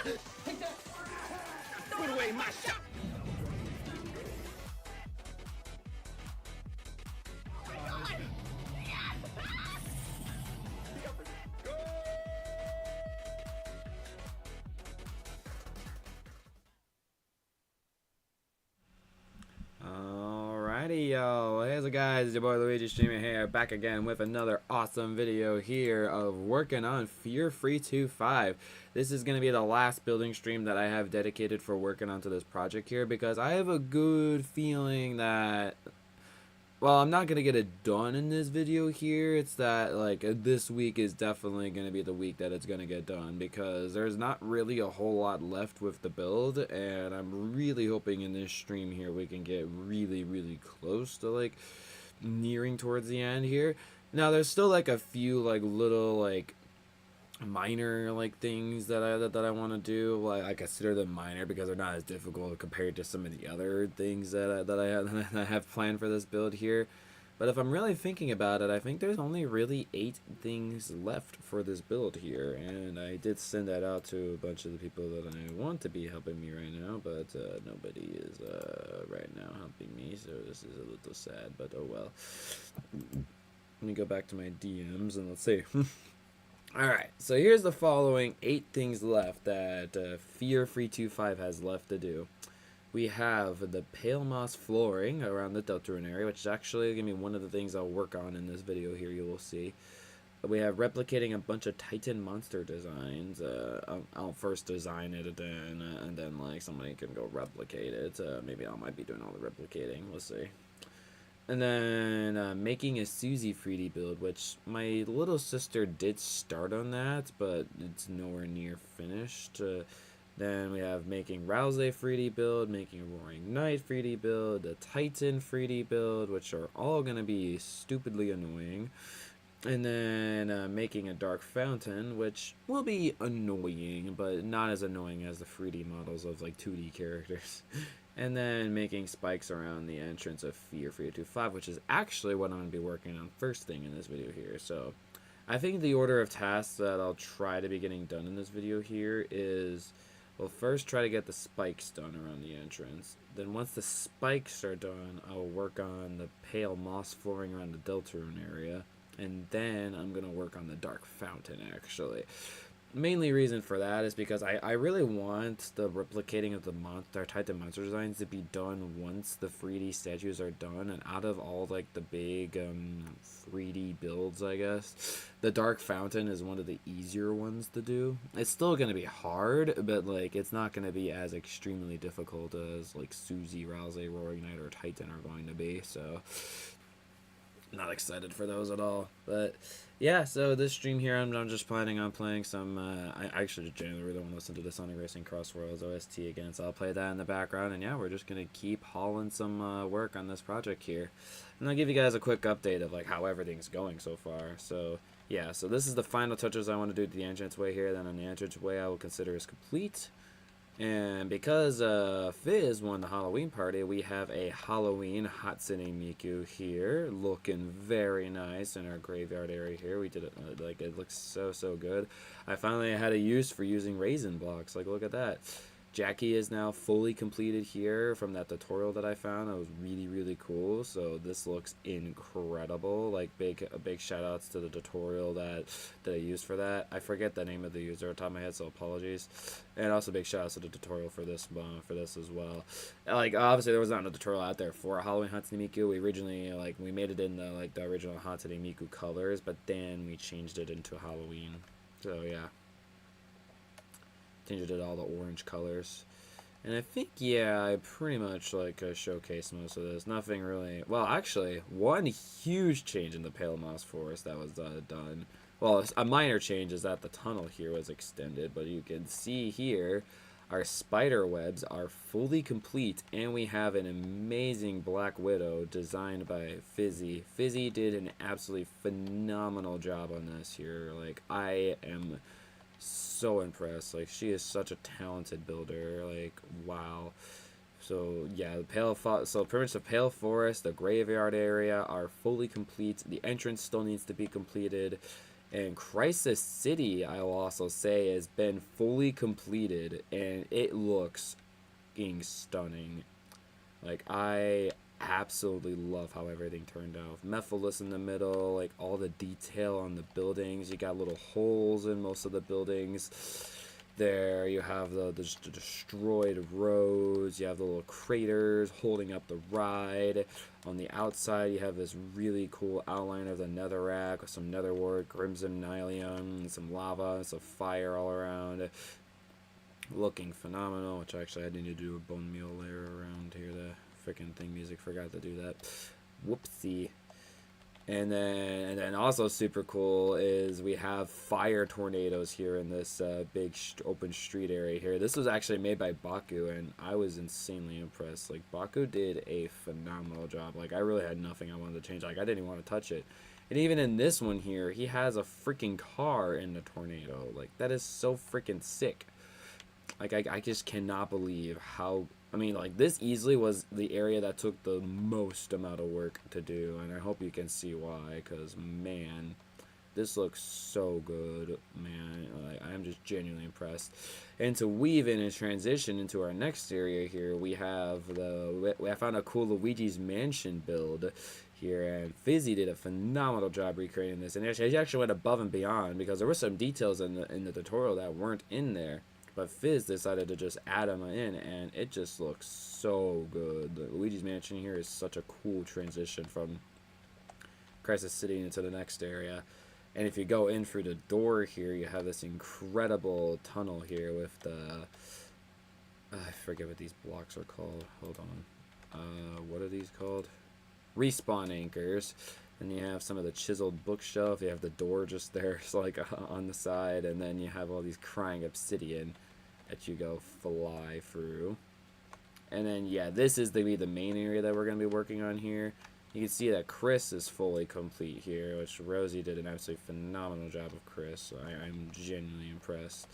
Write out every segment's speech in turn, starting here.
Put away my shot. Alrighty, yo. Hey, guys, it's your boy Luigi Streamer here, back again with another awesome video here of working on Fear Free 2.5. This is going to be the last building stream that I have dedicated for working onto this project here, because I have a good feeling that, well, I'm not going to get it done in this video here. It's that, like, this week is definitely going to be the week that it's going to get done, because there's not really a whole lot left with the build, and I'm really hoping in this stream here we can get really, really close to, like, nearing towards the end here. Now, there's still, like, a few, like, little, like, minor like things that I want to do. Like, I consider them minor because they're not as difficult compared to some of the other things that I have planned for this build here. But if I'm really thinking about it, I think there's only really 8 things left for this build here, and I did send that out to a bunch of the people that I want to be helping me right now, but nobody is right now helping me, so this is a little sad, but oh well. Let me go back to my DMs and let's see. Alright, so here's the following 8 things left that Fear Free 2.5 has left to do. We have the pale moss flooring around the Deltarune area, which is actually going to be one of the things I'll work on in this video here, you will see. We have replicating a bunch of Titan monster designs. I'll first design it and then like somebody can go replicate it. Maybe I might be doing all the replicating, we'll see. And then making a Susie 3D build, which my little sister did start on that, but it's nowhere near finished. Then we have making Rouse 3D build, making a Roaring Knight 3D build, a Titan 3D build, which are all going to be stupidly annoying. And then making a Dark Fountain, which will be annoying, but not as annoying as the 3D models of like 2D characters. And then making spikes around the entrance of Fear Free 2.5, which is actually what I'm going to be working on first thing in this video here. So I think the order of tasks that I'll try to be getting done in this video here is, well, first try to get the spikes done around the entrance. Then once the spikes are done, I'll work on the pale moss flooring around the Deltarune area. And then I'm going to work on the Dark Fountain, actually. Mainly reason for that is because I really want the replicating of the Titan monster designs to be done once the 3D statues are done, and out of all like the big 3D builds, I guess the Dark Fountain is one of the easier ones to do. It's still gonna be hard, but like it's not gonna be as extremely difficult as like Susie, Rouse, Roaring Knight, or Titan are going to be. So not excited for those at all. But yeah, so this stream here, I'm just planning on playing some, I actually genuinely really want to listen to the Sonic Racing Cross Worlds OST again, so I'll play that in the background, and yeah, we're just going to keep hauling some work on this project here. And I'll give you guys a quick update of like how everything's going so far. So yeah, so this is the final touches I want to do to the entranceway here. Then on the entranceway I will consider as complete. And because Fizz won the Halloween party, we have a Halloween hot sitting Miku here, looking very nice in our graveyard area here. We did it, like, it looks so good. I finally had a use for using raisin blocks, like, look at that. Jackie is now fully completed here from that tutorial that I found. That was really cool. So this looks incredible. Like big shout outs to the tutorial that I used for that. I forget the name of the user on top of my head, so apologies. And also big shout outs to the tutorial for this as well. Like obviously there was not a tutorial out there for a Halloween Hatsune Miku. We originally we made it in the the original Hatsune Miku colors, but then we changed it into Halloween. So yeah. Changed it to all the orange colors. And I think, yeah, I pretty much like showcased most of this. Nothing really, well, actually, one huge change in the Pale Moss Forest that was done. Well, a minor change is that the tunnel here was extended, but you can see here our spider webs are fully complete, and we have an amazing Black Widow designed by Fizzy. Fizzy did an absolutely phenomenal job on this here. Like, I am so impressed. Like, she is such a talented builder. Like, wow. So yeah, so pretty much the Pale Forest, the graveyard area are fully complete. The entrance still needs to be completed, And Crisis City, I will also say, has been fully completed, and it looks fucking stunning. Like, I absolutely love how everything turned out. Mephiles in the middle, like all the detail on the buildings. You got little holes in most of the buildings. There you have the destroyed roads. You have the little craters holding up the ride. On the outside, you have this really cool outline of the netherrack with some netherwort, crimson nylium, some lava, some fire all around. Looking phenomenal, which actually I need to do a bone meal layer around here. The freaking thing music forgot to do that. Whoopsie. And then also super cool is we have fire tornadoes here in this big open street area here. This was actually made by Baku, and I was insanely impressed. Like, Baku did a phenomenal job. Like, I really had nothing I wanted to change. Like, I didn't even want to touch it. And even in this one here, he has a freaking car in the tornado. Like, that is so freaking sick. Like, I just cannot believe how... I mean, like, this easily was the area that took the most amount of work to do, and I hope you can see why, because, man, this looks so good, man. Like, I'm just genuinely impressed. And to weave in and transition into our next area here, we have I found a cool Luigi's Mansion build here, and Fizzy did a phenomenal job recreating this, and he actually went above and beyond, because there were some details in the tutorial that weren't in there. But Fizz decided to just add them in, and it just looks so good. The Luigi's Mansion here is such a cool transition from Crisis City into the next area. And if you go in through the door here, you have this incredible tunnel here with the... I forget what these blocks are called. Hold on. What are these called? Respawn anchors. And you have some of the chiseled bookshelf. You have the door just there, so like on the side, and then you have all these crying obsidian that you go fly through. And then yeah, this is the main area that we're gonna be working on here. You can see that Chris is fully complete here, which Rosie did an absolutely phenomenal job of Chris. So I'm genuinely impressed.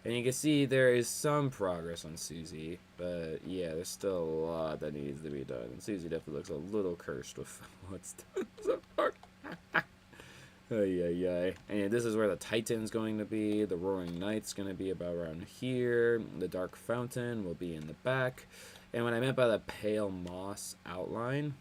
And you can see there is some progress on Susie, but yeah, there's still a lot that needs to be done. And Susie definitely looks a little cursed with what's done so far. And yeah, this is where the Titan's going to be. The Roaring Knight's going to be about around here. The Dark Fountain will be in the back. And what I meant by the pale moss outline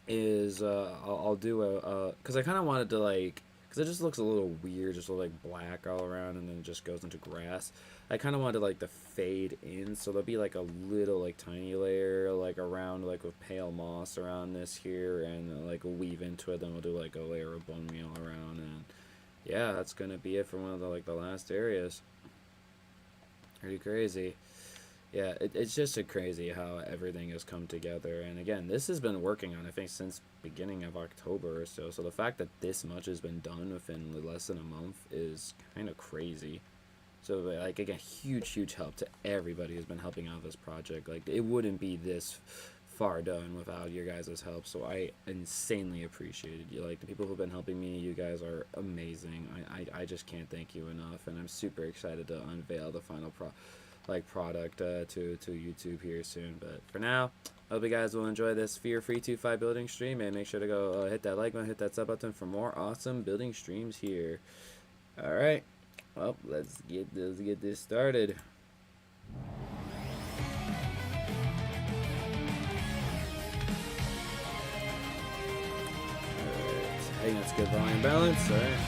is I'll do because I kind of wanted to like... because it just looks a little weird, just like black all around, and then it just goes into grass. I kind of wanted like to fade in, so there'll be like a little like tiny layer like around like with pale moss around this here, and like weave into it. Then we'll do like a layer of bone meal around, and yeah, that's gonna be it for one of the like the last areas. Pretty crazy. Yeah, it's just a crazy how everything has come together. And again, this has been working on, I think, since beginning of October or so. So the fact that this much has been done within less than a month is kind of crazy. So, like, again, huge help to everybody who's been helping out this project. Like, it wouldn't be this far done without your guys' help. So I insanely appreciated you. Like, the people who've been helping me, you guys are amazing. I just can't thank you enough. And I'm super excited to unveil the final product to YouTube here soon. But for now, I hope you guys will enjoy this Fear Free 2.5 building stream, and make sure to go hit that like button, hit that sub button for more awesome building streams here. Alright, well, let's get this started. Alright, hey, let's get volume balance. Alright.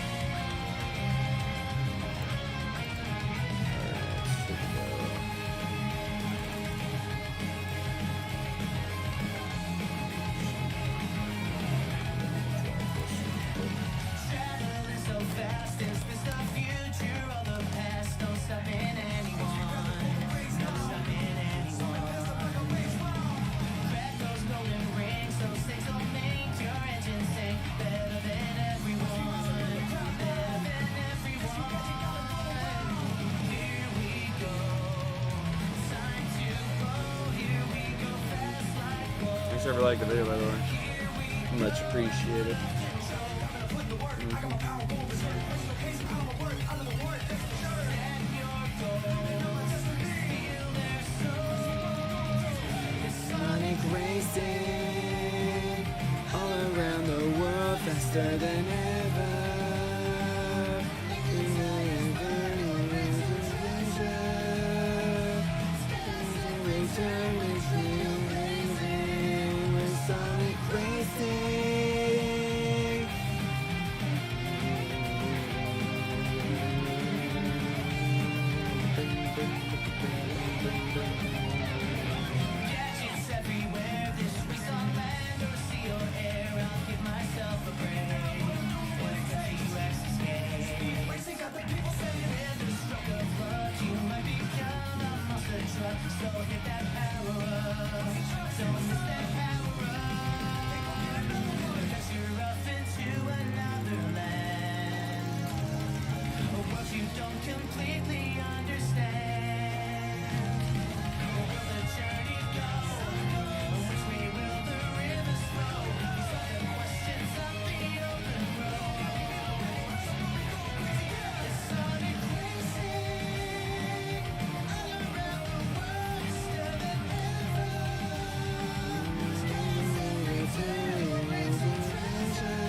Whoever liked the video, by the way, much appreciated. Sonic racing all around the world, faster than ever. Gadgets everywhere, this race on land or sea or air. I'll give myself a break when the T-Rex escapes. Racing got the people saying in the stroke of luck, you might become a monster truck. So hit that power up, don't miss that power up, because you're off into another land, a world you don't completely understand. Where will the journey go? Which way will the rivers flow? These are the questions of the open road. It's sonic racing all around the world, faster than ever. Racing treasure.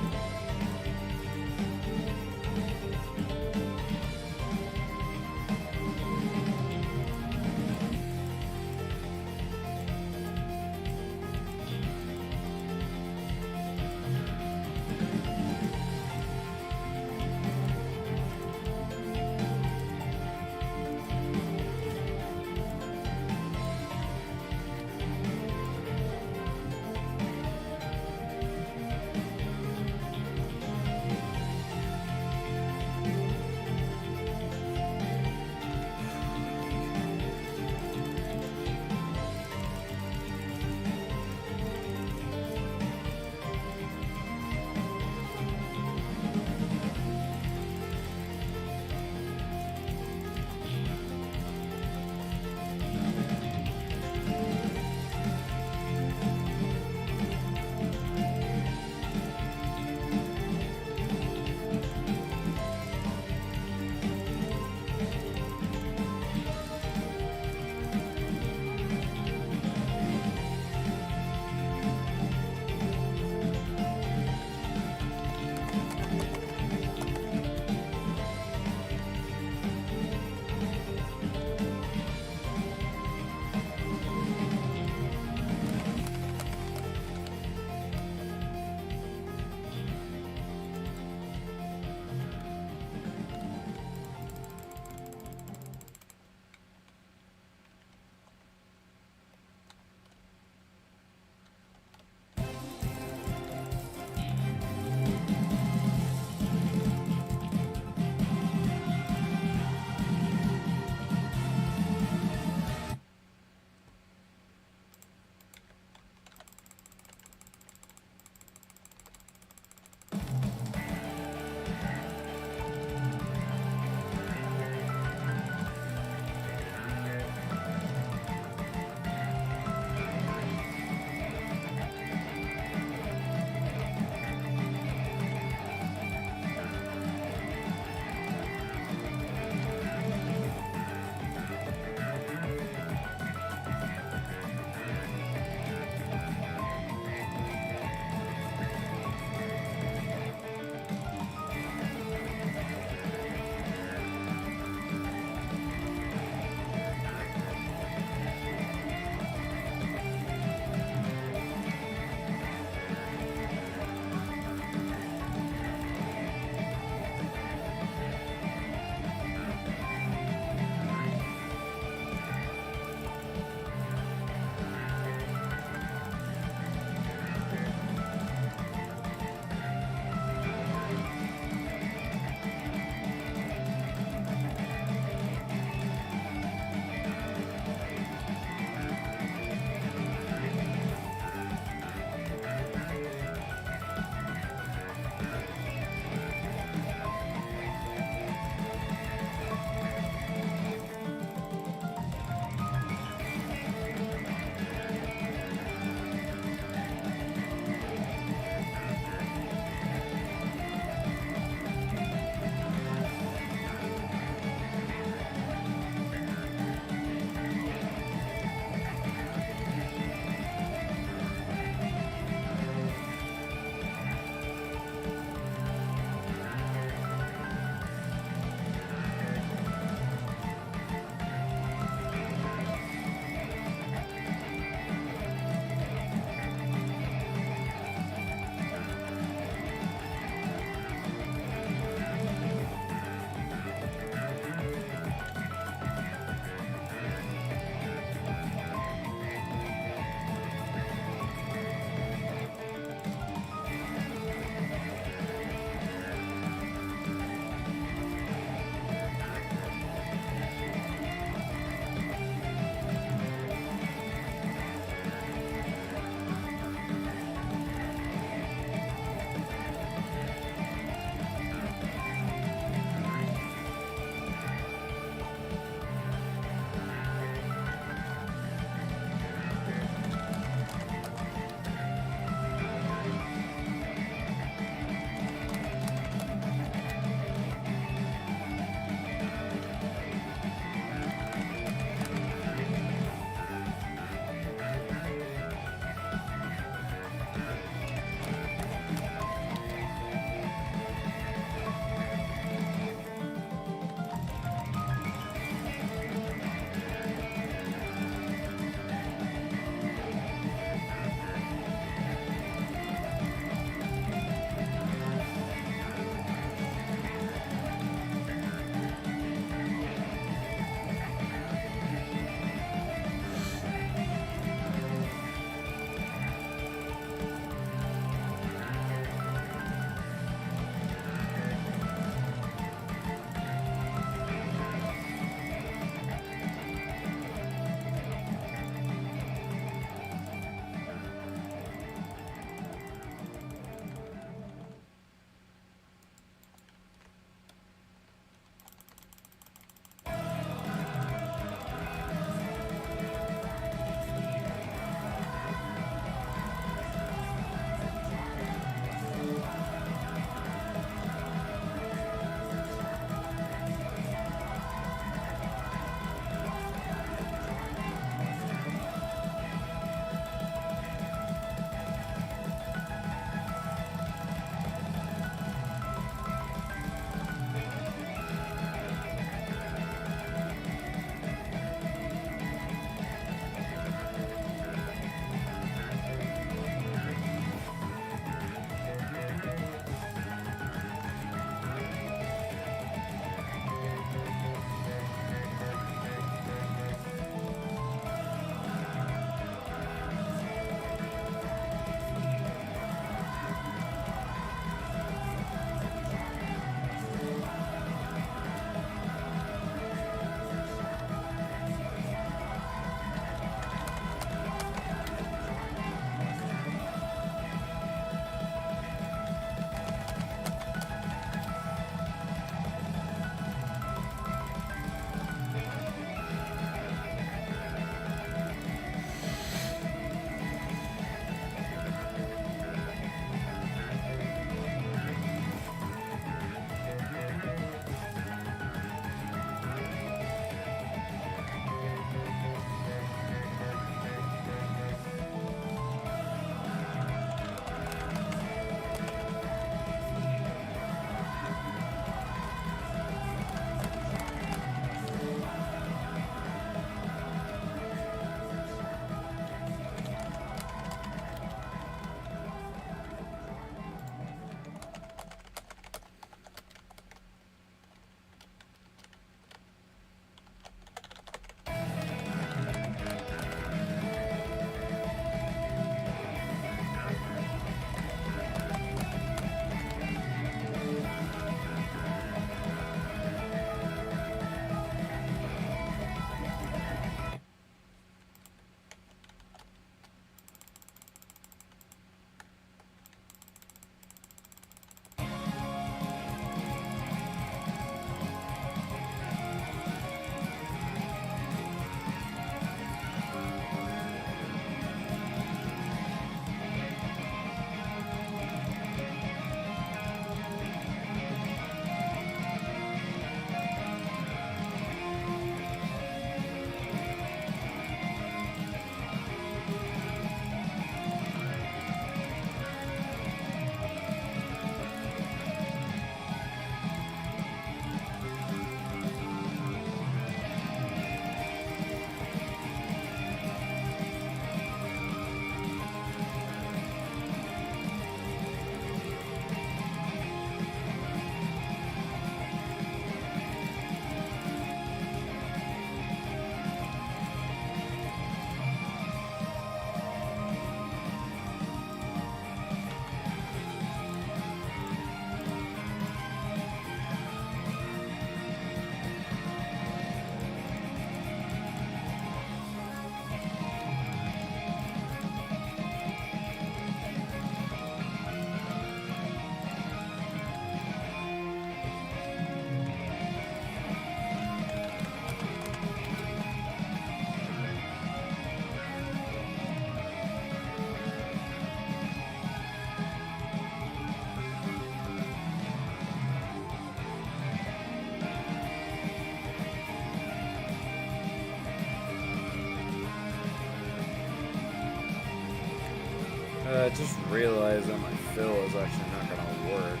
just realized that my fill is actually not gonna work.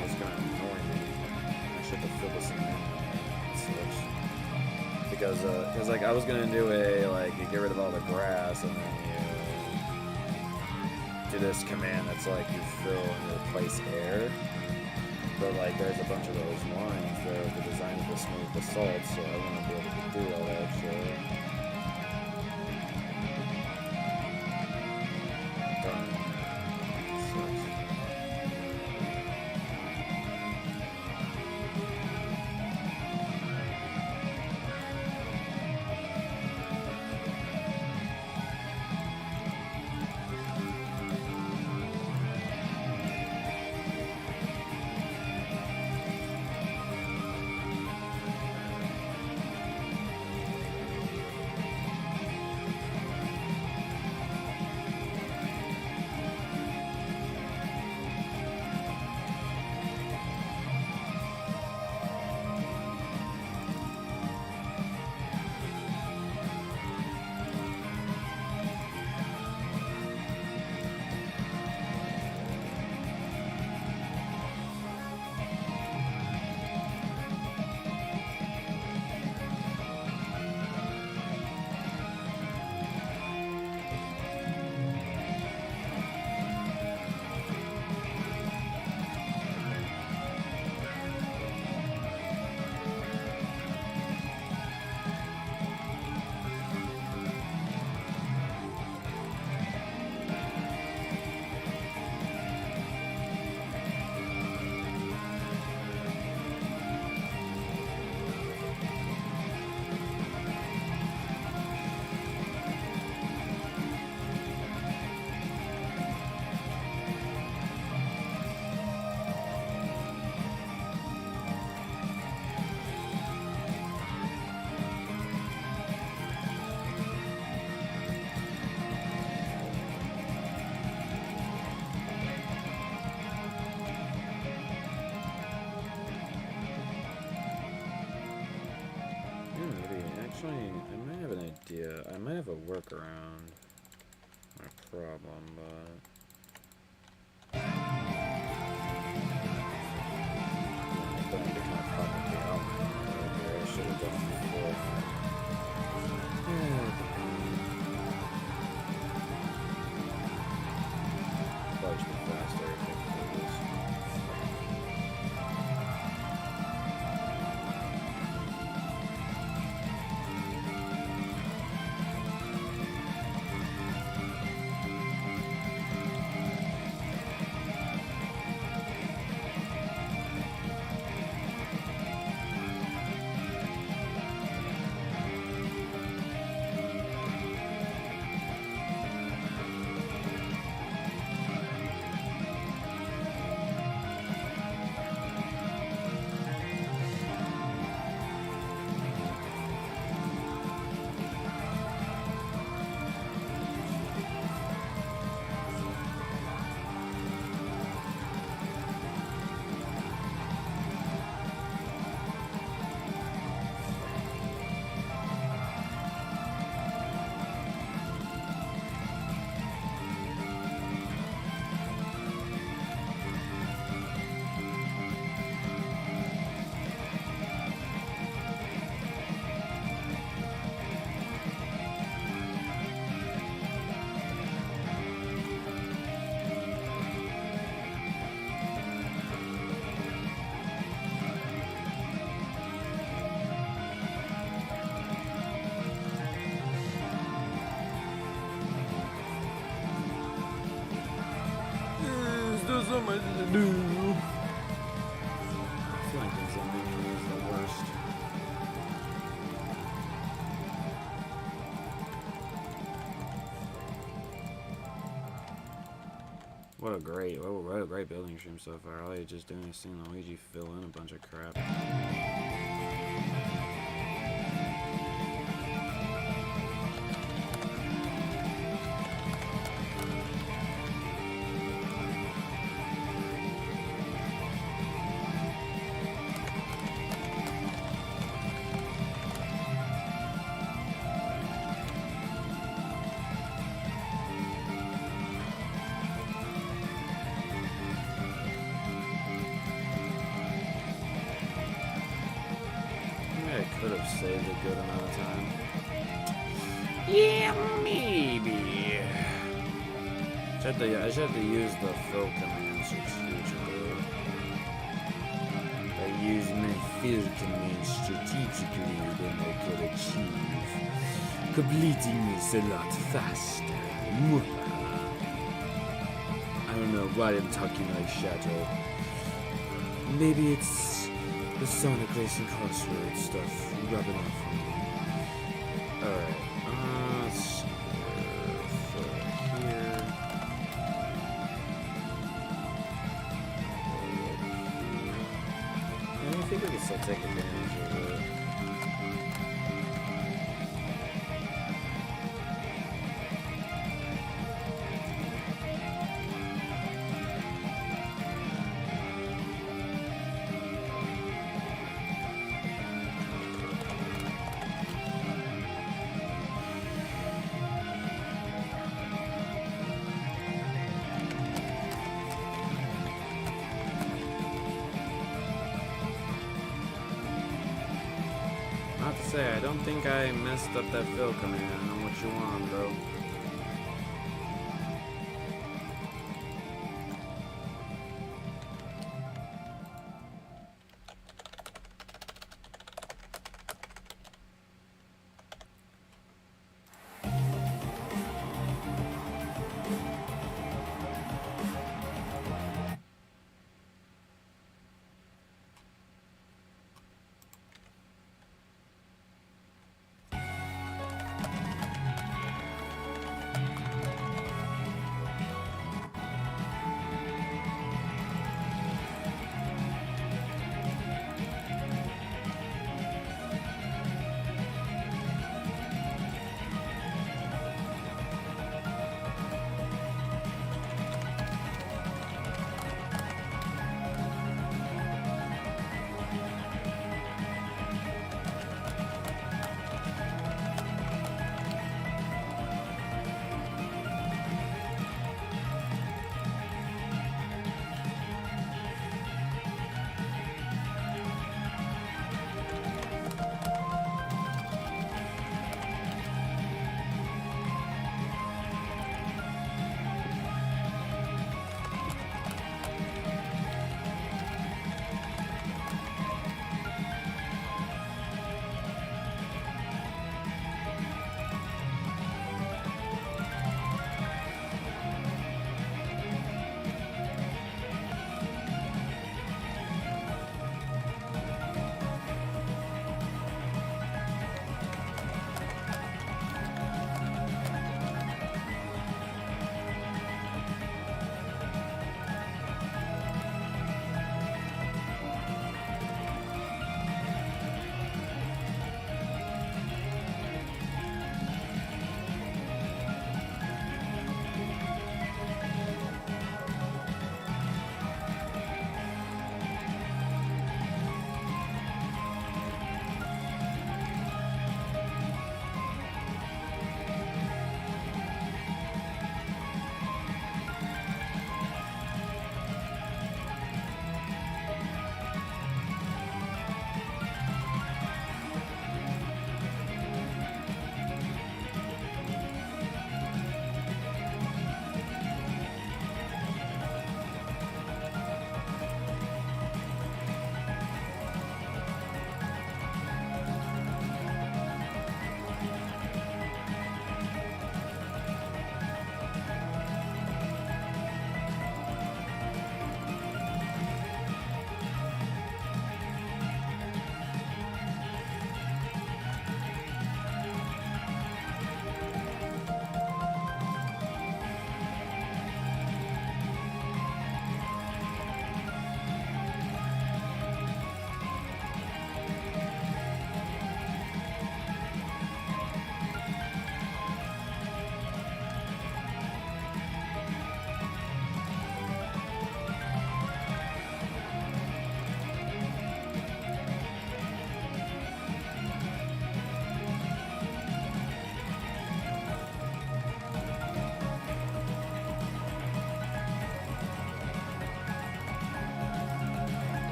That's gonna annoy me. I should have filled this in switch. Because like I was gonna do a like you get rid of all the grass and then you do this command that's like you fill and replace air. But like there's a bunch of those lines there with the design of the smooth basalt, so I want to be able to do all that shit. Darn. Sucks. Actually, I might have an idea. I might have a workaround. Not a problem, but... I need to kind of probably out here. I should have done it before. Probably should be faster, I think, for this. There's so much to do. I feel like this menu is the worst. What a great building stream so far. All you're just doing is seeing Luigi fill in a bunch of crap. Could have saved a good amount of time. Yeah, maybe. I should have to use the fill command strategically. If I use my fill command strategically, then I could achieve completing this a lot faster. I don't know why I'm talking like Shadow. Maybe it's the Sonic Racing Crossroads stuff rubbing off on me. Alright, let's fill it here. I think we can still take advantage of it. Not to say, I don't think I messed up that fill command. I know what you want, bro.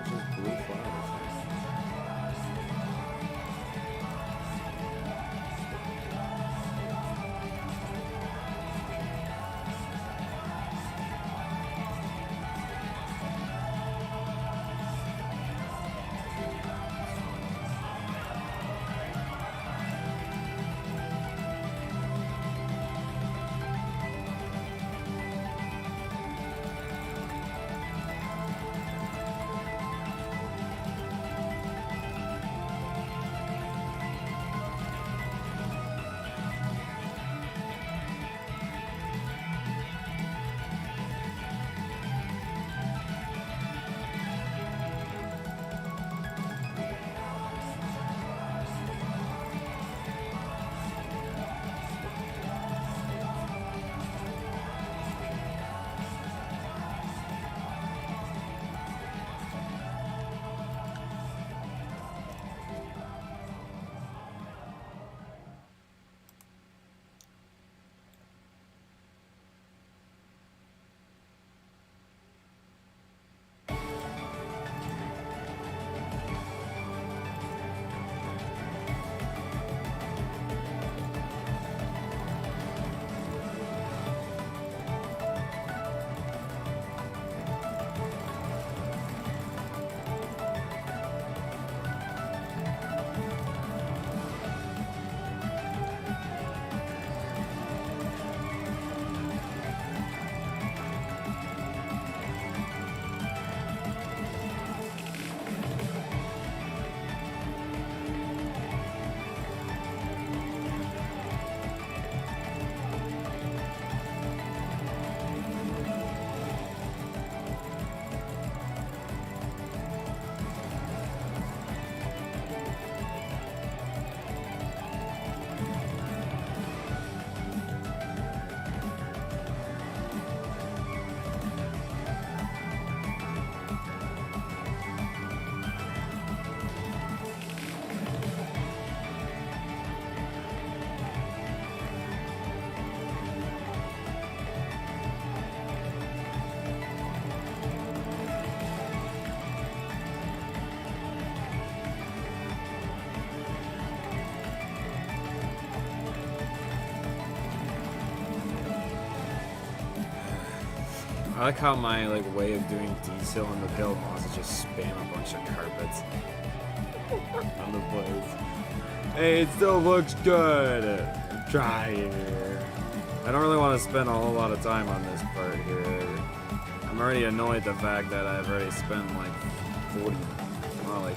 just blue flowers. I like how my way of doing detail on the pale moss is just spam a bunch of carpets on the place. Hey, it still looks good. Try it. I don't really want to spend a whole lot of time on this part here. I'm already annoyed at the fact that I've already spent like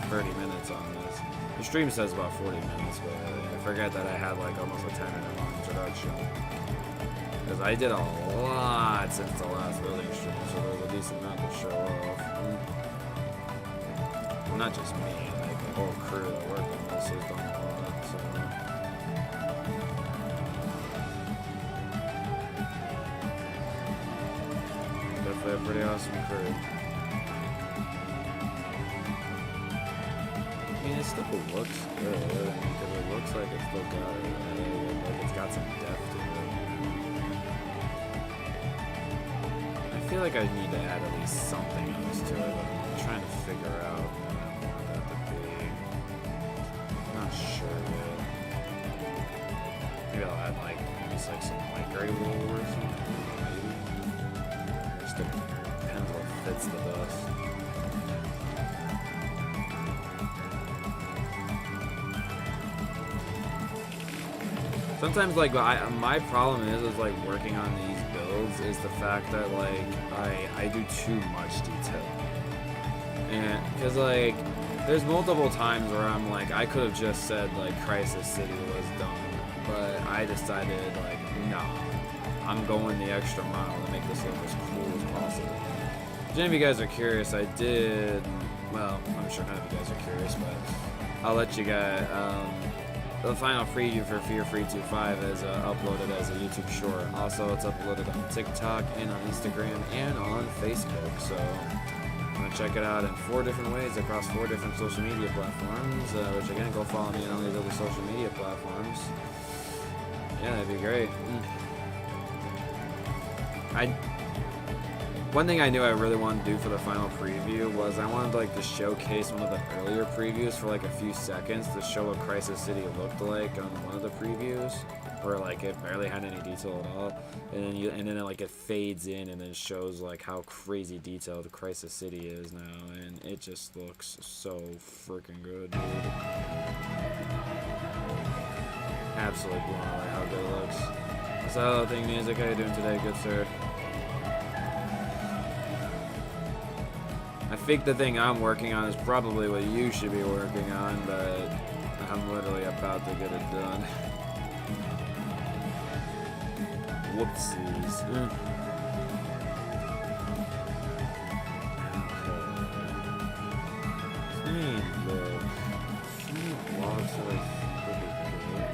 30 minutes on this. The stream says about 40 minutes, but I forget that I had like almost a 10-minute long introduction. Because I did a lot since the last building stream, so there's a decent amount to show off. Well, not just me, like the whole crew that worked on this has done a lot, so. Definitely a pretty awesome crew. I mean, it still looks good, because it looks like it's still got it, like it's got some depth to it. I feel like I need to add at least something else to it. I'm trying to figure out what I want that to be. I'm not sure yet. Maybe I'll add maybe some gray wool or something. Maybe. Just depends what fits the best. Sometimes my problem is working on these builds is the fact that I do too much detail, and because there's multiple times where I'm I could have just said Crisis City was done, but I decided no, I'm going the extra mile to make this look as cool as possible. If any of you guys are curious, I did, well, I'm sure none of you guys are curious, but I'll let you guys. The final preview for Fear Free 25 is uploaded as a YouTube short. Also, it's uploaded on TikTok and on Instagram and on Facebook. So, I'm going to check it out in 4 different ways across 4 different social media platforms. Which again, go follow me on all these other social media platforms. Yeah, that'd be great. One thing I knew I really wanted to do for the final preview was I wanted like to showcase one of the earlier previews for like a few seconds to show what Crisis City looked like on one of the previews, where like it barely had any detail at all, and then like it fades in and then shows like how crazy detailed Crisis City is now, and it just looks so freaking good, dude. Absolutely blown away how good it looks. What's the other thing, music? How you doing today, good sir? I think the thing I'm working on is probably what you should be working on, but I'm literally about to get it done. Whoopsies. Okay. How many blocks do I think would be good?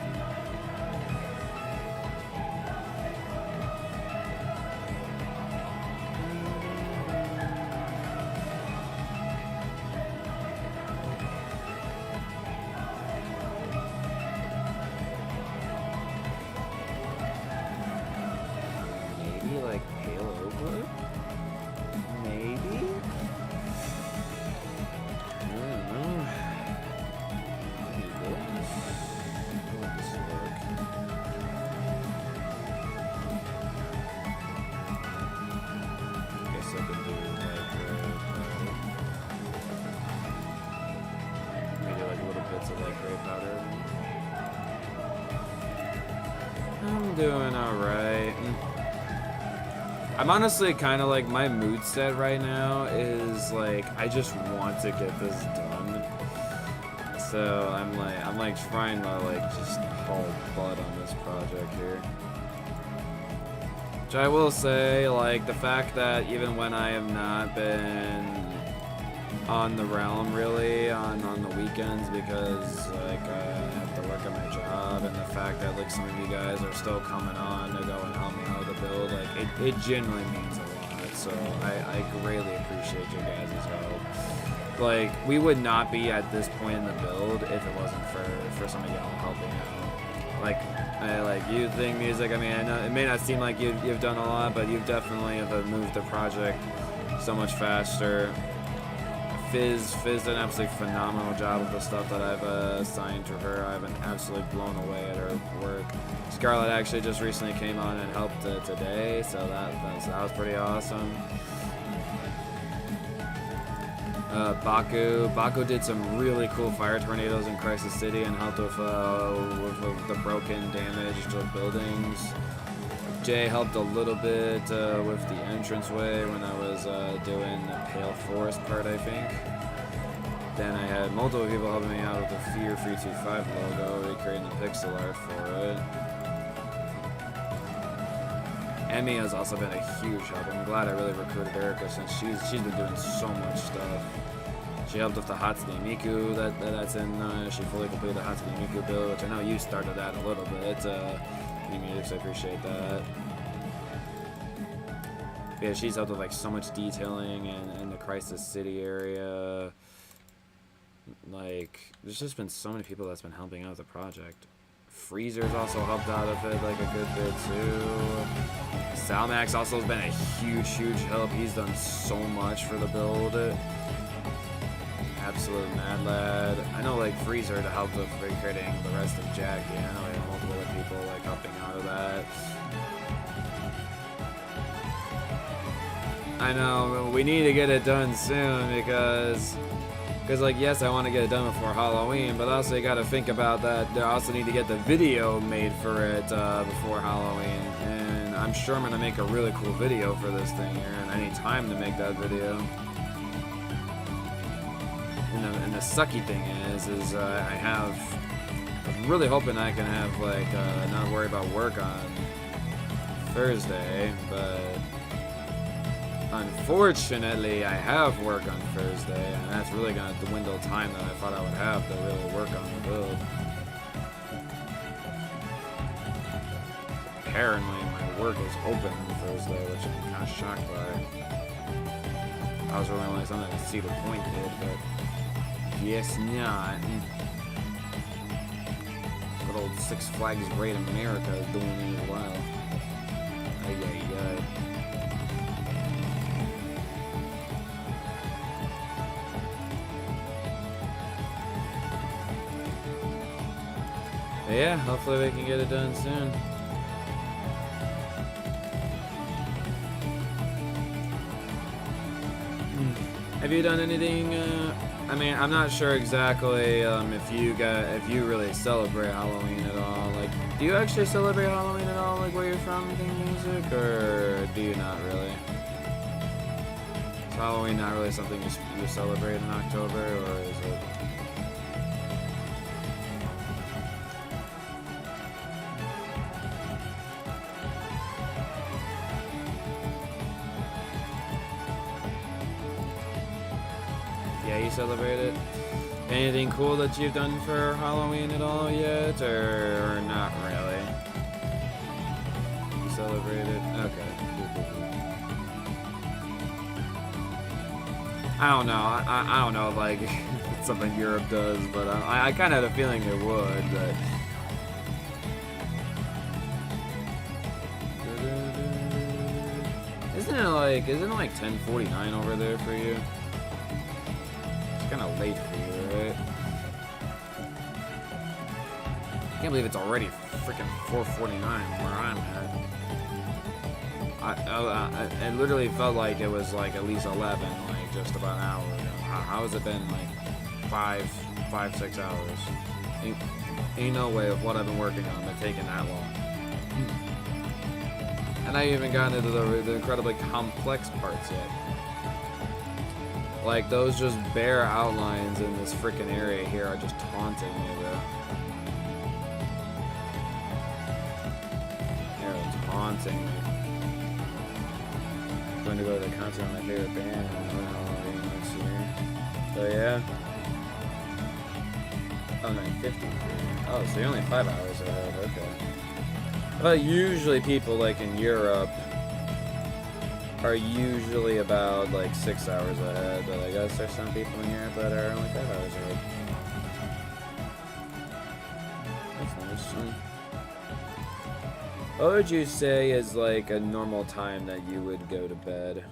Like pale over? Maybe? I don't know. Maybe this? How would this look? Guess I could do like maybe like little bits of like gray powder. I'm doing alright. I'm honestly kind of like, my mood set right now is like, I just want to get this done. So I'm like trying to like just haul butt on this project here. Which I will say, like, the fact that even when I have not been on the realm really on the weekends because like I have to work at my job, and the fact that like some of you guys are still coming on to go and help me out with the build, like it genuinely means a lot. So I greatly appreciate your guys' help. Like, we would not be at this point in the build if it wasn't for some of y'all helping out. Like you think music, I mean, I know it may not seem like you've done a lot, but you've definitely have moved the project so much faster. Fizz did an absolutely phenomenal job with the stuff that I've assigned to her. I've been absolutely blown away at her work. Scarlett actually just recently came on and helped today, so that was pretty awesome. Baku did some really cool fire tornadoes in Crisis City and helped with the broken, damaged buildings. Jay helped a little bit with the entranceway when I was doing the Pale Forest part, I think. Then I had multiple people helping me out with the Fear 325 logo, recreating the pixel art for it. Emmy has also been a huge help. I'm glad I really recruited Erica since she's been doing so much stuff. She helped with the Hatsune Miku that's in. She fully completed the Hatsune Miku build, which I know you started that a little bit. Music, so I appreciate that. Yeah, she's helped with like so much detailing in the Crisis City area. Like, there's just been so many people that's been helping out with the project. Freezer's also helped out with it like a good bit too. Salmax also has been a huge help. He's done so much for the build. Absolute mad lad. I know like Freezer to help with recreating the rest of Jackie. I know we have multiple other people like helping out of that. I know we need to get it done soon because like, yes, I want to get it done before Halloween, but also you got to think about that. I also need to get the video made for it before Halloween, and I'm sure I'm gonna make a really cool video for this thing here, and I need time to make that video. And the sucky thing is I'm really hoping I can have like not worry about work on Thursday, but unfortunately I have work on Thursday, and that's really gonna dwindle time that I thought I would have to really work on the build. Apparently my work is open on Thursday, which I'm kind of shocked by. I was really only something to see the point did, but yes, not. Good old Six Flags Great America is doing it as well. Ay. yeah, hopefully we can get it done soon. Have you done anything? I mean, I'm not sure exactly if you really celebrate Halloween at all. Like, do you actually celebrate Halloween at all? Like, where you're from, thing music, or do you not really? Is Halloween not really something you celebrate in October, or is it? Yeah, you celebrate it. Anything cool that you've done for Halloween at all yet, or not really? You celebrate it? Okay. I don't know. I don't know if, like, it's something Europe does, but I kind of had a feeling it would, but... Isn't it like 10:49 over there for you? Kind of late for you, right? I can't believe it's already freaking 4:49 where I'm at. It literally felt like it was like at least 11, like just about an hour ago. How has it been like 5, 6 hours? Ain't no way of what I've been working on been taking that long. And I haven't even gotten into the incredibly complex parts yet. Like, those just bare outlines in this freaking area here are just taunting me, though. They're taunting me. I'm going to go to the concert of my favorite band next year. So, yeah. Oh, 9:50. Oh, so you're only 5 hours ahead. Okay. But usually people, like, in Europe are usually about like 6 hours ahead, but I guess there's some people in Europe that are only 5 hours ahead. That's nice. What would you say is like a normal time that you would go to bed?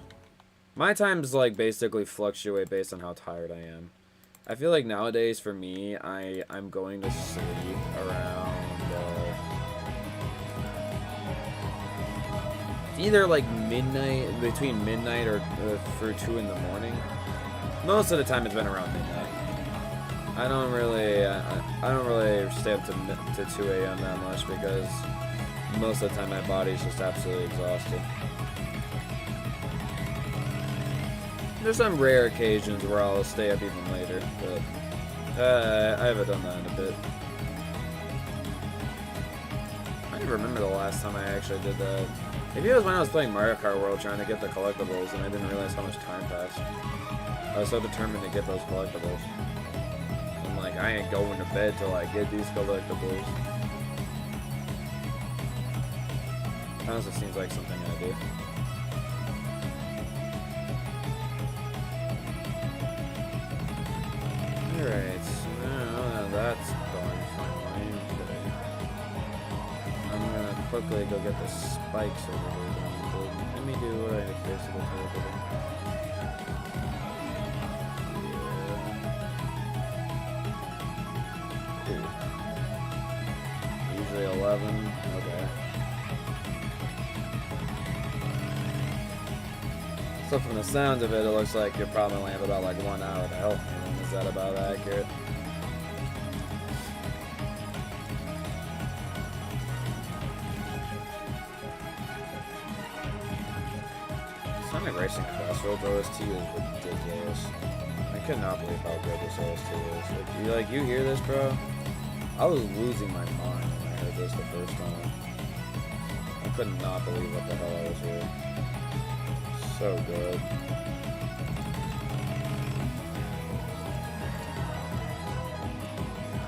My times like basically fluctuate based on how tired I am. I feel like nowadays for me, I'm going to sleep around either like midnight, between midnight or through 2 in the morning. Most of the time it's been around midnight. I don't really stay up to 2 a.m. that much because most of the time my body's just absolutely exhausted. There's some rare occasions where I'll stay up even later, but I haven't done that in a bit. I don't remember the last time I actually did that. Maybe it was when I was playing Mario Kart World trying to get the collectibles and I didn't realize how much time passed. I was so determined to get those collectibles. I'm like, I ain't going to bed till I get these collectibles. Honestly, seems like something I do. Alright, so now that's going fine. I'm gonna quickly go get the spikes over here. Let me do what I basically told you to do. Yeah. Usually 11. Okay. So from the sound of it, it looks like you're probably only have about like 1 hour to help me. Is that about accurate? Sonic Racing Crossroads OST is ridiculous. I could not believe how good this OST is. You hear this, bro? I was losing my mind when I heard this the first time. I could not believe what the hell I was hearing. So good.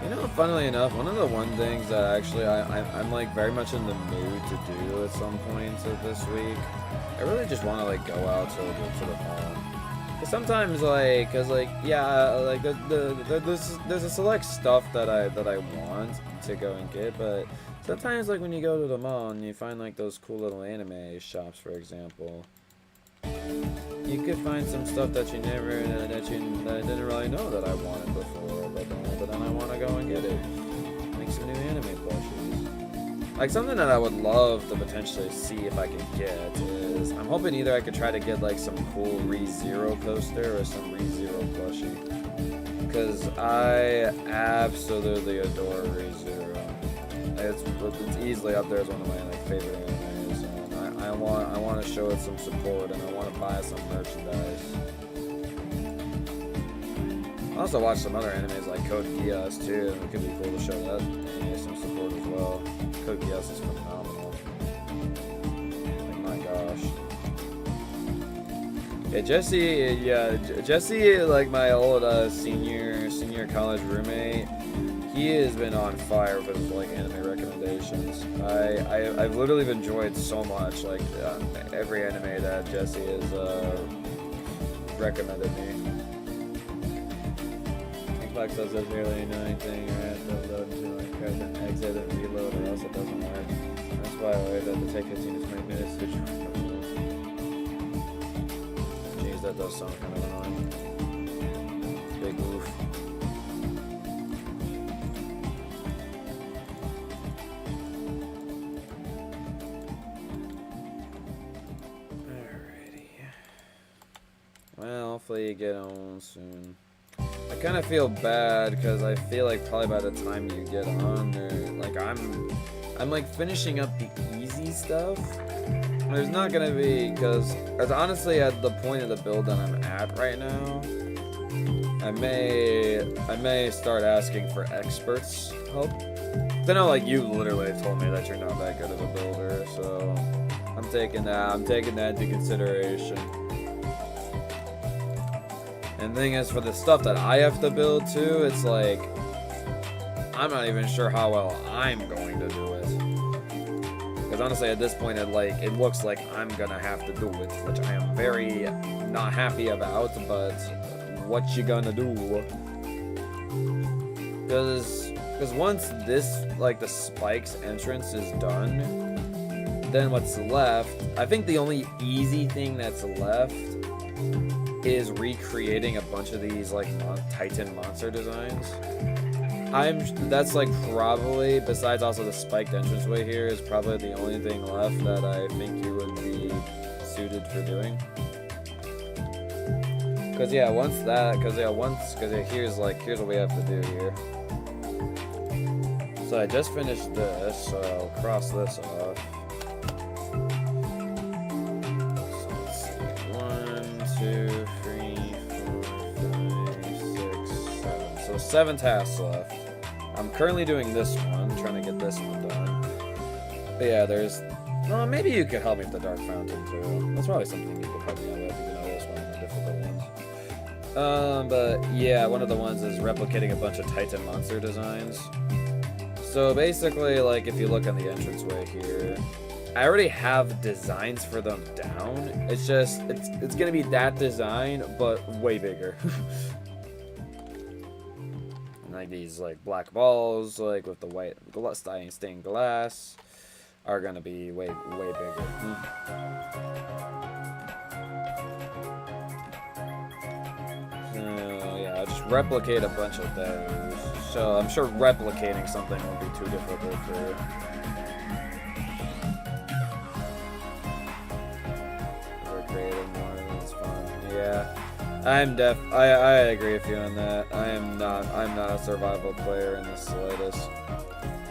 You know, funnily enough, one of the things that actually I'm like very much in the mood to do at some point this week, I really just want to like go out to the mall. Cause sometimes there's a select stuff that I want to go and get, but sometimes like when you go to the mall and you find like those cool little anime shops, for example, you could find some stuff that you that I didn't really know that I wanted before, but then I want to go and get it. make some new anime plushies. Like, something that I would love to potentially see if I could get is, I'm hoping either I could try to get, like, some cool ReZero poster or some ReZero plushie. Because I absolutely adore ReZero. It's easily up there as one of my, like, favorite animes. And I want to show it some support, and I want to buy some merchandise. I also watch some other animes like Code Geass too, and it could be cool to show that anime some support as well. Code Geass is phenomenal. Like, my gosh. Yeah, Jesse, like my old senior college roommate, he has been on fire with his like anime recommendations. I've literally enjoyed so much like every anime that Jesse has recommended me. Xbox does this really annoying thing, or I have to load into Minecraft and exit and reload, or else it doesn't work. That's why I always have to take 15 to 20 minutes to join. Jeez, that does sound kind of annoying. Big oof. Alrighty. Well, hopefully you get on soon. I kind of feel bad because I feel like probably by the time you get on there, like I'm like finishing up the easy stuff. There's not gonna be, because honestly at the point of the build that I'm at right now, I may start asking for experts help. I know like you literally told me that you're not that good of a builder, so I'm taking that into consideration. And the thing is, for the stuff that I have to build too, it's like, I'm not even sure how well I'm going to do it. Because honestly, at this point, it looks like I'm gonna have to do it, which I am very not happy about, but what you gonna do? Because once this, like, the spikes entrance is done, then what's left, I think the only easy thing that's left is recreating a bunch of these like Titan monster designs. That's like probably, besides also the spiked entranceway here, is probably the only thing left that I think you would be suited for doing. Cause yeah, here's what we have to do here. So I just finished this, so I'll cross this off. Two, 3, 4, 5, 6, 7. So 7 tasks left. I'm currently doing this one, trying to get this one done. But yeah, there's... Well, maybe you could help me with the Dark Fountain too. That's probably something you could help me out with, even though this one is the difficult ones. But yeah, one of the ones is replicating a bunch of Titan monster designs. So basically, like, if you look on the entranceway here, I already have designs for them down. It's just, it's gonna be that design, but way bigger. And like these like black balls, like with the white stained glass, are gonna be way bigger. So yeah, I'll just replicate a bunch of those. So I'm sure replicating something won't be too difficult for. Yeah, I agree with you on that. I'm not a survival player in the slightest.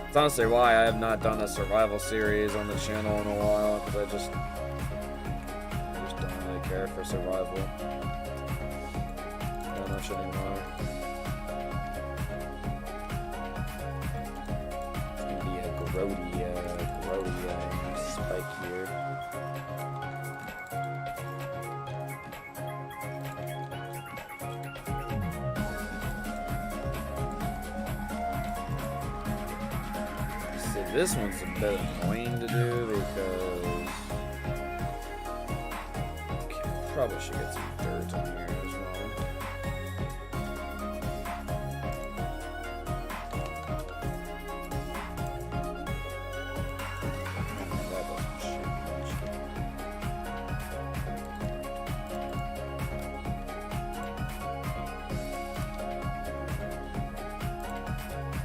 It's honestly why I have not done a survival series on the channel in a while, because I just don't really care for survival that much anymore. It's gonna be a grody spike here. This one's a bit annoying to do because probably should get some dirt on here as well. That doesn't shoot much.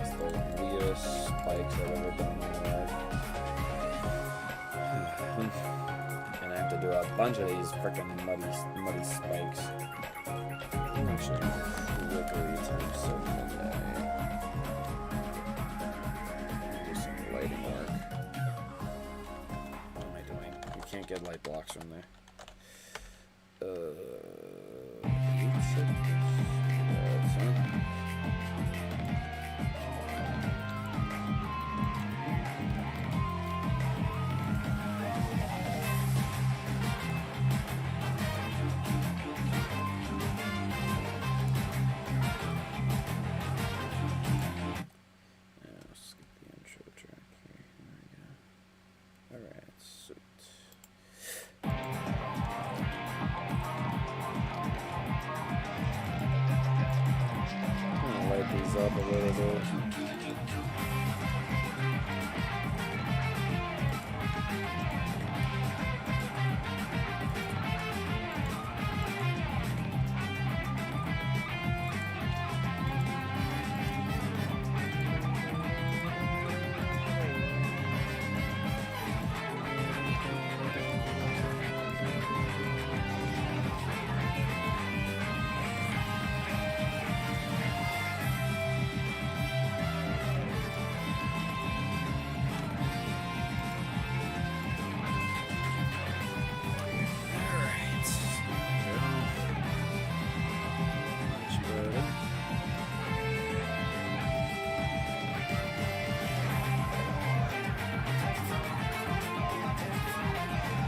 It's the Leos. spikes I've ever done in my life. And I have to do a bunch of these freaking muddy spikes. I'm actually quickly type some today. Do some lighting work. What am I doing? You can't get light blocks from there. Skip the intro track here. There we go. Alright, sweet. Light these up a little bit.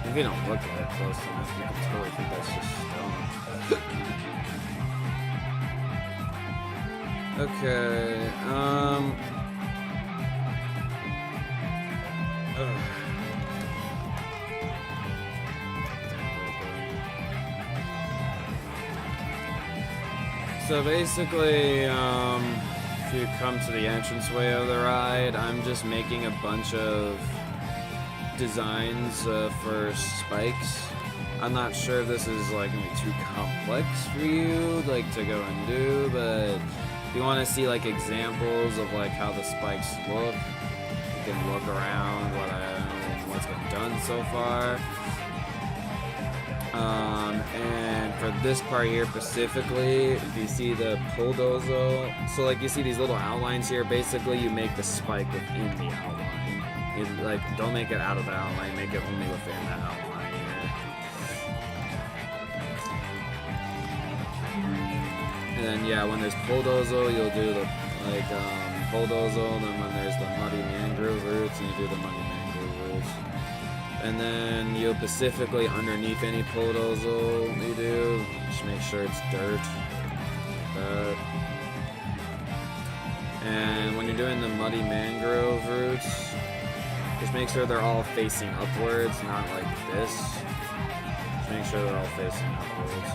If you don't look at it close enough, you can totally think that's just stone. Okay, So basically, if you come to the entranceway of the ride, I'm just making a bunch of designs for spikes. I'm not sure if this is like gonna be too complex for you like to go and do, but if you want to see like examples of like how the spikes look, you can look around what's been done so far. And for this part here specifically, if you see the bulldozer, so like you see these little outlines here, basically you make the spike within the outline. You, like, don't make it out of the outline, make it only within the outline here. And then yeah, when there's bulldozer, you'll do the like bulldozer, and then when there's the muddy mangrove roots, and you do the muddy mangrove roots. And then you'll specifically underneath any bulldozer you do, just make sure it's dirt. Like that. And when you're doing the muddy mangrove roots, just make sure they're all facing upwards, not like this. Just make sure they're all facing upwards.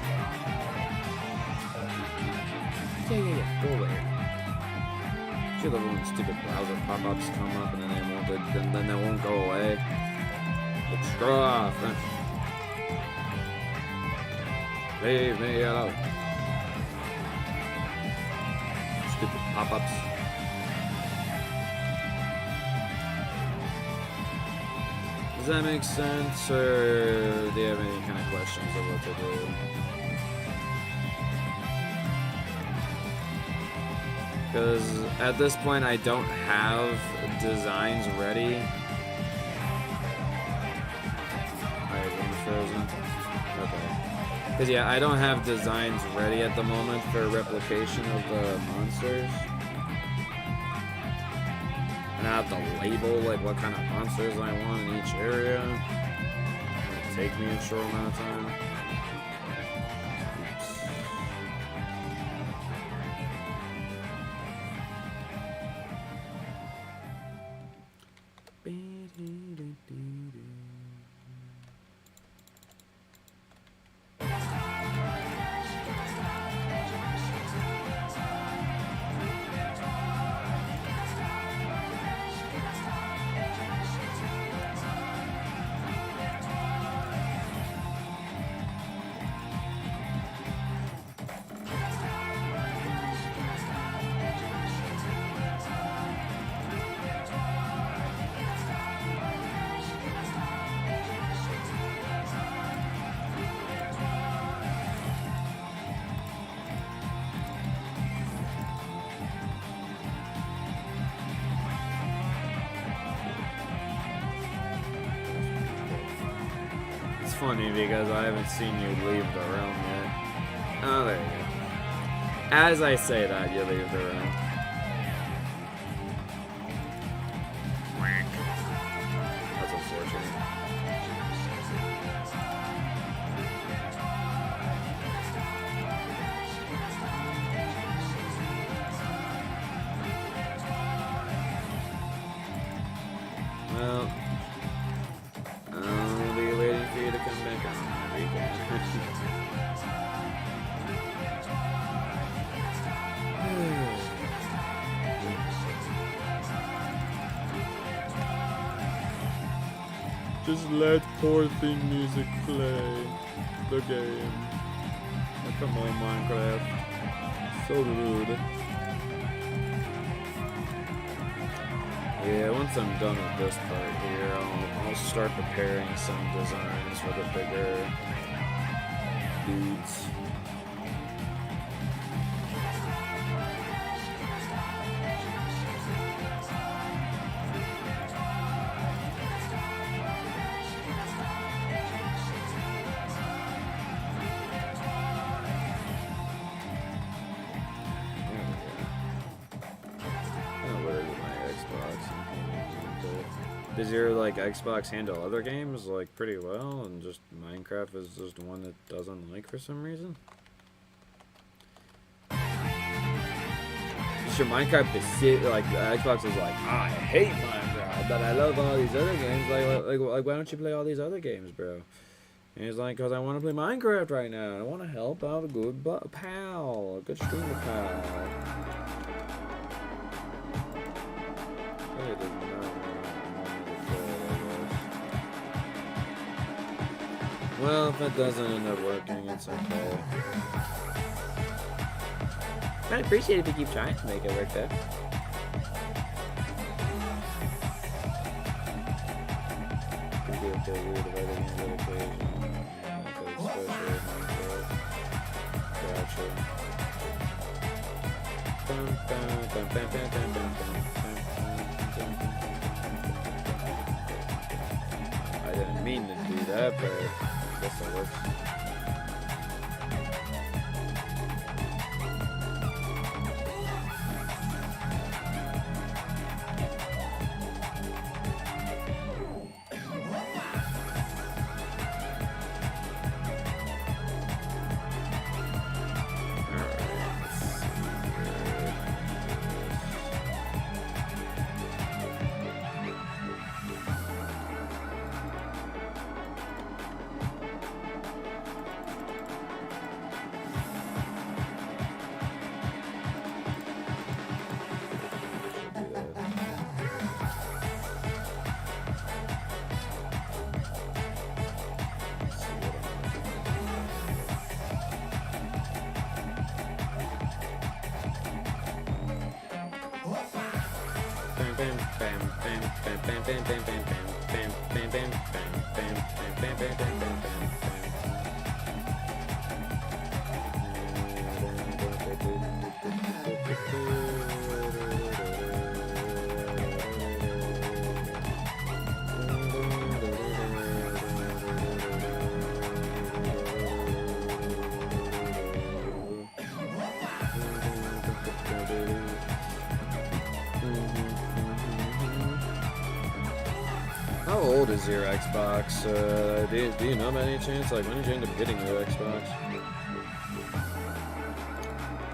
Yeah. Go away. See the little stupid browser pop-ups come up and then they won't go away. But screw off. Leave me alone. Stupid pop-ups. Does that make sense, or do you have any kind of questions of what to do? Because at this point I don't have designs ready. Alright, I'm frozen. Okay. Because yeah, I don't have designs ready at the moment for replication of the monsters. And I have to label like what kind of monsters I want in each area. It'll take me a short amount of time. funny because I haven't seen you leave the room yet. Oh, there you go. As I say that, you leave the room. That's unfortunate. Well, I'll be waiting for you to come back on every day. Just let poor thing music play the game. Oh, come on, Minecraft. So rude. Yeah, once I'm done with this part here, I'll start preparing some designs for the bigger dudes. Does your like Xbox handle other games like pretty well, and just Minecraft is just one that doesn't like for some reason? Just your Minecraft is like Xbox is like, I hate Minecraft, but I love all these other games. Like why don't you play all these other games, bro? And he's like, because I want to play Minecraft right now. I want to help out a good pal, a good streamer pal. It does not. Well, if it doesn't end up working, it's okay. I'd appreciate it if you keep trying to make it work, though. Could be okay, weird if I didn't get occasion. Okay, special. Gotcha. I didn't mean to do that, but I guess that works. How old is your Xbox? Do you know by any chance? Like, when did you end up getting your Xbox?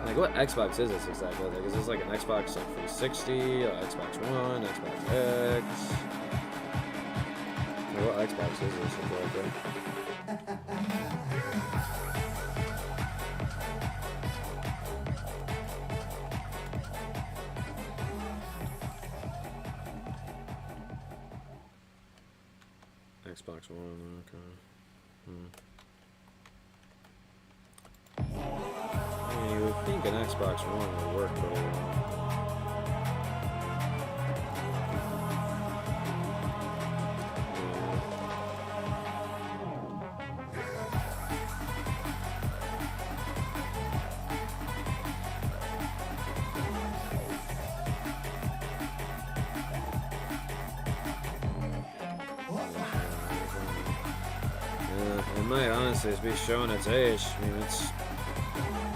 Like, what Xbox is this exactly? Like, is this like an Xbox like 360, Xbox One, Xbox X? Like, what Xbox is this exactly? Xbox One, okay. I mean, you would think an Xbox One would work pretty well. It might honestly just be showing its age. I mean, it's, if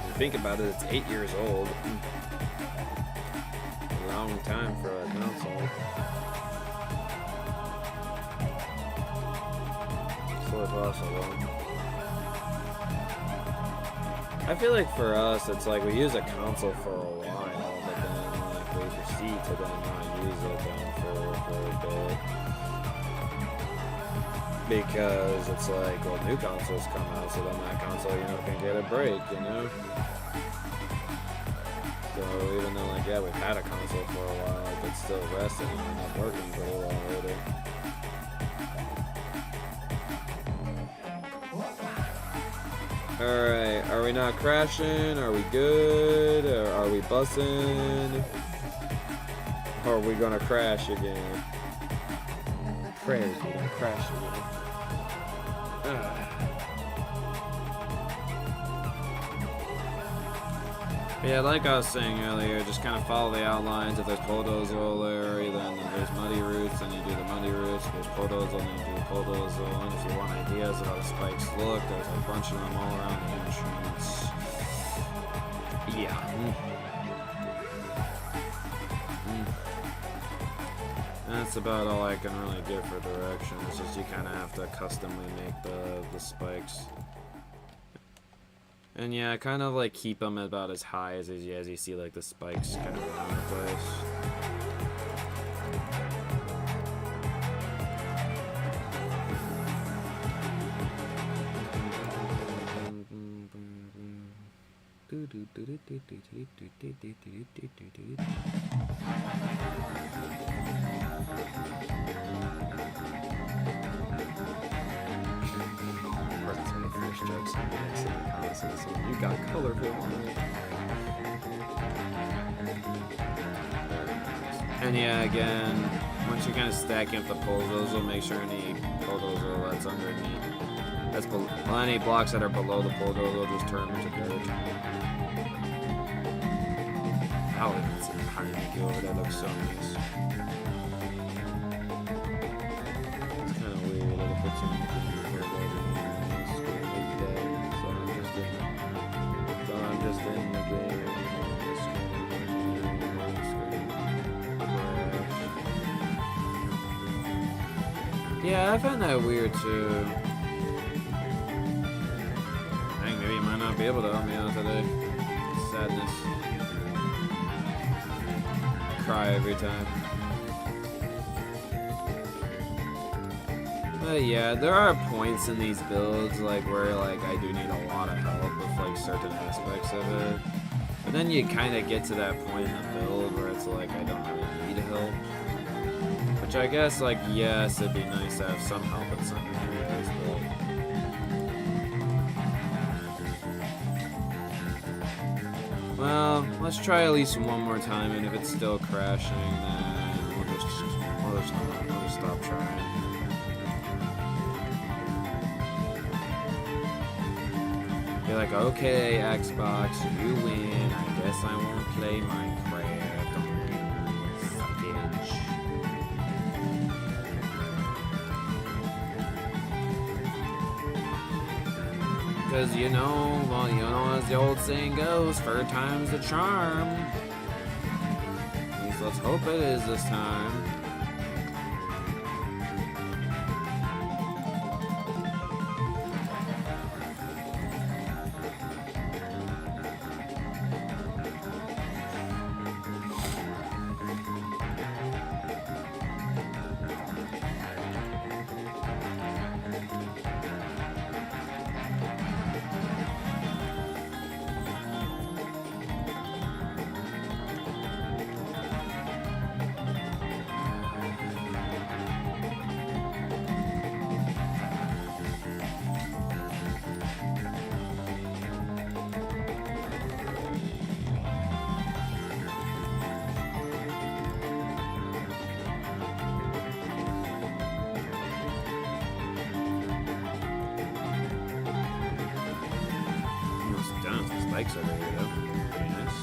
you think about it, it's 8 years old. A long time for a console. It's really possible. I feel like for us, it's like we use a console for a while, but then like we proceed to then not use it then for a bit. Because it's like, well, new consoles come out, so then that console, you know, can get a break, you know? So even though, like, yeah, we've had a console for a while, like, it's still resting and not working for a while later. Alright, are we not crashing? Are we good? Or are we bussing? Or are we gonna crash again? Prayers, we're gonna crash again. Yeah, like I was saying earlier, just kind of follow the outlines. If there's Podozo area, then there's muddy routes, then you do the muddy routes. If there's Podozo, then you do the Podozo. And if you want ideas of how the spikes look, there's a bunch of them all around the entrance. Yeah. That's about all I can really give for direction. It's just you kind of have to customly make the spikes. And yeah, kind of like keep them about as high as you see like the spikes kind of around the place. You got colorful on it. And yeah, again, once you're kind of stacking up the Podozo, make sure any Podozo that's underneath, any blocks that are below the Podozo, just turn them into dirt. I'll even see behind me go over, that looks so nice. It's kind of weird, it'll put some here. I'm just in the game. Yeah, I found that weird too. I think maybe you might not be able to help me out today. Sadness. I cry every time. But yeah, there are points in these builds like where like I do need a lot of help with like certain aspects of it. But then you kind of get to that point in the build where it's like I don't really need help. Which I guess like yes, it'd be nice to have some help in some areas, but well, let's try at least one more time, and if it's still crashing, then we'll just stop trying. Be like, okay, Xbox, you win. I guess I won't play Minecraft on your suckage. Cause you know, well, you know, as the old saying goes, third time's the charm. At least let's hope it is this time. Spikes over here though. Very nice.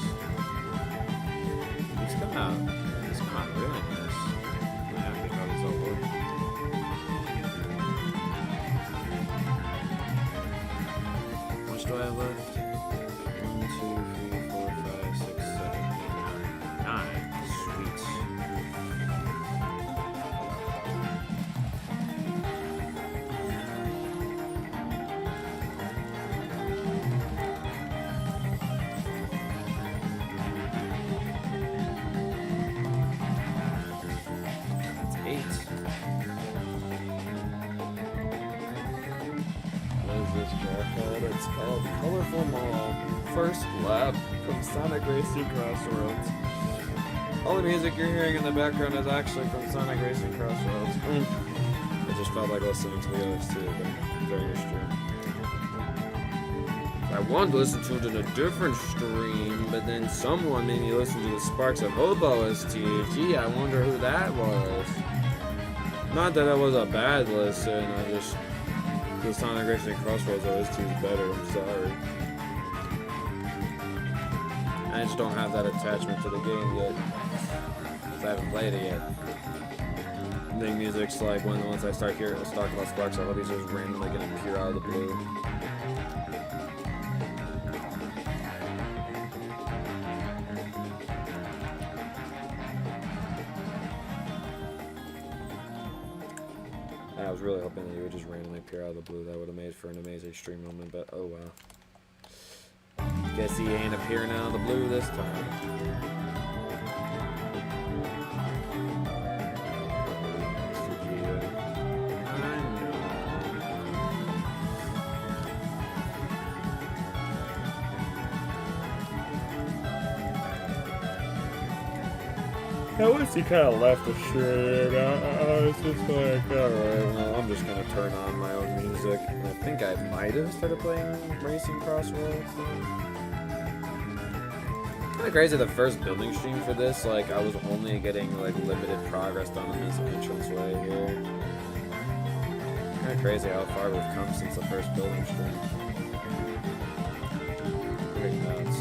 These come out really nice. I'm happy how this all works. much do I have left? 1, 2, 3, 4, 5, 6, 7, 8, 9. Sweet. That's 8. What is this track called? It's called Colorful Mall. First lap from Sonic Racing Crossroads. All the music you're hearing in the background is actually from Sonic Racing Crossroads. I just felt like listening to the others too, but very extreme. I wanted to listen to it in a different stream, but then someone made me listen to the Sparks of Hobo ST. Gee, I wonder who that was. Not that it was a bad listen, I just... The Sonic Racing Crossroads OST is better, I'm sorry. I just don't have that attachment to the game yet. Because I haven't played it yet. I think music's like once I start hearing us talk about Sparks, I hope he's just randomly gonna appear out of the blue. I was really hoping that you would just randomly appear out of the blue. That would have made for an amazing stream moment, but oh well. Guess he ain't appearing out of the blue this time. At least he kind of left the shit. It's just like, alright, well, I'm just gonna turn on my own music. And I think I might have started playing Racing Crossroads. Kind of crazy, the first building stream for this, like, I was only getting, like, limited progress done on this entranceway here. Kind of crazy how far we've come since the first building stream. Pretty nuts.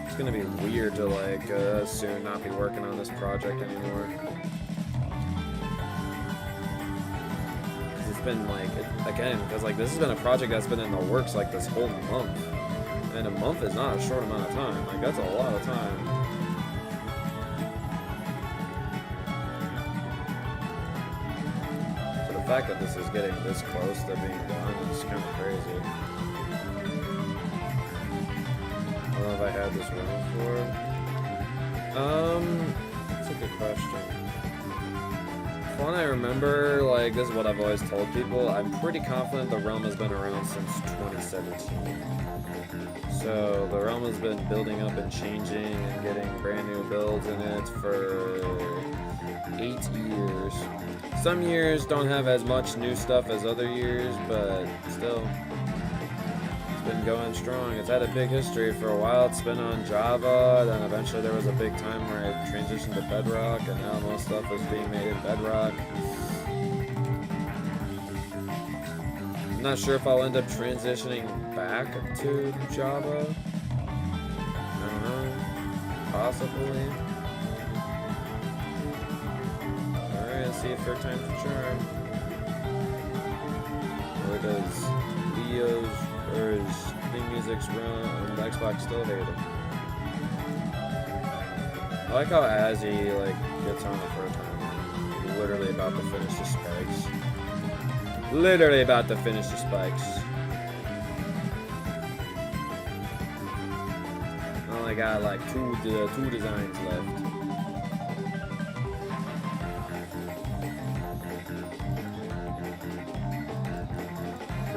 It's gonna be weird to like soon not be working on this project anymore. It's been like because like this has been a project that's been in the works like this whole month, and a month is not a short amount of time. Like that's a lot of time. So the fact that this is getting this close to being done is kind of crazy. I don't know if I had this realm for. That's a good question. From what I remember, like, this is what I've always told people, I'm pretty confident the realm has been around since 2017. So, the realm has been building up and changing and getting brand new builds in it for 8 years. Some years don't have as much new stuff as other years, but still. Been going strong. It's had a big history for a while. It's been on Java, then eventually there was a big time where it transitioned to Bedrock, and now most stuff is being made in Bedrock. I'm not sure if I'll end up transitioning back to Java. I don't know. Possibly. Alright, let's see if third time's a charm. Where does Leo's or his theme music's run on the Xbox still hate it? I like how as he like gets on it for a time, he's literally about to finish the spikes. Literally about to finish the spikes. I only got like two designs left.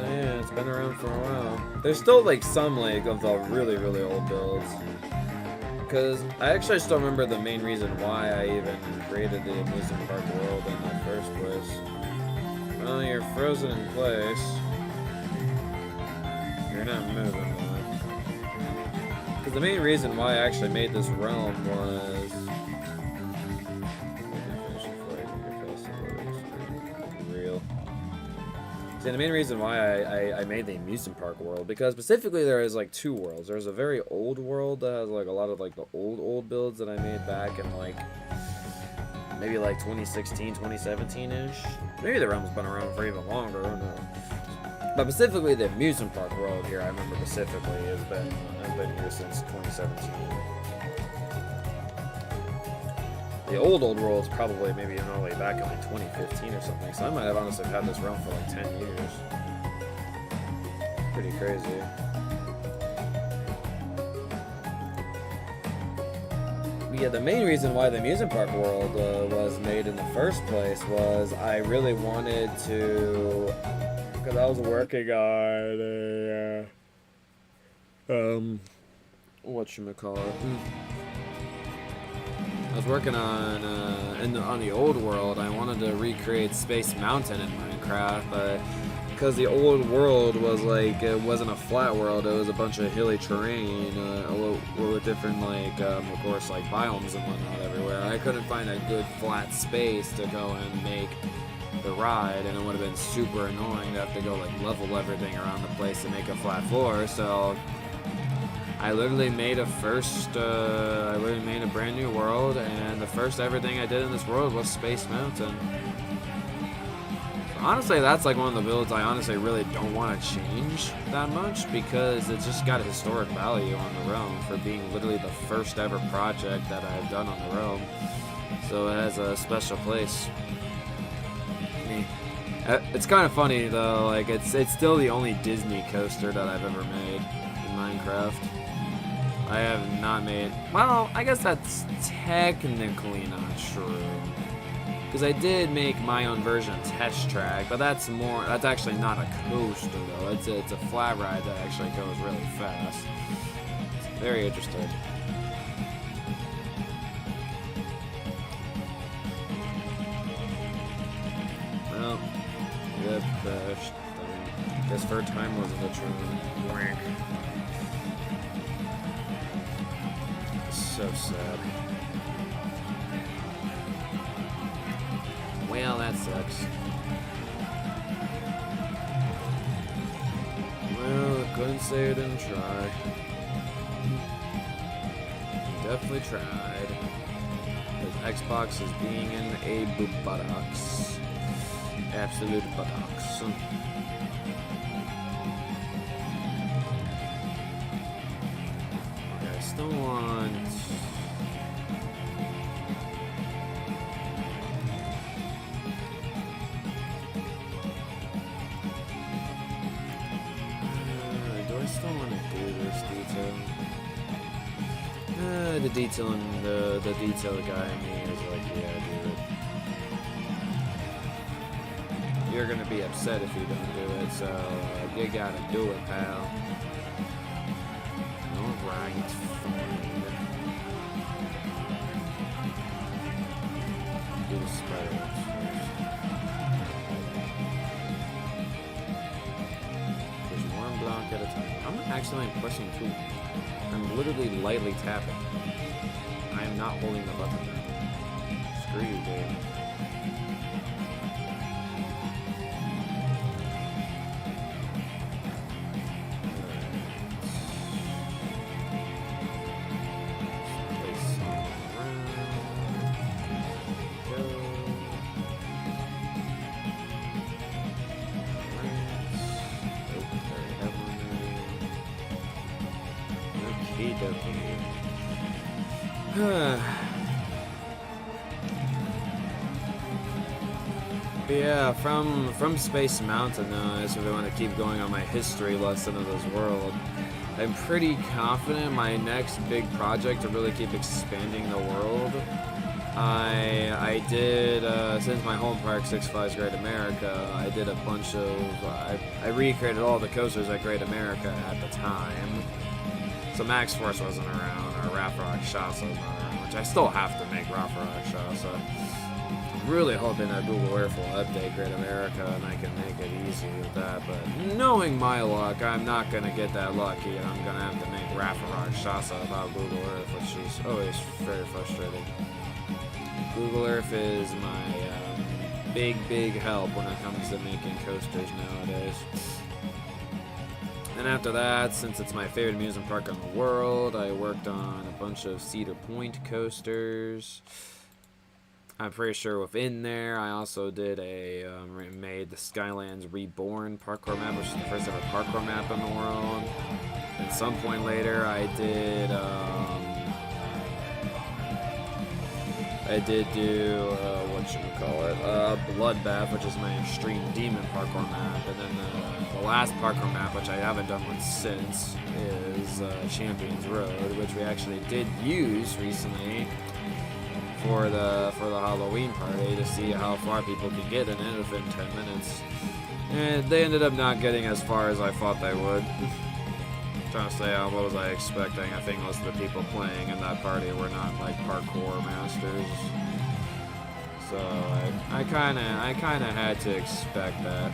Yeah, it's been around for a while. There's still like some like of the really old builds. Because I actually still remember the main reason why I even created the amusement park world in the first place. Well, you're frozen in place. You're not moving. Because the main reason why I actually made this realm was... See, the main reason why I made the amusement park world, because specifically there is like two worlds. There's a very old world that has like a lot of like the old builds that I made back in like maybe like 2016, 2017-ish. Maybe the realm's been around for even longer, who knows. But specifically the amusement park world here, I remember specifically, has been here since 2017. The old world's probably maybe all the way back in like 2015 or something. So I might have honestly had this realm for like 10 years. Pretty crazy. But yeah, the main reason why the amusement park world was made in the first place was I really wanted to, because I was working on a whatchamacallit. I was working on on the old world. I wanted to recreate Space Mountain in Minecraft, but because the old world was like, it wasn't a flat world, it was a bunch of hilly terrain with different like of course like biomes and whatnot everywhere. I couldn't find a good flat space to go and make the ride, and it would have been super annoying to have to go like level everything around the place to make a flat floor. So I literally made a brand new world, and the first ever thing I did in this world was Space Mountain. Honestly, that's like one of the builds I honestly really don't want to change that much, because it's just got a historic value on the realm for being literally the first ever project that I've done on the realm. So it has a special place. It's kind of funny though, like it's still the only Disney coaster that I've ever made in Minecraft. I have not made, well, I guess that's technically not true, because I did make my own version of Test Track, but that's actually not a coaster though. It's a flat ride that actually goes really fast. It's very interesting. Well, yep, I guess for a time wasn't a true wank. So sad. Well, that sucks. Well, I couldn't say I didn't try. Definitely tried. Because Xbox is being in a buttocks. Absolute buttocks. Okay, I still want... the detail guy in me is like, yeah, dude. You're gonna be upset if you don't do it, so you gotta do it, pal. Alright, fine. Do the spider webs first. Push one block at a time. I'm not actually pushing two. I'm literally lightly tapping. I am not holding the button. Screw you, dude. But yeah, from Space Mountain though, I really want to keep going on my history lesson of this world. I'm pretty confident my next big project to really keep expanding the world. I did, since my home park, Six Flags Great America, I did a bunch of, I recreated all the coasters at Great America at the time. So Max Force wasn't around, or Raff Rock Shasta was not around, which I still have to make Raff Rock Shasta. I'm really hoping that Google Earth will update Great America and I can make it easy with that, but knowing my luck, I'm not going to get that lucky, and I'm going to have to make Raff Rock Shasta about Google Earth, which is always very frustrating. Google Earth is my big help when it comes to making coasters nowadays. And after that, since it's my favorite amusement park in the world, I worked on a bunch of Cedar Point coasters. I'm pretty sure within there, I also did a made the Skylands Reborn parkour map, which is the first ever parkour map in the world. At some point later, I did do Bloodbath, which is my extreme demon parkour map, and then the last parkour map, which I haven't done one since, is Champions Road, which we actually did use recently for the Halloween party to see how far people could get in it within 10 minutes. And they ended up not getting as far as I thought they would. Trying to say, what was I expecting? I think most of the people playing in that party were not like parkour masters. So I kinda had to expect that.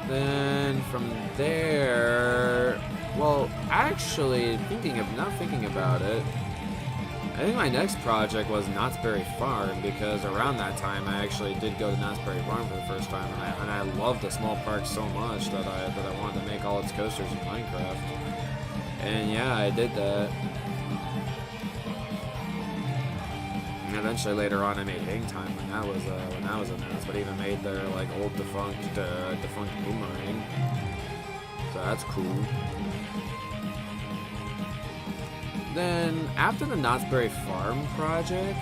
Then from there, well, actually, now thinking about it, I think my next project was Knott's Berry Farm, because around that time I actually did go to Knott's Berry Farm for the first time, and I loved the small park so much that I wanted to make all its coasters in Minecraft. And yeah, I did that. And eventually later on I made Hang Time when that was announced, but even made their like old defunct boomerang. So that's cool. Then after the Knott's Berry Farm project,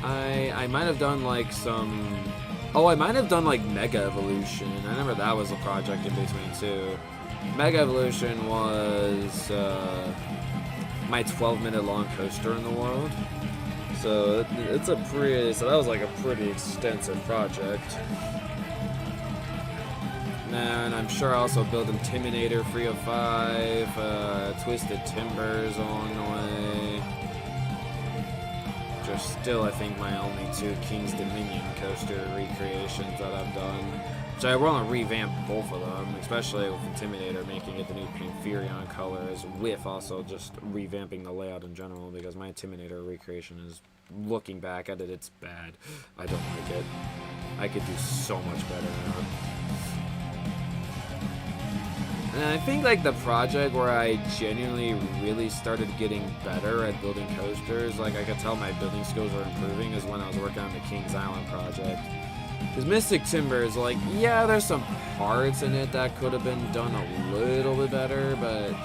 I might have done like I might have done like Mega Evolution. I remember that was a project in between too. Mega Evolution was my 12-minute long coaster in the world. So that was like a pretty extensive project. And I'm sure I also built Intimidator 305, Twisted Timbers along the way. Which are still, I think, my only 2 King's Dominion coaster recreations that I've done. Which I want to revamp both of them, especially with Intimidator, making it the new Pantherion colors, with also just revamping the layout in general, because my Intimidator recreation is, looking back at it, it's bad. I don't like it. I could do so much better now. And I think like the project where I genuinely really started getting better at building coasters, like I could tell my building skills were improving, is when I was working on the Kings Island project. Because Mystic Timbers, like, yeah, there's some parts in it that could have been done a little bit better, but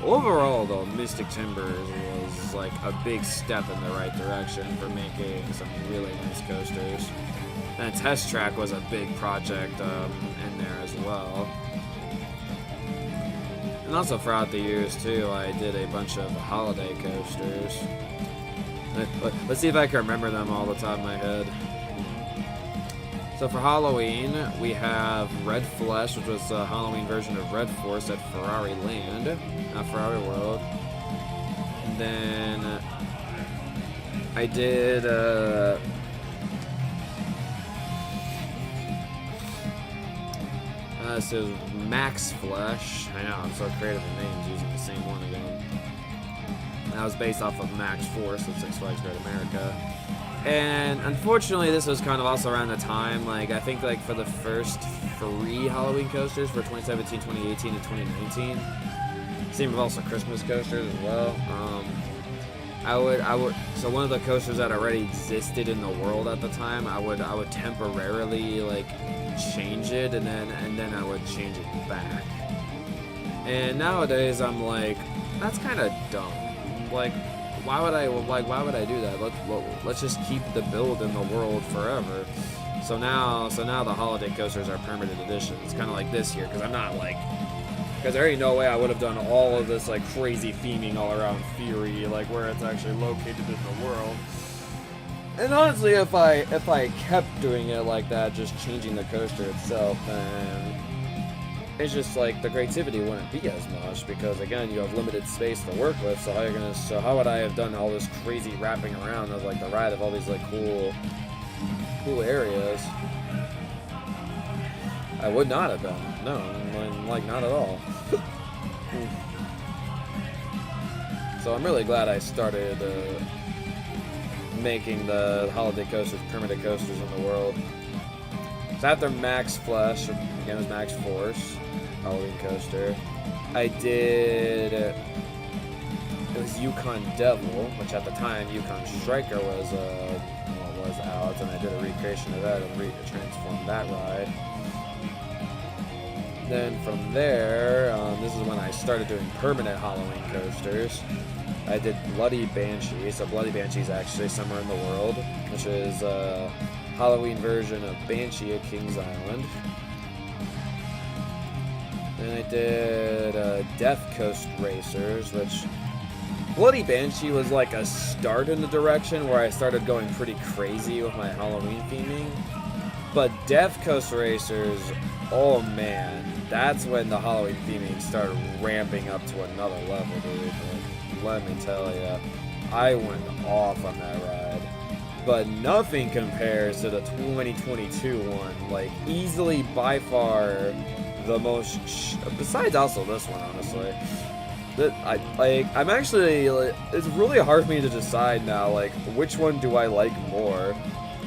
overall though, Mystic Timbers was like a big step in the right direction for making some really nice coasters. And Test Track was a big project in there as well. And also throughout the years too, I did a bunch of holiday coasters. Let's see if I can remember them all the top of my head. So for Halloween, we have Red Flesh, which was a Halloween version of Red Force at Ferrari Land, not Ferrari World. And then I did this is Max Flesh. I know, I'm so creative with names using the same one again. That was based off of Max Force at Six Flags Great America. And unfortunately, this was kind of also around the time, like, I think, like, for the first 3 Halloween coasters for 2017, 2018, and 2019. Same with also Christmas coasters as well. So one of the coasters that already existed in the world at the time, I would temporarily, like, change it, and then I would change it back. And nowadays I'm like, that's kind of dumb. Like, why would I do that? Let's just keep the build in the world forever. So now the holiday coasters are permanent edition. It's kind of like this year, because there ain't no way I would have done all of this like crazy theming all around Fury, like where it's actually located in the world. And honestly, if I kept doing it like that, just changing the coaster itself, then it's just like the creativity wouldn't be as much, because again, you have limited space to work with. So how would I have done all this crazy wrapping around of like the ride of all these like cool areas? I would not have done. No, like not at all. So I'm really glad I started making the holiday coasters permanent coasters in the world. So after Max Flesh, again it was Max Force, Halloween coaster, I did it was Yukon Devil, which at the time Yukon Striker was out, and I did a recreation of that and transformed that ride. Then from there, this is when I started doing permanent Halloween coasters. I did Bloody Banshee. So Bloody Banshee is actually somewhere in the world, which is a Halloween version of Banshee at Kings Island. Then I did Death Coast Racers, which Bloody Banshee was like a start in the direction where I started going pretty crazy with my Halloween theming. But Death Coast Racers, oh man, that's when the Halloween theming started ramping up to another level, dude. Like, let me tell ya, I went off on that ride. But nothing compares to the 2022 one. Like, easily by far the most, besides also this one, honestly. I'm actually, it's really hard for me to decide now, like, which one do I like more,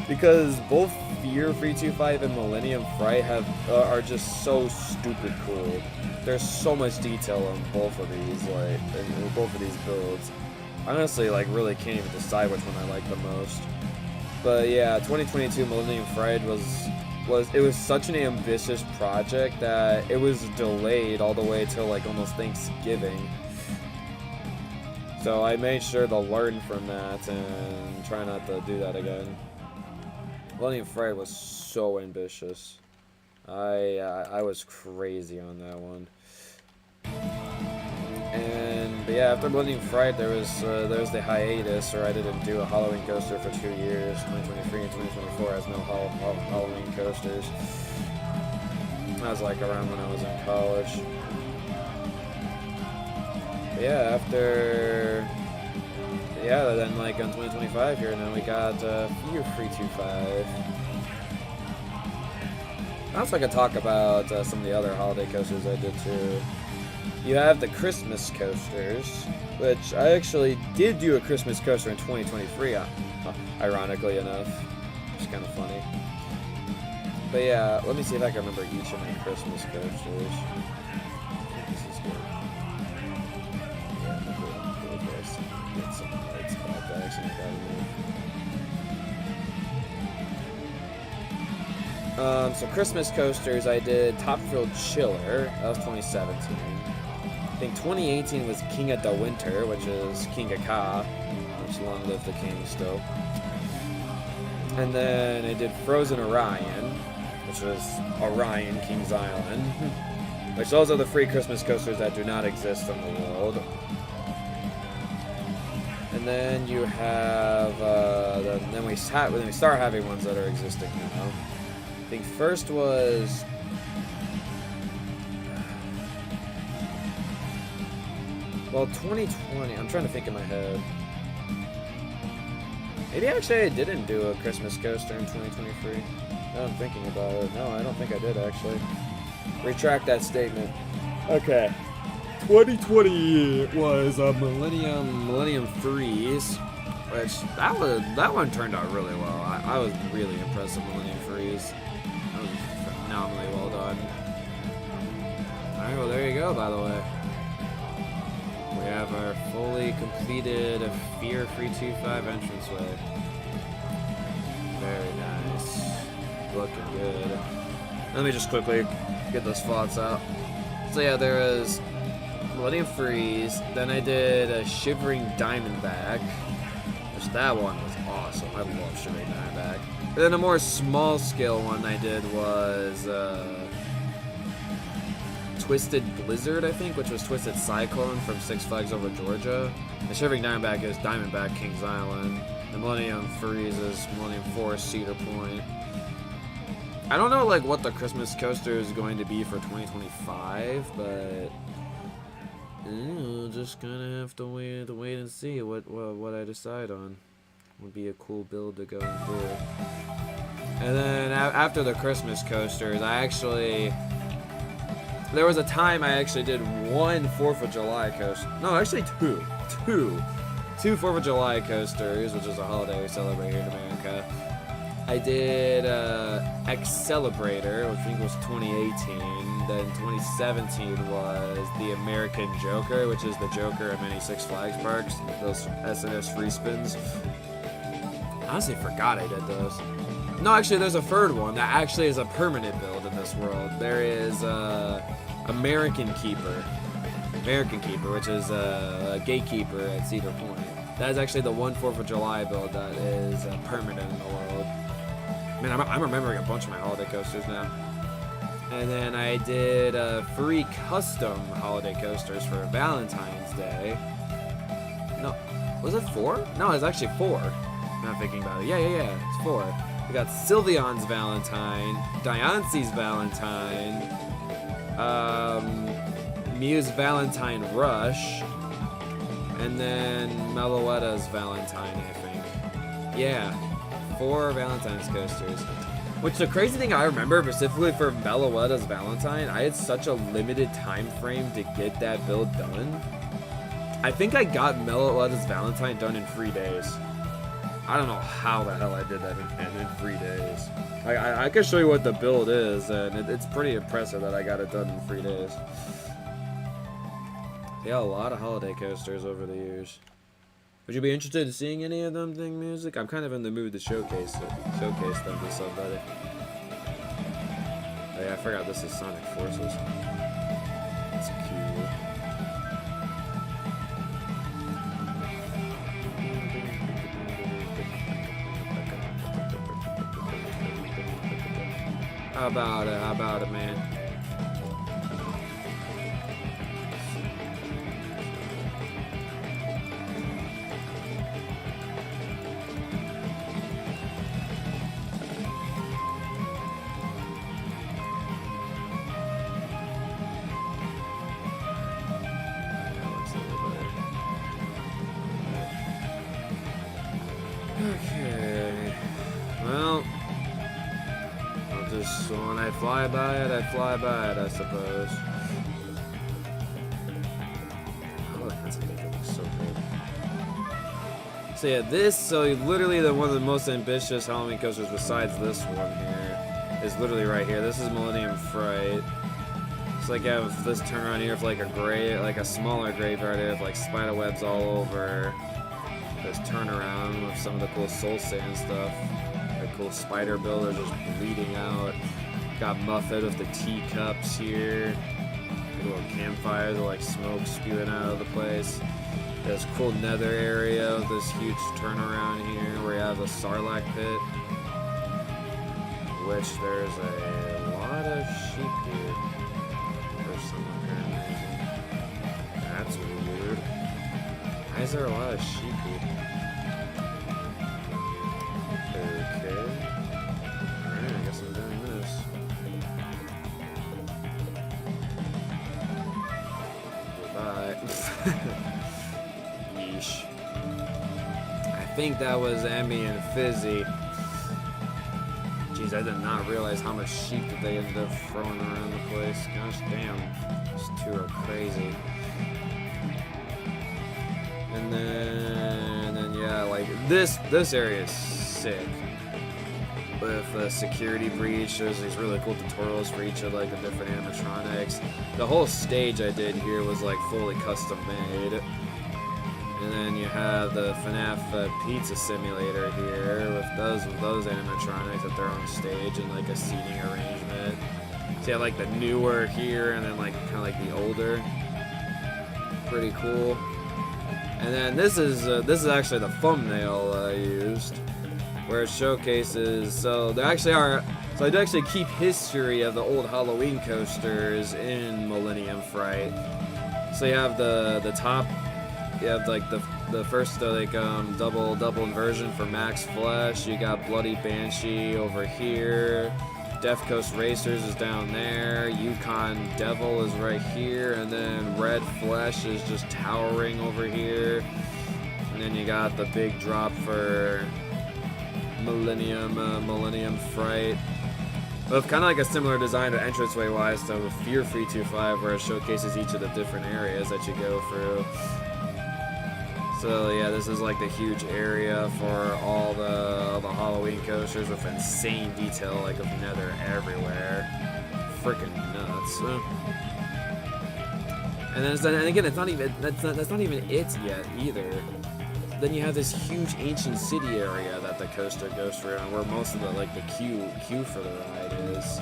because both Fear 325 and Millennium Fright are just so stupid cool. There's so much detail on both of these, like, in both of these builds. I honestly, like, really can't even decide which one I like the most. But yeah, 2022 Millennium Fright was such an ambitious project that it was delayed all the way till like almost Thanksgiving. So I made sure to learn from that and try not to do that again. Millennium Fright was so ambitious. I was crazy on that one. But yeah, after Millennium Fright, there was the hiatus, or I didn't do a Halloween coaster for 2 years. 2023 and 2024 has no Halloween coasters. That was like around when I was in college. But yeah, then like on 2025 here now we got Fear 325. I also could talk about some of the other holiday coasters I did too. You have the Christmas coasters, which I actually did do a Christmas coaster in 2023, ironically enough. It's kind of funny. But yeah, let me see if I can remember each of my Christmas coasters. This is good. Yeah, I'm good. Get some lights back. I actually got to move. So Christmas coasters, I did Top Thrill Chiller. That was 2017. I think 2018 was King of the Winter, which is King of Ka, which long live the king still. And then I did Frozen Orion, which was Orion Kings Island, which those are the free Christmas coasters that do not exist in the world. And then you have, then we start having ones that are existing now. I think first was, well, 2020, I'm trying to think in my head. Maybe actually I didn't do a Christmas coaster in 2023. Now I'm thinking about it. No, I don't think I did actually. Retract that statement. Okay. 2020 was a Millennium Freeze, which that one turned out really well. I was really impressed with Millennium Freeze. That was phenomenally well done. Alright, well there you go, by the way. We have our fully completed Fear 325 entranceway. Very nice. Looking good. Let me just quickly get those thoughts out. So yeah, there is Millennium Freeze. Then I did a Shivering Diamondback, which that one was awesome. I love Shivering Diamondback. And then a more small scale one I did was Twisted Blizzard, I think, which was Twisted Cyclone from Six Flags Over Georgia. The Shivering Diamondback is Diamondback Kings Island. The Millennium Freeze is Millennium Forest Cedar Point. I don't know like what the Christmas coaster is going to be for 2025, but just gonna have to wait and see what I decide on. Would be a cool build to go and do. And then after the Christmas coasters, there was a time I actually did one 4th of July coaster. No, actually two 4th of July coasters, which is a holiday we celebrate here in America. I did X-Celebrator, which I think was 2018. Then 2017 was the American Joker, which is the Joker at many Six Flags parks. Those SNS free spins. I honestly forgot I did those. No, actually, there's a third one that actually is a permanent build in this world. There is American Keeper. American Keeper, which is a gatekeeper at Cedar Point. That is actually the 4th of July build that is permanent in the world. Man, I'm remembering a bunch of my holiday coasters now. And then I did 3 custom holiday coasters for Valentine's Day. No, was it 4? No, it's actually 4. I'm not thinking about it. Yeah, it's 4. We got Sylveon's Valentine, Diance's Valentine, Mew's Valentine Rush, and then Meloetta's Valentine, I think. Yeah, 4 Valentine's coasters. Which, the crazy thing I remember specifically for Meloetta's Valentine, I had such a limited time frame to get that build done. I think I got Meloetta's Valentine done in 3 days. I don't know how the hell I did that in 3 days. I can show you what the build is, and it's pretty impressive that I got it done in 3 days. Yeah, a lot of holiday coasters over the years. Would you be interested in seeing any of them thing music? I'm kind of in the mood to showcase them to somebody. Oh yeah, I forgot this is Sonic Forces. That's cute. How about it, man? Okay. Well, so when I fly by it, I suppose. Oh, that's gonna make it look so good. So yeah, literally one of the most ambitious Halloween coasters besides this one here is literally right here. This is Millennium Fright. It's like I have this turnaround here with like a smaller graveyard here with like spider webs all over. This turnaround with some of the cool soul sand stuff. Cool spider builders just bleeding out. Got Muffet with the teacups here. Little campfires with like smoke spewing out of the place. This cool nether area with this huge turnaround here where you have a Sarlacc pit. Which there's a lot of sheep here. For some apparent reason. That's weird. Why is there a lot of sheep here? Yeesh. I think that was Emmy and Fizzy. Jeez, I did not realize how much sheep that they ended up throwing around the place. Gosh damn. These two are crazy. And then yeah, like this area is sick. With the security breach, there's these really cool tutorials for each of like the different animatronics. The whole stage I did here was like fully custom made. And then you have the FNAF pizza simulator here with those animatronics at their own stage and like a seating arrangement. So you have like the newer here and then like kind of like the older. Pretty cool. And then this is actually the thumbnail I used, where it showcases. So there actually are. So I do actually keep history of the old Halloween coasters in Millennium Fright. So you have the top. You have like the first like double inversion for Max Flesh. You got Bloody Banshee over here. Death Coast Racers is down there. Yukon Devil is right here, and then Red Flesh is just towering over here. And then you got the big drop for Millennium Fright. With kind of like a similar design to entranceway wise to Fear 325, where it showcases each of the different areas that you go through. So yeah, this is like the huge area for all the Halloween coasters with insane detail, like of nether everywhere. Freaking nuts. And then and again, it's not even that's not even it yet either. Then you have this huge ancient city area that the coaster goes through, and where most of the like the queue for the ride is.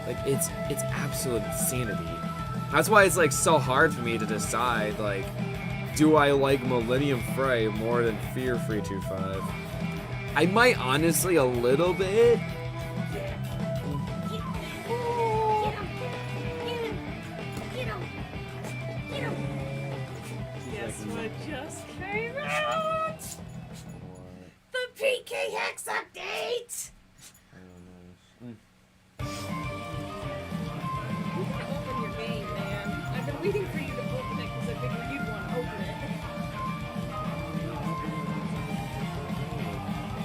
Like it's absolute insanity. That's why it's like so hard for me to decide like, do I like Millennium Fright more than Fear 325? I might honestly a little bit. Guess what just came out? The PK Hex update! You gotta open your game, man. I've been waiting for you to open it because I figured you'd want to open it.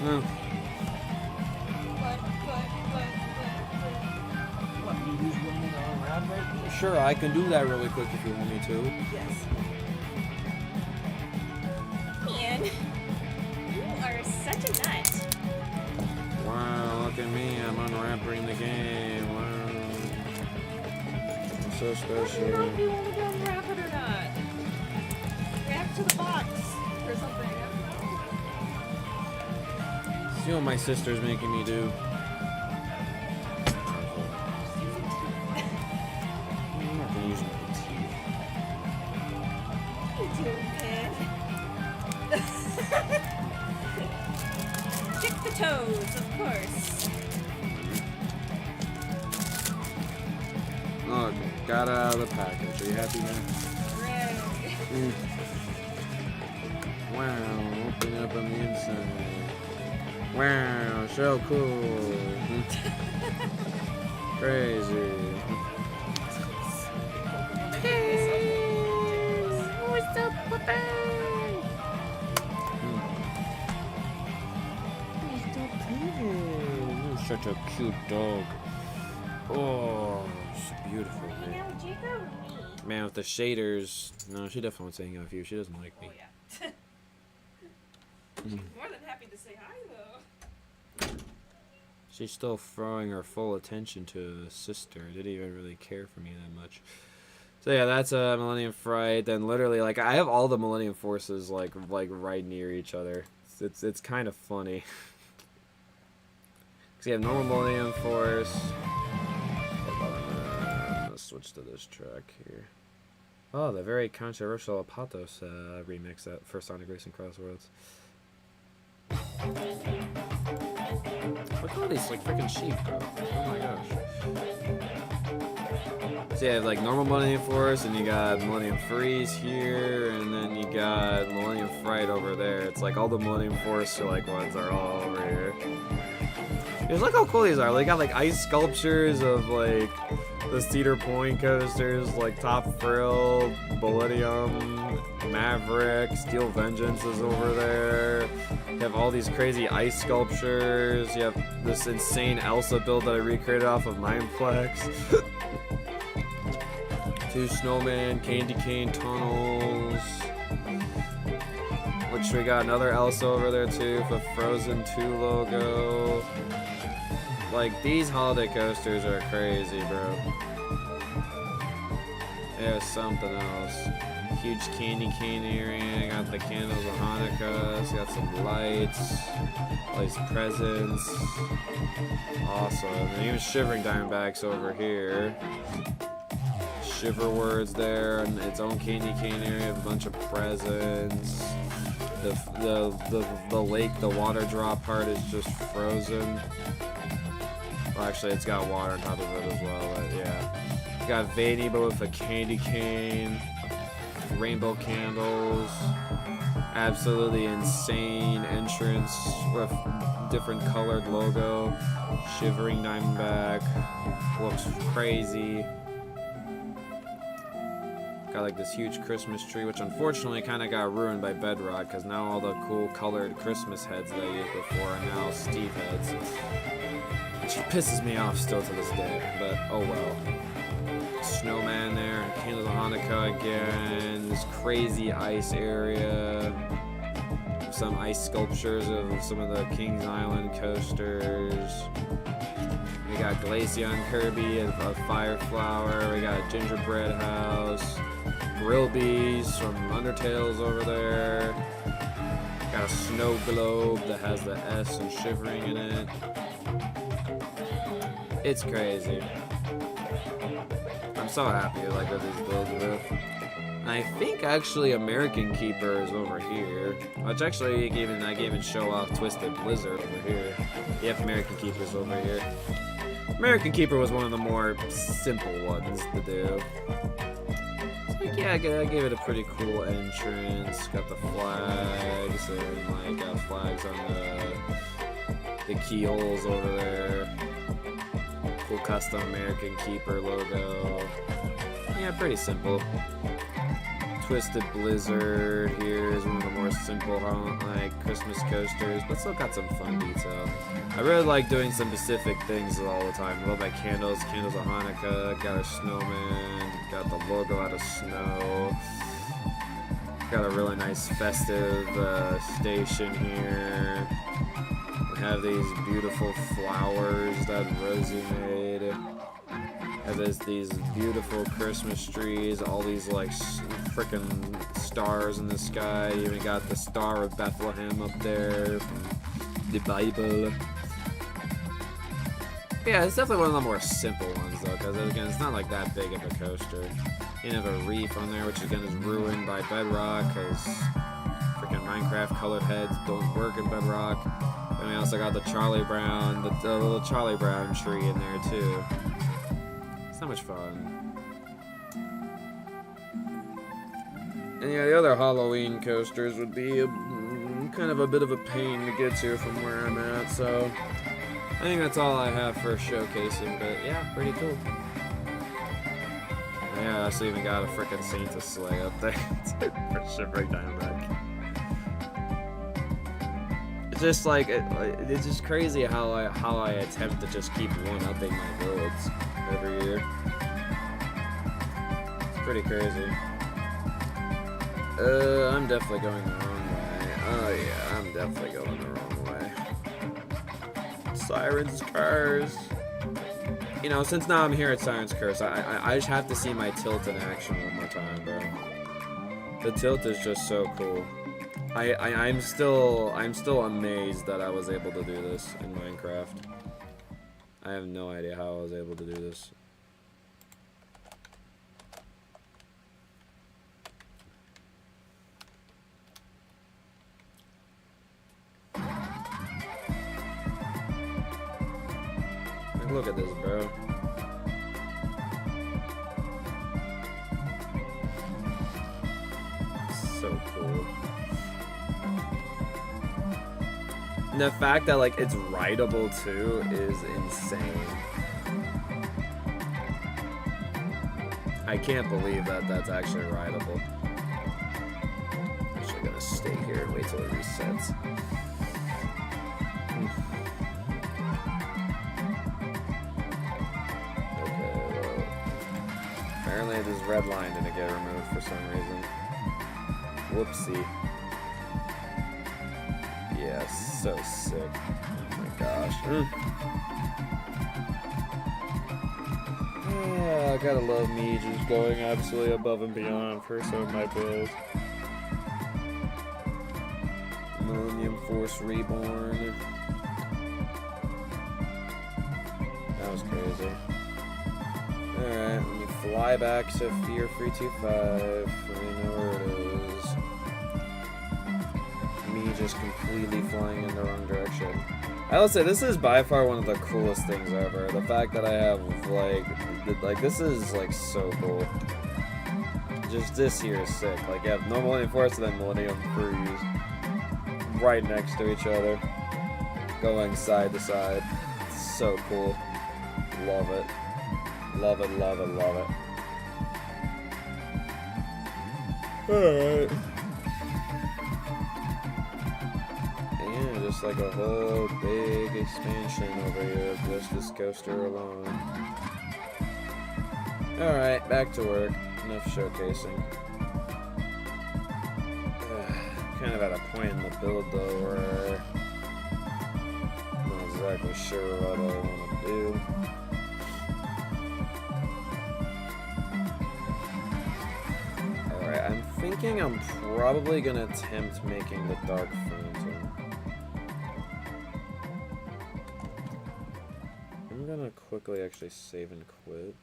No. What, you use running around right now? Sure, I can do that really quick if you want me to. Yes. Man, you are such a nut. Wow, look at me, I'm unwrapping the game. Wow. I'm so I don't know special. if you want to go wrap it or not. Wrap to the box or something. I don't know. See what my sister's making me do. I'm not gonna use my teeth. What are you doing, man? Check the toes, of course. Okay, got it out of the package. Are you happy now? Right. Wow, open up on the inside. Wow, so cool. Crazy. What's up, puppy? You're such a cute dog. Oh, it's beautiful, Hang man. out with Jacob or me? Man, with the shaders. No, she definitely wants to hang out with you. She doesn't like me. Oh, yeah. More than happy to say hi, though. She's still throwing her full attention to a sister. Didn't even really care for me that much. So yeah, that's Millennium Fright. Then literally, like, I have all the Millennium Forces like right near each other. It's kind of funny. Cause you have normal Millennium Force. Hold on, I'm gonna switch to this track here. Oh, the very controversial Apatos remix that for Sonic Racing Cross Worlds. Look at all these like freaking sheep, bro. Oh my gosh. So you have like normal Millennium Force, and you got Millennium Freeze here, and then you got Millennium Fright over there. It's like all the Millennium Force like ones are all over here. Just look how cool these are. They got like ice sculptures of like the Cedar Point coasters, like Top Thrill, Millennium, Maverick, Steel Vengeance is over there. You have all these crazy ice sculptures. You have this insane Elsa build that I recreated off of Mineplex. 2 snowman, candy cane tunnels. Which we got another Elsa over there too for Frozen 2 logo. Like, these holiday coasters are crazy, bro. There's something else. Huge candy cane area. Got the candles of Hanukkah. Got some lights. All these presents. Awesome. And even Shivering Diamondbacks over here. Shiver Words there, and its own candy cane area. A bunch of presents. The lake, the water drop part is just frozen. Well, actually, it's got water on top of it as well, but yeah. You got Vaney, but with a candy cane, rainbow candles, absolutely insane entrance with different colored logo, Shivering Diamondback, looks crazy. Got like this huge Christmas tree, which unfortunately kind of got ruined by Bedrock, because now all the cool colored Christmas heads that I used before are now Steve heads. Which pisses me off still to this day, but oh well. snowman there. Candles of Hanukkah again. This crazy ice area. Some ice sculptures of some of the Kings Island coasters. We got Glaceon Kirby, a fire flower. We got a gingerbread house. Grillbees from Undertales over there. Got a snow globe that has the S and shivering in it. It's crazy. I'm so happy like with these builds, bro. And I think actually American Keeper is over here, which actually I gave it show off Twisted Blizzard over here. Yep, American Keeper's over here. American Keeper was one of the more simple ones to do. Like, yeah, I gave it a pretty cool entrance. Got the flags and like got flags on the keyholes over there. Cool custom American Keeper logo. Yeah, pretty simple. Twisted Blizzard here is one of the more simple like Christmas coasters, but still got some fun detail. I really like doing some specific things all the time. I love my candles of Hanukkah, got a snowman, got the logo out of snow. Got a really nice festive station here. We have these beautiful flowers that Rosie made. And there's these beautiful Christmas trees, all these like freaking stars in the sky. You even got the Star of Bethlehem up there from the Bible. Yeah, it's definitely one of the more simple ones though, because again, it's not like that big of a coaster. You have a reef on there, which again is ruined by Bedrock, because freaking Minecraft colored heads don't work in Bedrock. And we also got the Charlie Brown, the little Charlie Brown tree in there too. So much fun. And yeah, the other Halloween coasters would be kind of a bit of a pain to get to from where I'm at, so I think that's all I have for showcasing, but yeah, pretty cool. Yeah, I also even got a frickin' Santa sleigh up there for shivering Dynamac. It's just like, it's just crazy how I attempt to just keep one-upping my builds every year. It's pretty crazy. I'm definitely going the wrong way. Oh yeah, I'm definitely going the wrong way. Siren's Curse. You know, since now I'm here at Siren's Curse, I just have to see my tilt in action one more time, bro. The tilt is just so cool. I'm still amazed that I was able to do this in Minecraft. I have no idea how I was able to do this. Like, look at this, bro. So cool. And the fact that like it's rideable too is insane. I can't believe that that's actually rideable. Actually gonna stay here and wait till it resets. Okay, well, apparently this red line didn't get removed for some reason. Whoopsie. Yeah, so sick. Oh my gosh. I gotta love me just going absolutely above and beyond for some of my builds. Millennium Force Reborn. That was crazy. Alright, let me fly back to Fear 325. Let me know where it is. Me just completely flying in the wrong direction. I will say this is by far one of the coolest things ever. The fact that I have like this is like so cool. Just this here is sick. Like you have normal Millennium Force and then Millennium Freeze right next to each other, going side to side. It's so cool. Love it. Love it. Love it. Love it. All right. Just like a whole big expansion over here of just this coaster alone. Alright, back to work. Enough showcasing. Kind of at a point in the build though where I'm not exactly sure what I want to do. Alright, I'm thinking I'm probably going to attempt making the dark fountain. I'm going to quickly actually save and quit.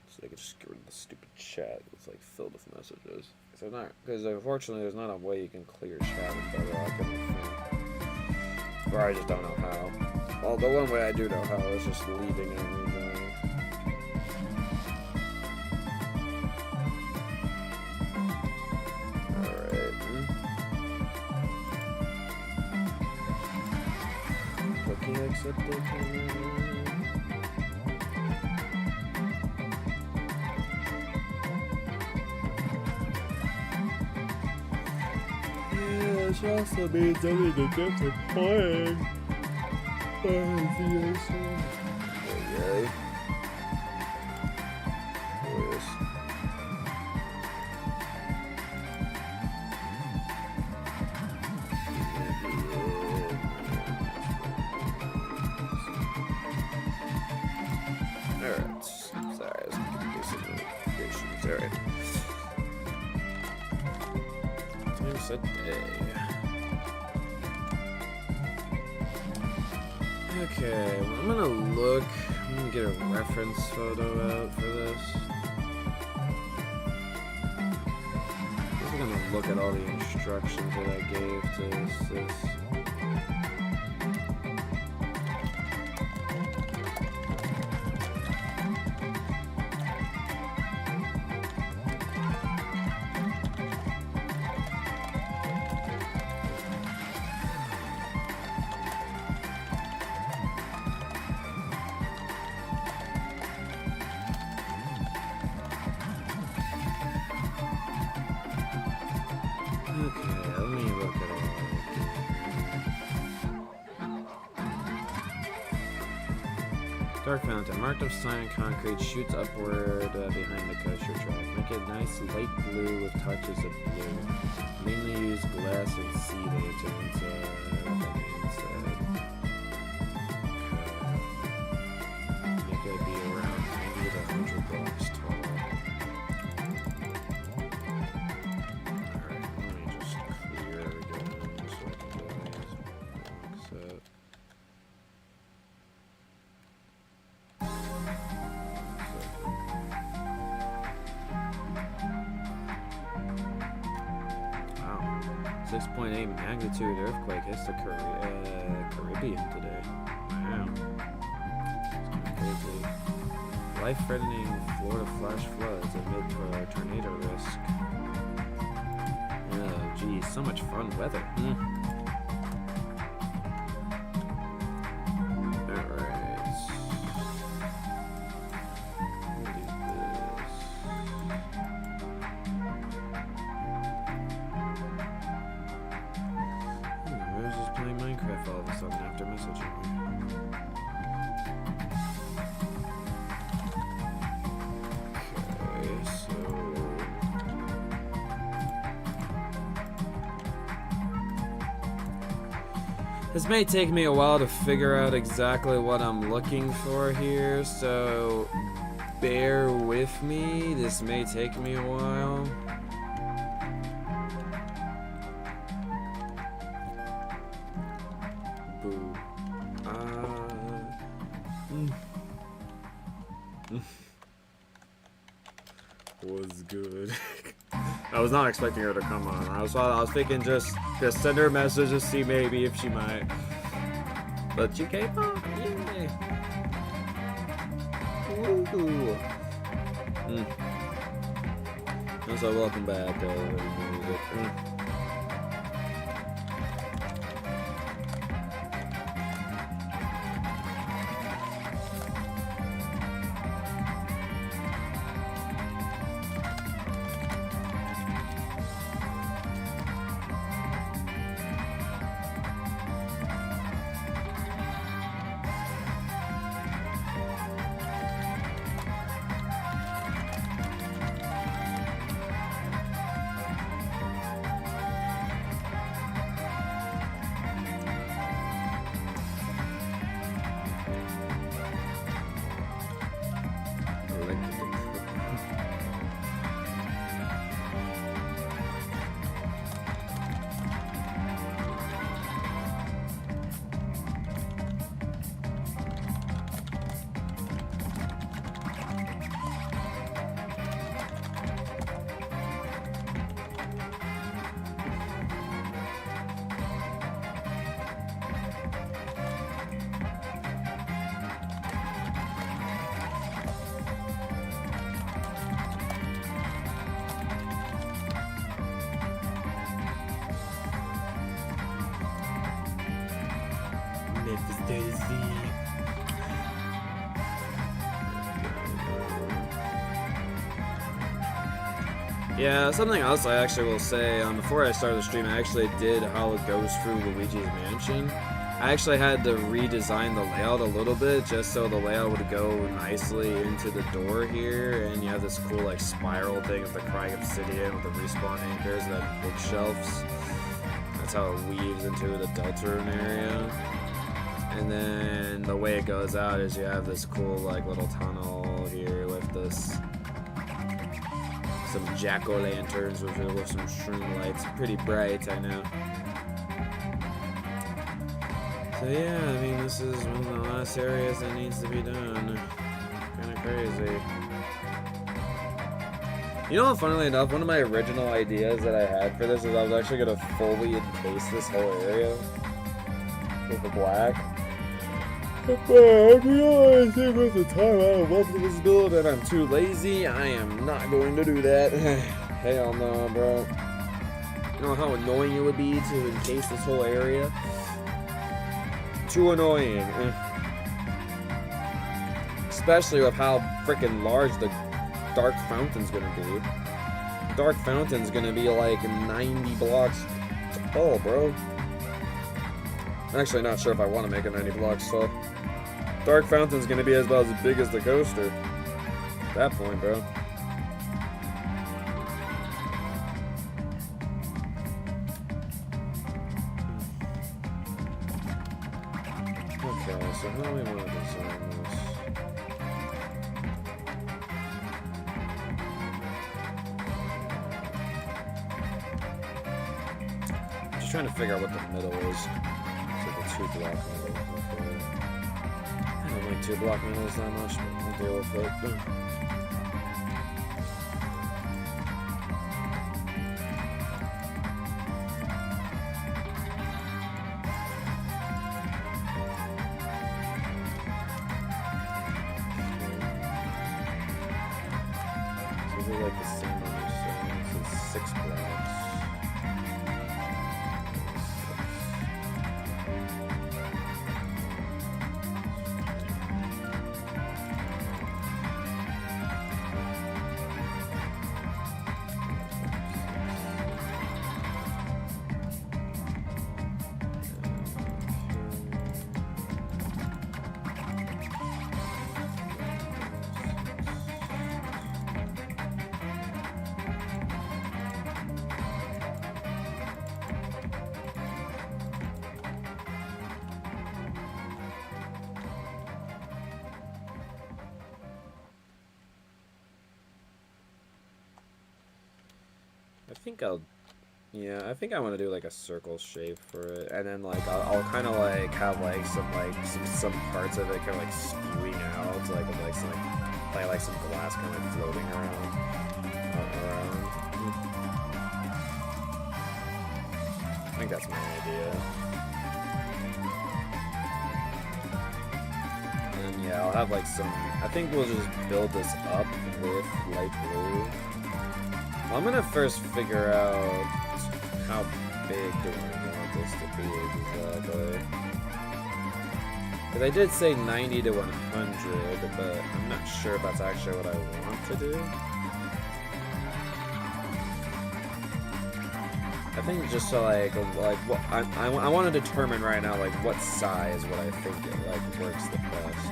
So I can just get rid of the stupid chat that's like filled with messages. Because unfortunately there's not a way you can clear chat in Bedrock, I don't think. Or I just don't know how. Well, the one way I do know how is just leaving and rejoining. Alright. Cookie accepted. Which also means I need to get to playing. Okay. Boys. Alright. Sorry, I was gonna do some notifications. Alright. Times a day. Okay, well, I'm gonna get a reference photo out for this. I'm gonna look at all the instructions that I gave to this. Okay, let me look at all of it. Dark fountain, marked of cyan concrete, shoots upward behind the coaster track. Make it nice light blue with touches of blue. Mainly use glass and sea lanterns on the inside. Okay. Make it be around 90 to 100 blocks tall. Wow, 6.8 magnitude earthquake hits the Caribbean today. Wow, it's kind of crazy. Life-threatening Florida flash floods amid tornado risk. Oh, geez, so much fun weather. Playing Minecraft all of a sudden after messaging me. Okay, so this may take me a while to figure out exactly what I'm looking for here, so bear with me. This may take me a while. Was good. I was not expecting her to come on. I was thinking just send her a message to see maybe if she might. But she came on. Yay. Ooh. So welcome back. is Daisy. Yeah, something else I actually will say, before I started the stream, I actually did how it goes through Luigi's Mansion. I actually had to redesign the layout a little bit, just so the layout would go nicely into the door here, and you have this cool, like, spiral thing with the crying obsidian with the respawn anchors and then bookshelves. That's how it weaves into the Deltarune area. And then the way it goes out is you have this cool, like, little tunnel here with this... some jack-o'-lanterns with some shroom lights. Pretty bright, I know. So yeah, I mean, this is one of the last areas that needs to be done. Kinda crazy. You know what, funnily enough, one of my original ideas that I had for this is I was actually gonna fully encase this whole area with the black. But I realized with the time I love this build and I'm too lazy, I am not going to do that. Hell no, bro. You know how annoying it would be to encase this whole area? Too annoying. Especially with how freaking large the Dark Fountain's gonna be. Dark Fountain's gonna be like 90 blocks tall, bro. I'm actually not sure if I want to make it 90 blocks tall. Dark Fountain's gonna be about as big as the coaster. At that point, bro. Okay, so how do we want to design this? Just trying to figure out what the middle is. So the 2-block middle. Okay. I don't like 2-block middles that much, but I'll deal with it. Like the same on your sides. It's 6 blocks. I think I want to do like a circle shape for it, and then like I'll kind of like have like some parts of it kind of like spewing out, like some glass kind of floating around. I think that's my idea. And yeah, I'll have like some. I think we'll just build this up with light blue. I'm gonna first figure out how big do I want this to be exactly. Because I did say 90 to 100, but I'm not sure if that's actually what I want to do. I think just so like what I want to determine right now like what size what I think it like works the best.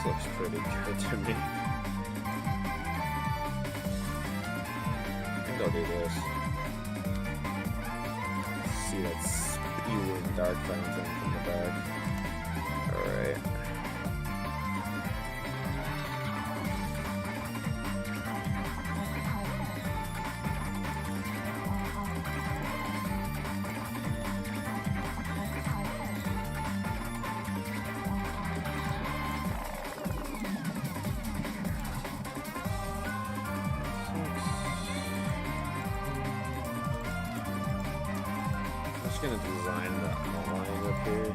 Looks pretty good to me. I think I'll do this. See that spewing dark fountain from the back. Alright. gonna design the outline up here.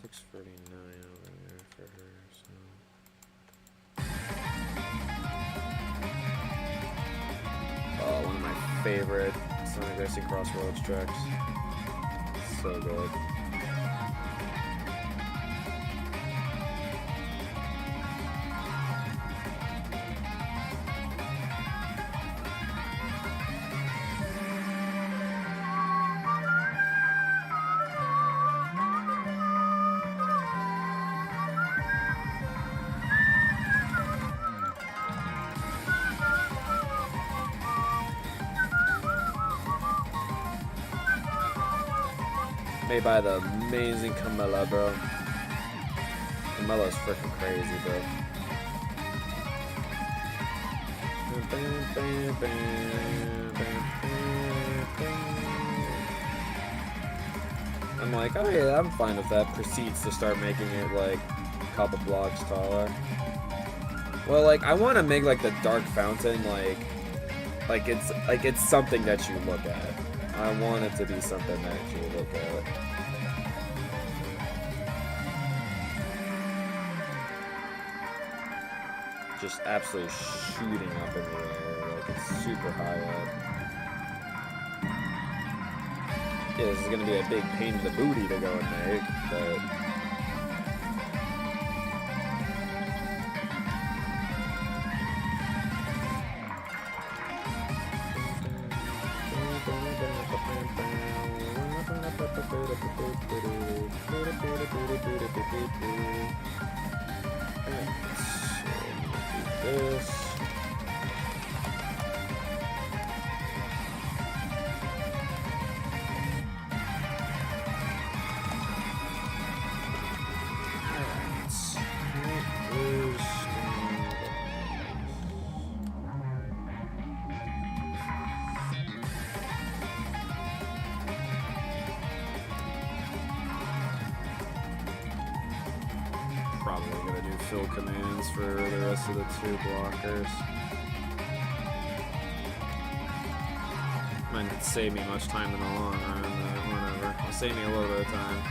$6.49 over there for her. So. Oh, one of my favorite Sonic Racing Crossroads tracks. So good. Made by the amazing Camilla, bro. Camilla's freaking crazy, bro. I'm like, oh yeah, I'm fine if that proceeds to start making it like a couple blocks taller. Well, like I want to make like the dark fountain like it's something that you look at. I want it to be something that you look at. Just absolutely shooting up in the air, like it's super high up. Yeah, this is gonna be a big pain in the booty to go and make, but this. Probably gonna do fill commands for the rest of the two blockers. Might not save me much time in the long run, but whatever. It'll save me a little bit of time.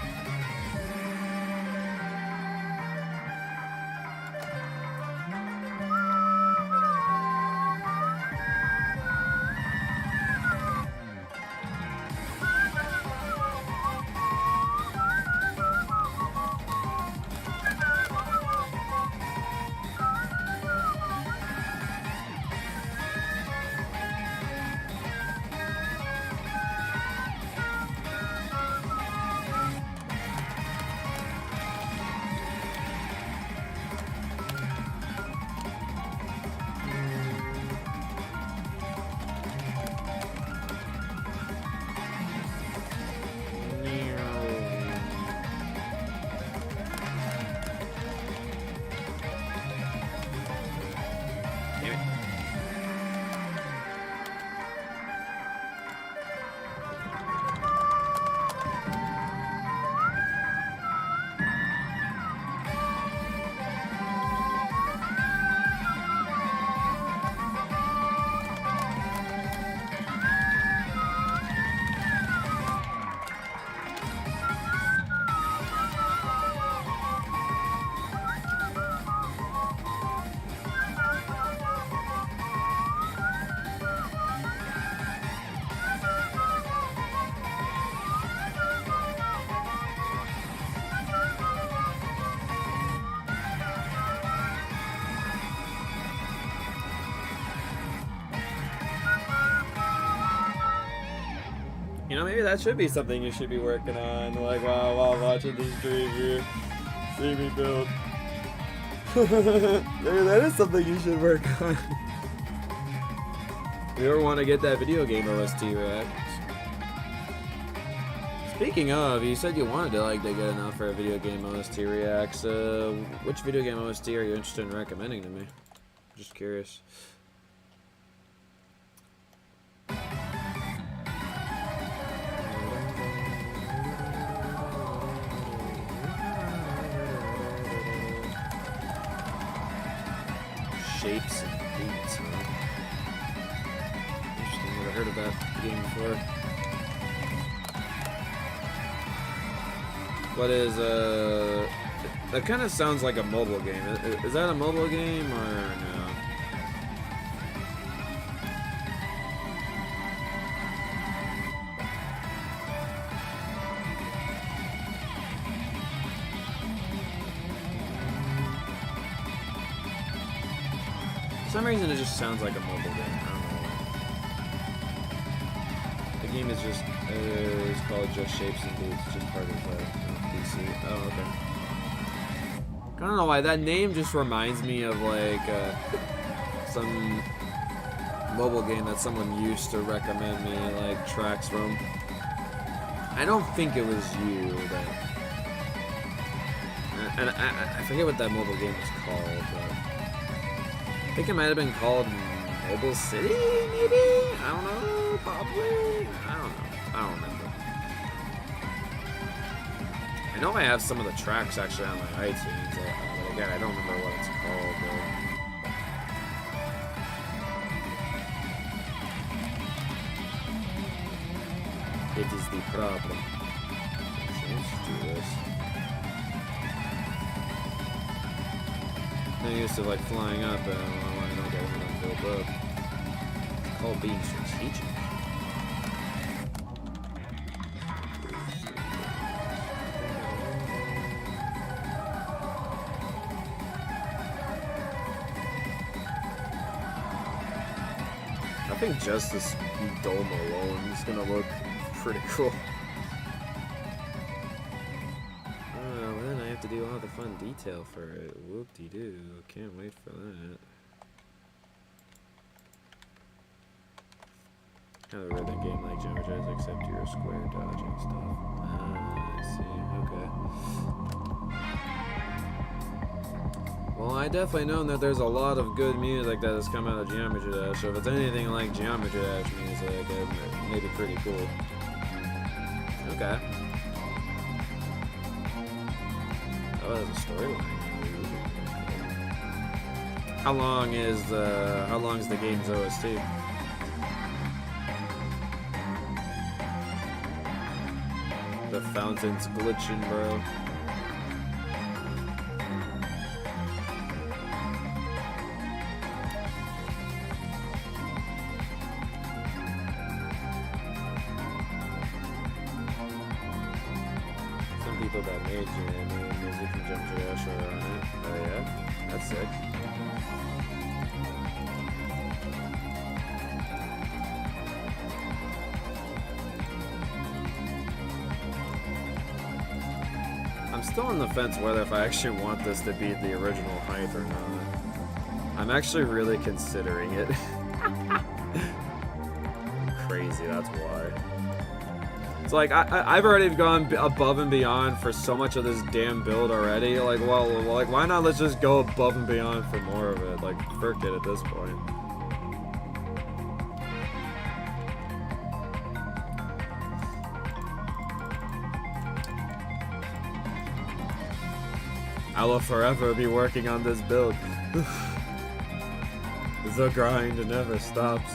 You know, maybe that should be something you should be working on, like while watching this stream here. See me build. Maybe that is something you should work on. If you ever want to get that video game OST right. Speaking of, you said you wanted to get enough for a video game OST reacts. Which video game OST are you interested in recommending to me? Just curious. Shapes and Beats, huh? Interesting, never heard of that game before. What is, that kind of sounds like a mobile game. Is that a mobile game, or no? For some reason, it just sounds like a mobile game. I don't know why. The game is just, it's called just Shapes and Beats. It's just part of PC. Oh, okay. I don't know why. That name just reminds me of, like, some mobile game that someone used to recommend me, like, tracks from. I don't think it was you, but... And I forget what that mobile game was called, but... I think it might have been called Mobile City, maybe? I don't know, probably? I don't know. I don't remember. I know I have some of the tracks actually on my iTunes, but again, I don't remember what it's called, though. It is the problem. Let's do this. I'm used to like flying up, and I don't get anything built up. It's called being strategic. I think just this dome alone is gonna look pretty cool. Then I have to do all the fun detail for it. Whoop-de-doo. Can't wait for that. Kind of a rhythm game like Geometry, except you're square dodging stuff. Ah, I see. Okay. Well, I definitely know that there's a lot of good music that has come out of Geometry Dash, so if it's anything like Geometry Dash music, it may be pretty cool. Okay. Oh, there's a storyline. How long is the game's OST? The fountain's glitching, bro. Some people that made music from Geometry Dash are on it. Oh yeah, that's sick. I'm still on the fence whether if I actually want this to be the original height or not. I'm actually really considering it. Crazy, that's why. It's like, I've already gone above and beyond for so much of this damn build already. Like, well, like, why not let's just go above and beyond for more of it? Like, frick it at this point. I will forever be working on this build. The grind never stops.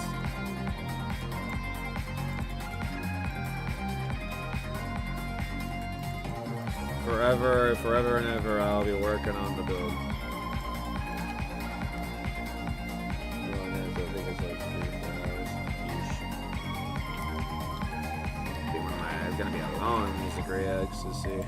Forever and ever, I'll be working on the build. It's gonna be a long music reacts to see.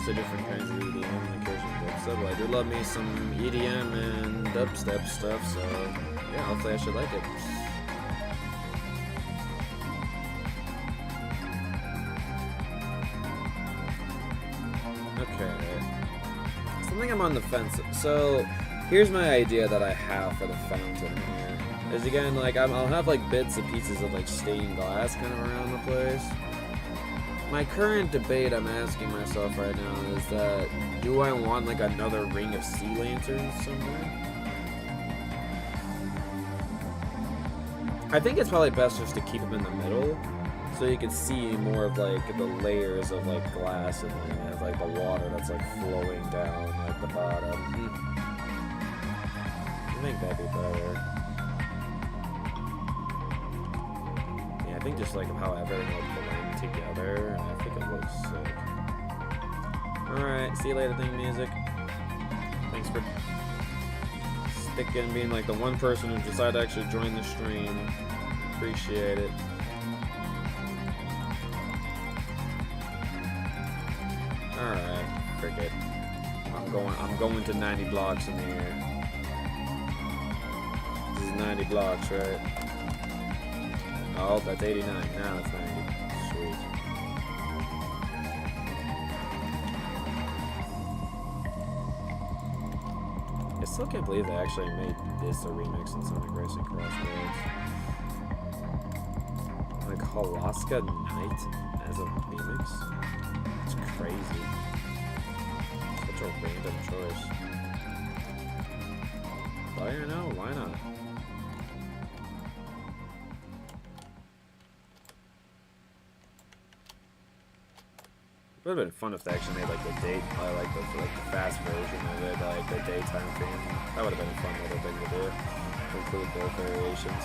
Different kinds of EDM and occasional dubstep. Well, I do love me some EDM and dubstep stuff, so yeah, hopefully I should like it. Okay. Something I'm on the fence. So here's my idea that I have for the fountain here. Is again, like, I'll have, like, bits and pieces of, like, stained glass kind of around the place. My current debate I'm asking myself right now is that, do I want, like, another ring of sea lanterns somewhere? I think it's probably best just to keep them in the middle, so you can see more of, like, the layers of, like, glass and then have, like, the water that's, like, flowing down at the bottom. I think that'd be better. Yeah, I think just, like, how everything will blend together, I think it looks sick. Alright, see you later, theme music. Thanks for sticking, being, like, the one person who decided to actually join the stream. Appreciate it. Alright, forget. I'm going to 90 blocks in the air. This is 90 blocks, right? Oh, that's 89. Now it's 90. Sweet. I still can't believe they actually made this a remix in Sonic Racing Crossroads. Like Alaska Night as a remix? It's crazy. Such a random choice. But I don't know, why not? It would have been fun if they actually made like the date, like the fast version of it, like the daytime theme. That would have been a fun little thing to do. Include both variations.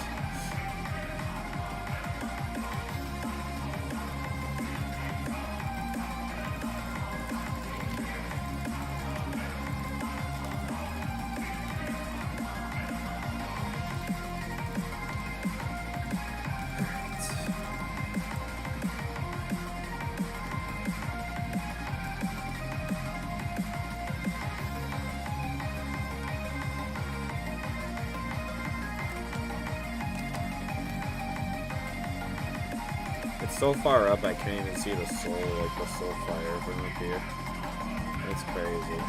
It's so far up I can't even see the soul, like the soul fire from up here. It's crazy.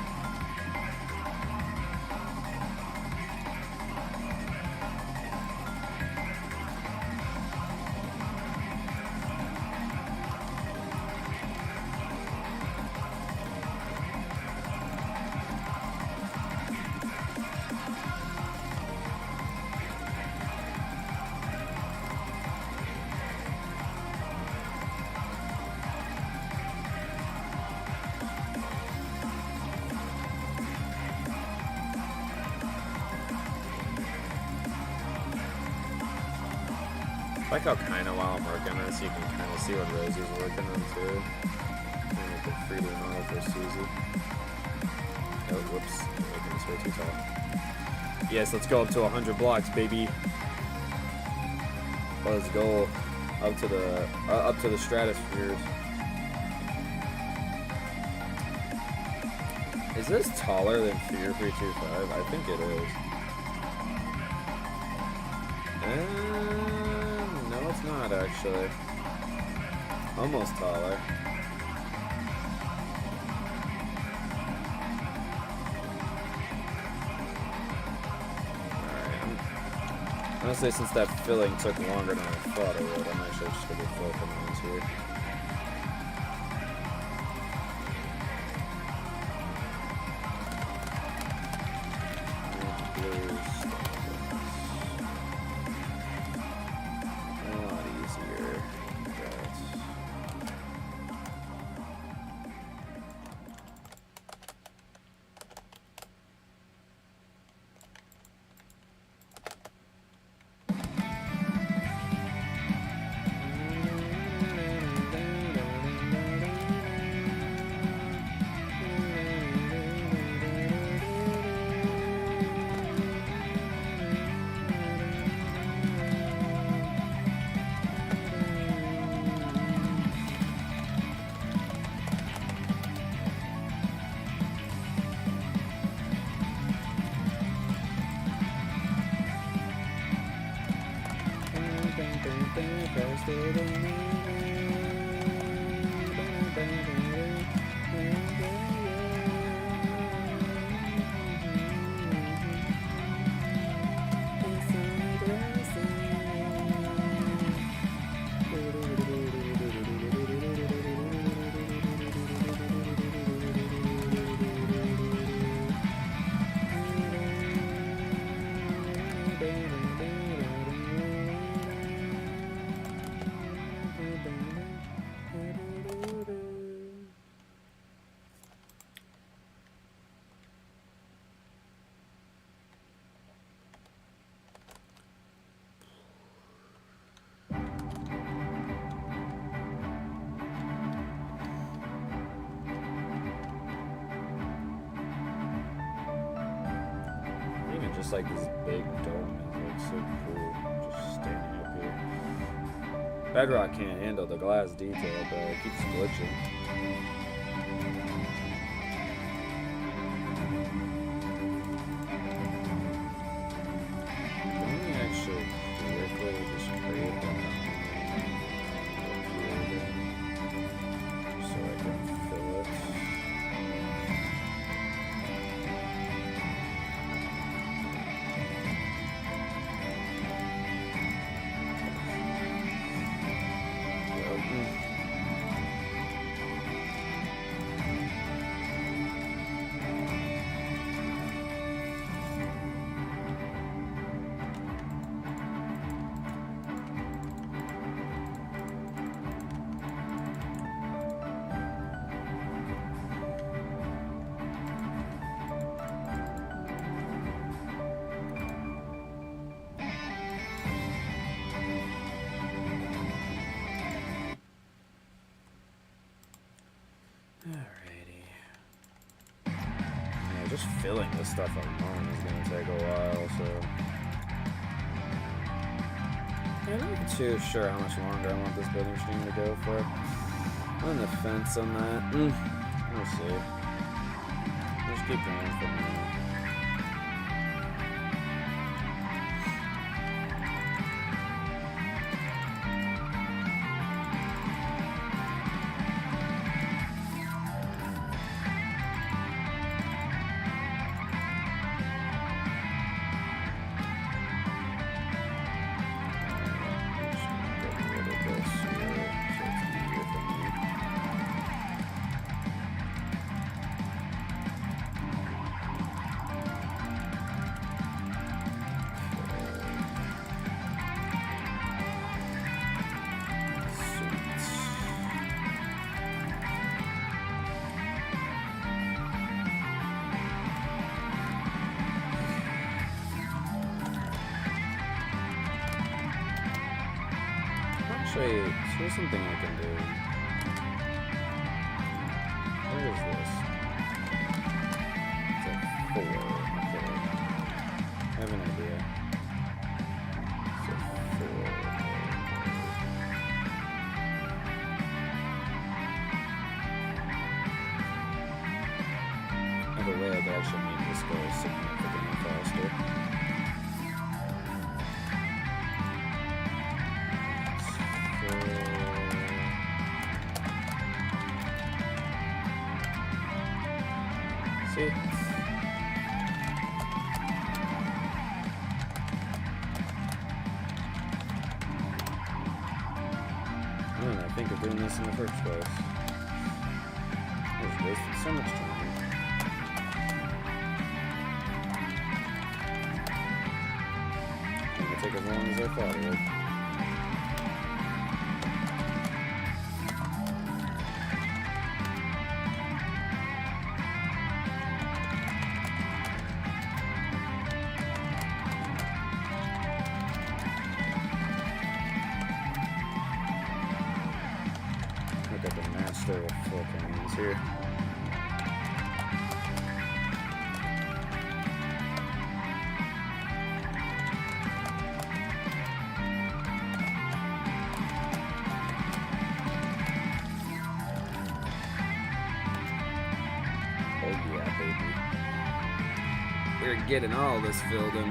I like how kind of while I'm working on this, you can kind of see what Rosie's working on too. And I can freely model for Susie. Oh, whoops. Making this way too tall. Yes, let's go up to 100 blocks, baby. Let's go up to the stratospheres. Is this taller than Fear 325? I think it is. No, it's not actually. Almost taller. Alright, honestly, since that filling took longer than I thought it would, I'm actually just gonna be flipping those here. just like this big dome. It looks so cool. Just standing up here. Bedrock can't handle the glass detail, but it keeps glitching. Let me actually quickly just create that so I can fill it. Alrighty. Yeah, just filling this stuff alone is gonna take a while, so I'm not too sure how much longer I want this building stream to go for. I'm on the fence on that. We'll see. Just keep going for now. Actually, here's something I can do. Where is this? It's at 4. Okay. I have an idea. So 4. I have a way I could actually make this go significantly faster. See? I think of doing this in the first place. I was wasting so much time. It's gonna take as long as I thought it would. Look at the master of full commands here. Oh yeah, baby. We're getting all this filled in.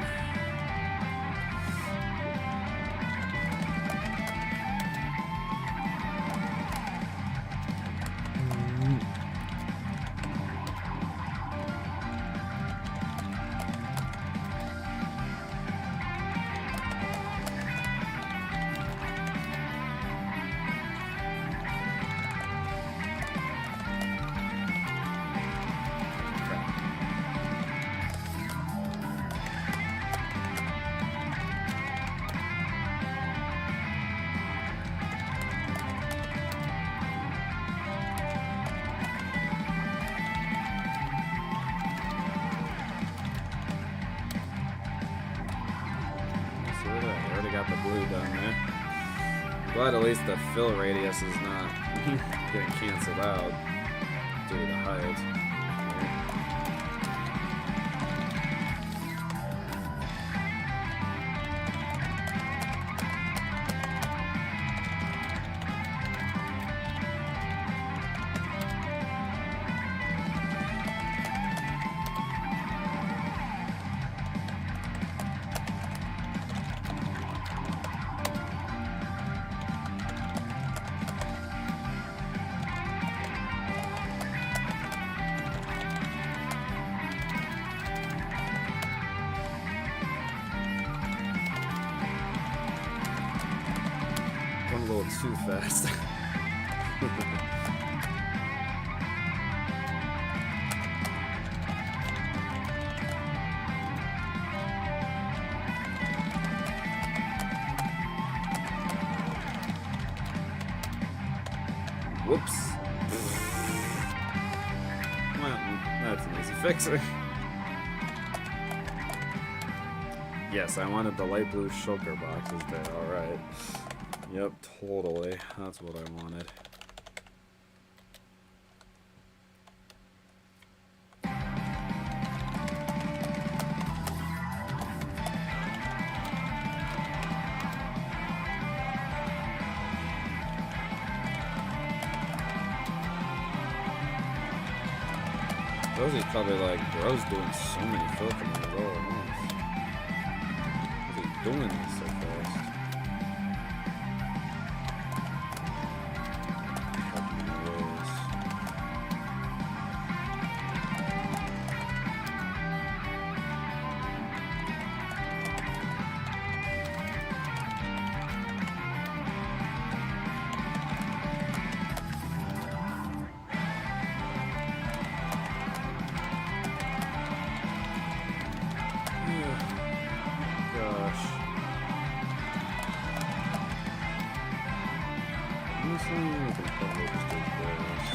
Got the blue done there. Glad at least the fill radius is not getting canceled out due to the height. too fast. Whoops. Well, that's an easy fix. Yes, I wanted the light blue shulker boxes there, alright. Yep, totally. That's what I wanted. Rosie's probably like, bro's doing so many filters in a row at once. What's he doing this so fast? Fucking Rose. Gosh. Honestly, we can probably just do this.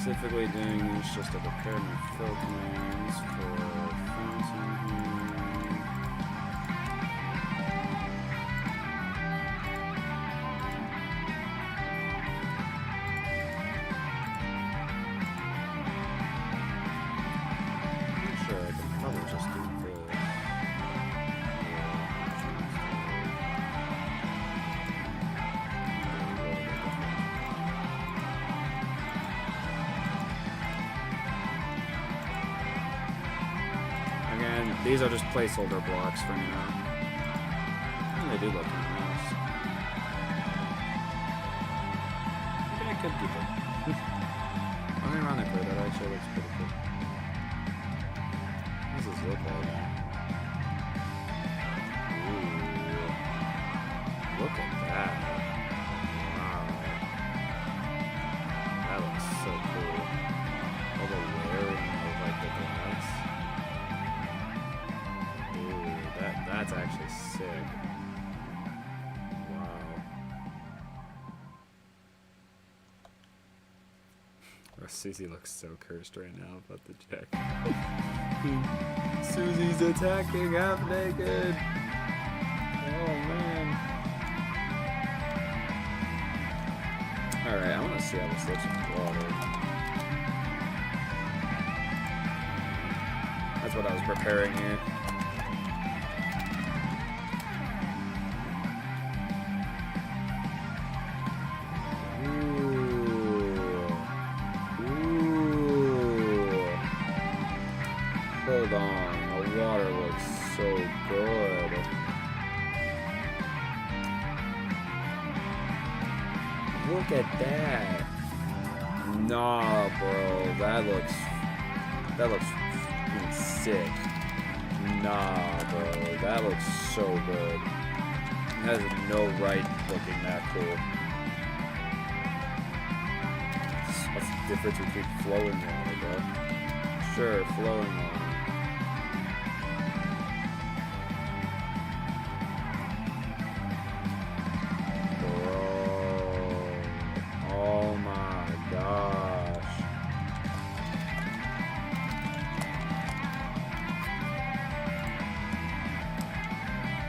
Specifically doing this just to prepare my filterings for fountain here. I'm sure I can probably just do this. Again, these are just placeholder blocks for now. And they do look nice. Maybe I could keep them. Ironically, that actually looks pretty cool. What does this look like? Ooh. Look at that. Wow. That looks so cool. All the layering of like the glass. That's actually sick. Wow. Susie looks so cursed right now about the check. Susie's attacking half naked. Oh man. Alright, I want to see how this looks with water. That's what I was preparing here. Hold on, the water looks so good. Look at that. Nah, bro, that looks fucking sick. Nah, bro, that looks so good. That has no right looking that cool. What's the difference between flowing water, bro? Sure, flowing water.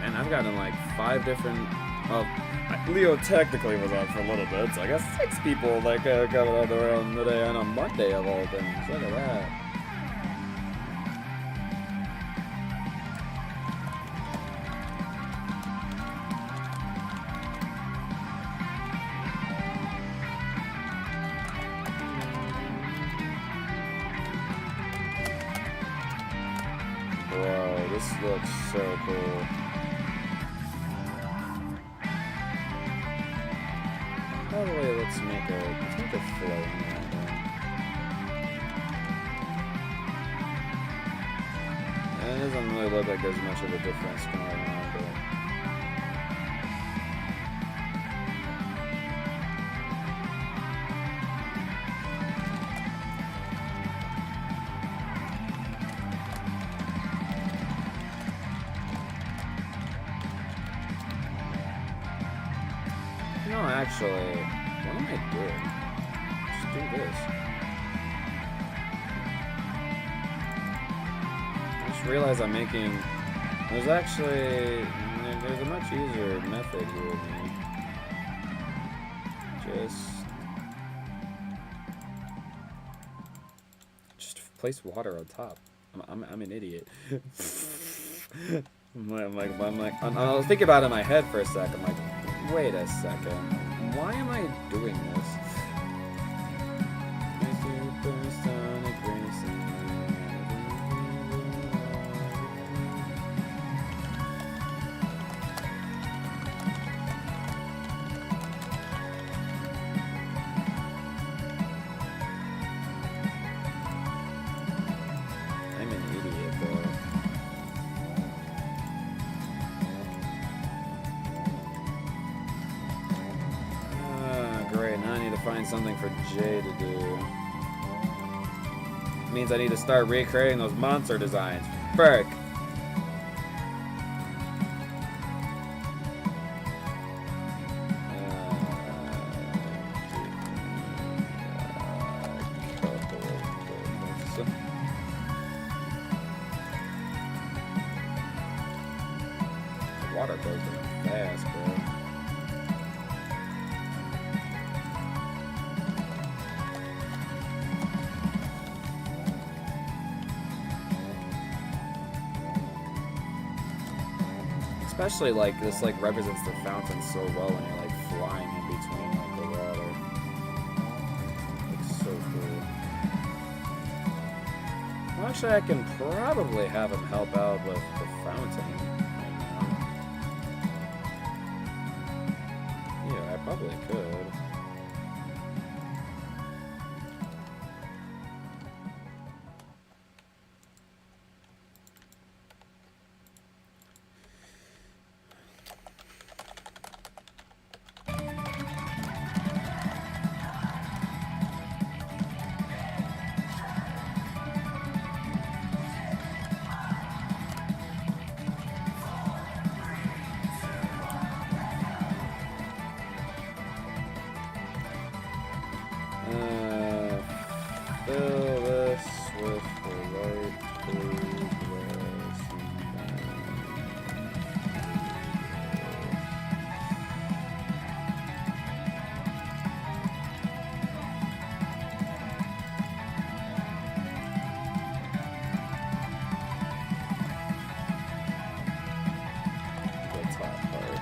And I've gotten like 5 different. Well, Leo technically was on for a little bit, so I guess 6 people like got on around today on a Monday of all things. Look at that. This looks so cool. By the way, let's make a flowing one. It doesn't really look like there's much of a difference going on, but no, actually, what am I doing? Just do this. I just realized I'm making... There's a much easier method here, man. Just place water on top. I'm an idiot. I was thinking about it in my head for a second. I'm like, wait a second. Why am I doing this? I'm an idiot, though. Great, now I need to find something for Jay to do. Means I need to start recreating those monster designs. Frick! Water goes down fast, bro. Especially like this like represents the fountain so well when you're like flying in between like the water. Looks so cool. Well, actually I can probably have him help out with the fountain. Yeah, I probably could. Fill this with the light blue grass the top part.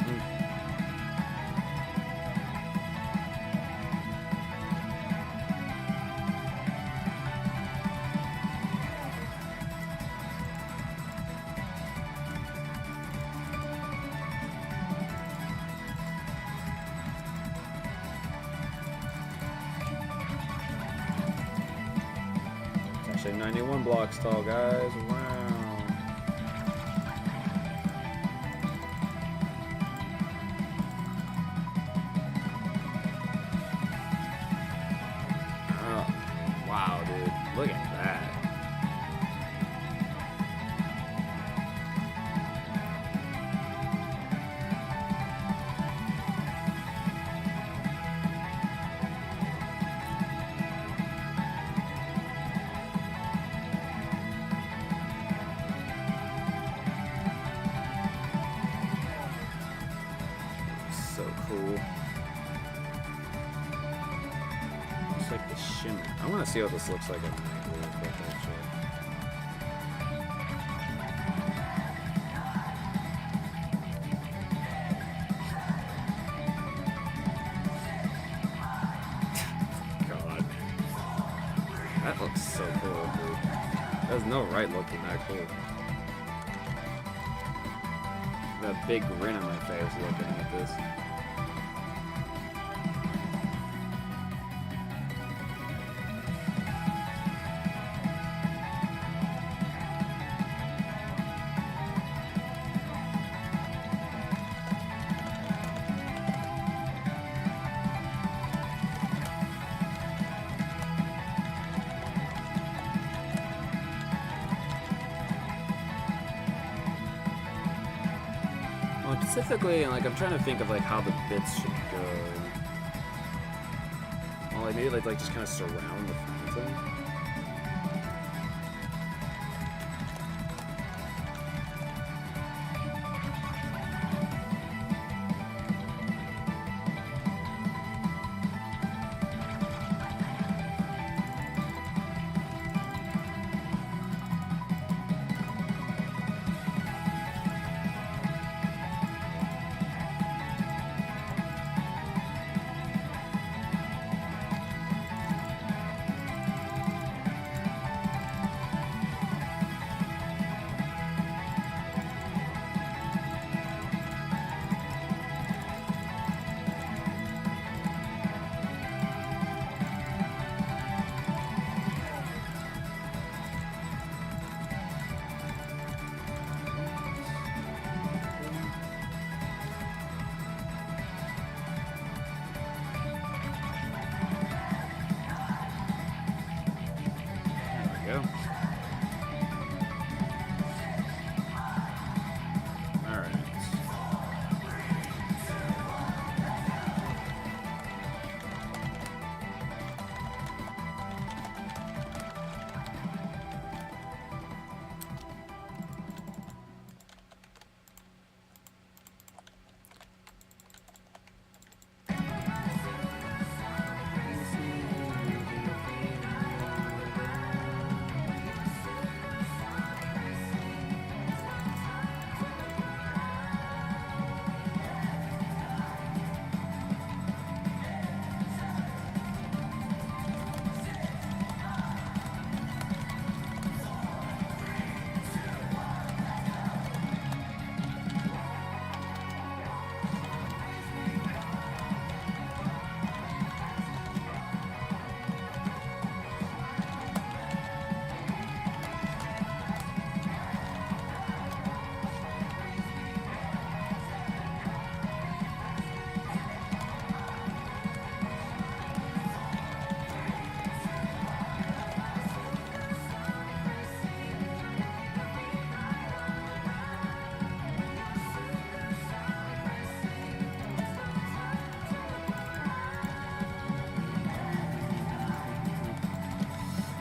Actually 91 blocks tall, guys. Wow. Oh, wow, dude. Look at that. So cool. It's like the shimmer. I want to see what this looks like at night really quick, actually. God. That looks so cool, dude. There's no right looking that cool. a big grin on my face looking at this. Well, specifically, like, I'm trying to think of, like, how the bits should go. Well, like, maybe, like just kind of surround the fountain. Go. All right.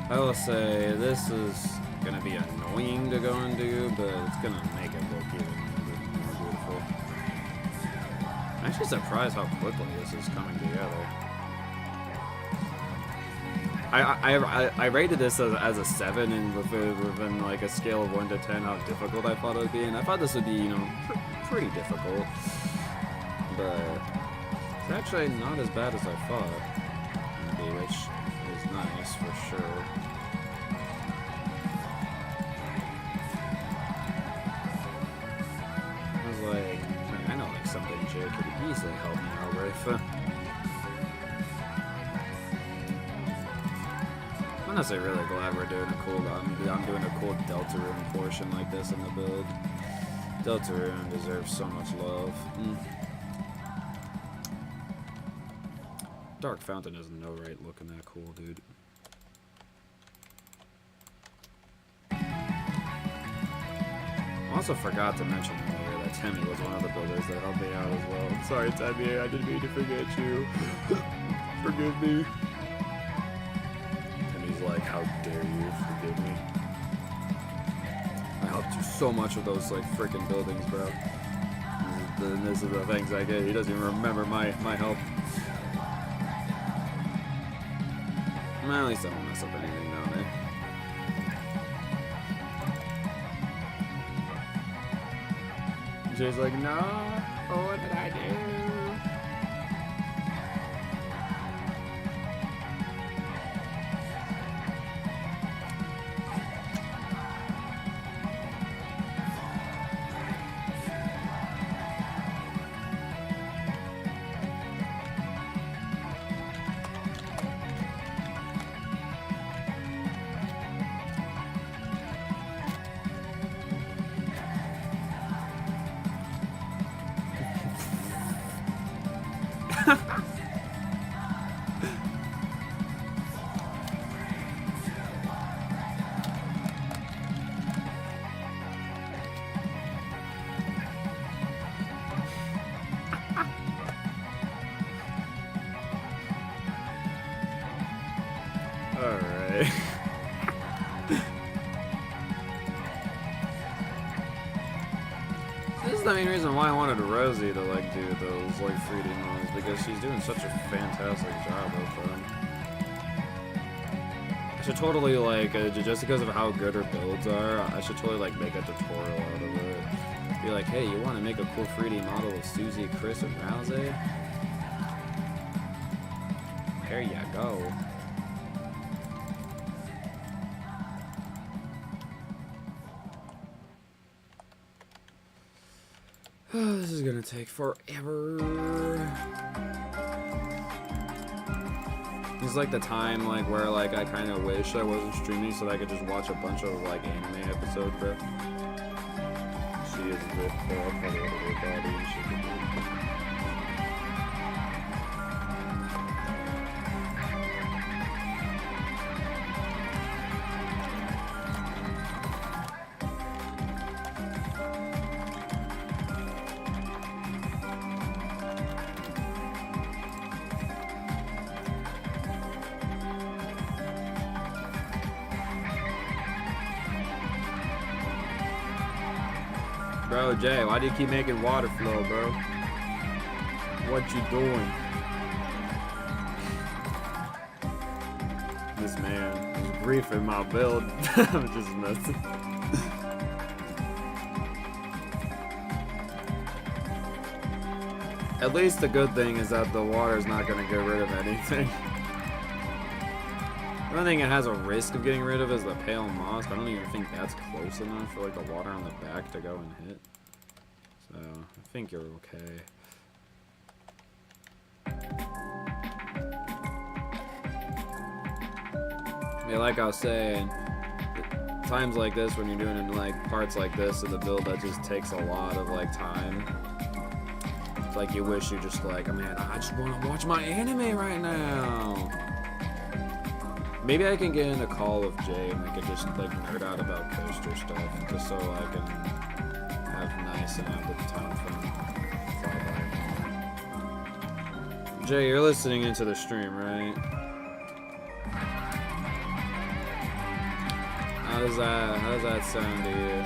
I will say this is gonna be annoying to go and do, but it's gonna make it look even more beautiful. I'm actually surprised how quickly this is coming together. I rated this as a 7, and within like a scale of 1 to 10 how difficult I thought it would be, and I thought this would be, you know, pretty difficult, but it's actually not as bad as I thought it would be, which is nice for sure. I was like, man, I know like something Jay could easily help me out with. I'm honestly really glad we're doing a cool, I'm doing a cool Deltarune portion like this in the build. Deltarune deserves so much love. Dark Fountain is no right looking that cool, dude. I also forgot to mention earlier that Timmy was one of the builders that helped me out as well. Sorry, Timmy, I didn't mean to forget you. Forgive me. Timmy's like, how dare you forgive me? I helped you so much with those like freaking buildings, bro. This is the things I get. He doesn't even remember my help. Well, at least I won't mess up anything down there. Jay's like, no, what did I do? Alright. This is the main reason why I wanted Rosie to like do those like 3D models, because she's doing such a fantastic job of them. I should totally like, just because of how good her builds are, I should totally like make a tutorial out of it. Be like, hey, you want to make a cool 3D model of Susie, Chris, and Rousey? There you go. Oh, this is gonna take forever. It's like the time like where like I kind of wish I wasn't streaming so that I could just watch a bunch of like anime episodes, bro. She is the probably a little body and shit. Bro, Jay, why do you keep making water flow, bro? What you doing? This man is griefing my build. I'm just messing. At least the good thing is that the water is not going to get rid of anything. The only thing it has a risk of getting rid of is the pale moss, but I don't even think that's close enough for like the water on the back to go and hit. So I think you're okay. Yeah, like I was saying, times like this when you're doing like parts like this in the build that just takes a lot of like time. It's like you wish you just like, man, I just want to watch my anime right now. Maybe I can get in a call with Jay and we can just like nerd out about coaster stuff just so I can have nice and have the time from Jay, you're listening into the stream, right? How does that sound to you?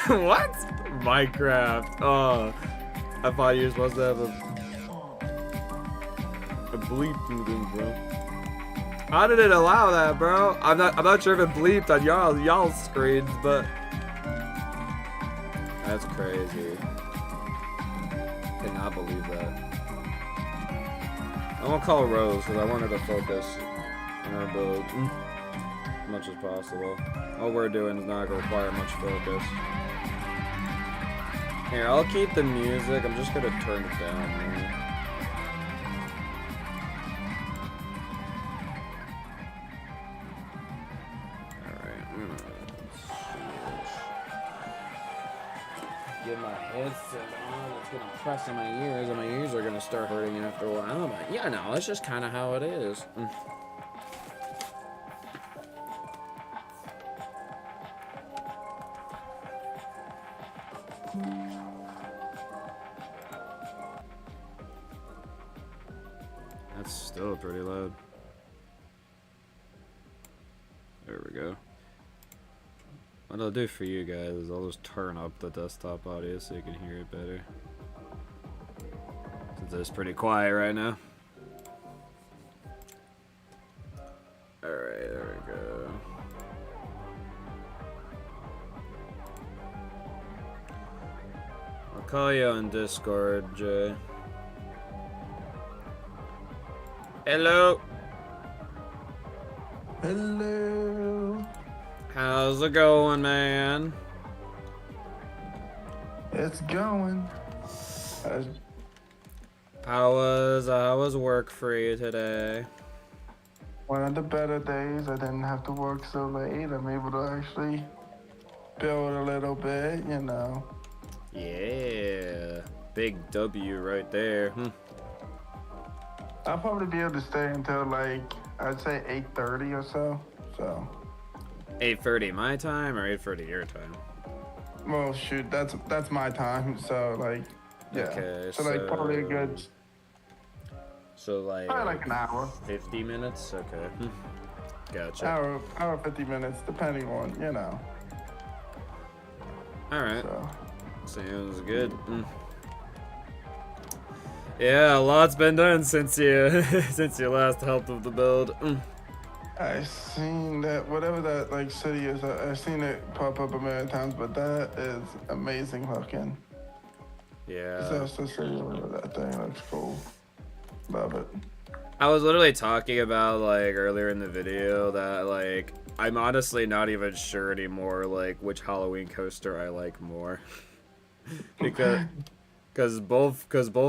What? Minecraft. Oh, I thought you were supposed to have a bleep thing, bro. How did it allow that, bro? I'm not sure if it bleeped on y'all's screens, but that's crazy. Cannot believe that. I won't call Rose because I wanted to focus on her build as much as possible. All we're doing is not going to require much focus. Here, I'll keep the music. I'm just going to turn it down, man. Alright. Get my headset on. It's going to press on my ears, and my ears are going to start hurting after a while. But yeah, no, it's just kind of how it is. That's still pretty loud. There we go. What I'll do for you guys is I'll just turn up the desktop audio so you can hear it better. Since it's pretty quiet right now. Alright, there we go. I'll call you on Discord, Jay. Hello. Hello. How's it going, man? It's going. How was work for you today? One of the better days. I didn't have to work so late. I'm able to actually build a little bit, you know. Yeah. big W right there. I'll probably be able to stay until like I'd say 8:30 or so. So 8:30 my time or 8:30 your time? well, shoot, that's my time. So like, yeah. Okay, so like probably a good So like, probably like an hour, 50 minutes? Okay. Gotcha. hour 50 minutes, depending on Alright. So. Sounds good. Yeah, a lot's been done since you since you last helped with the build. I seen that whatever that like city is. I've seen it pop up a million times, but that is amazing looking. Yeah. That's the city. That thing looks cool. Love it. I was literally talking about like earlier in the video that like I'm honestly not even sure anymore like which Halloween coaster I like more. because both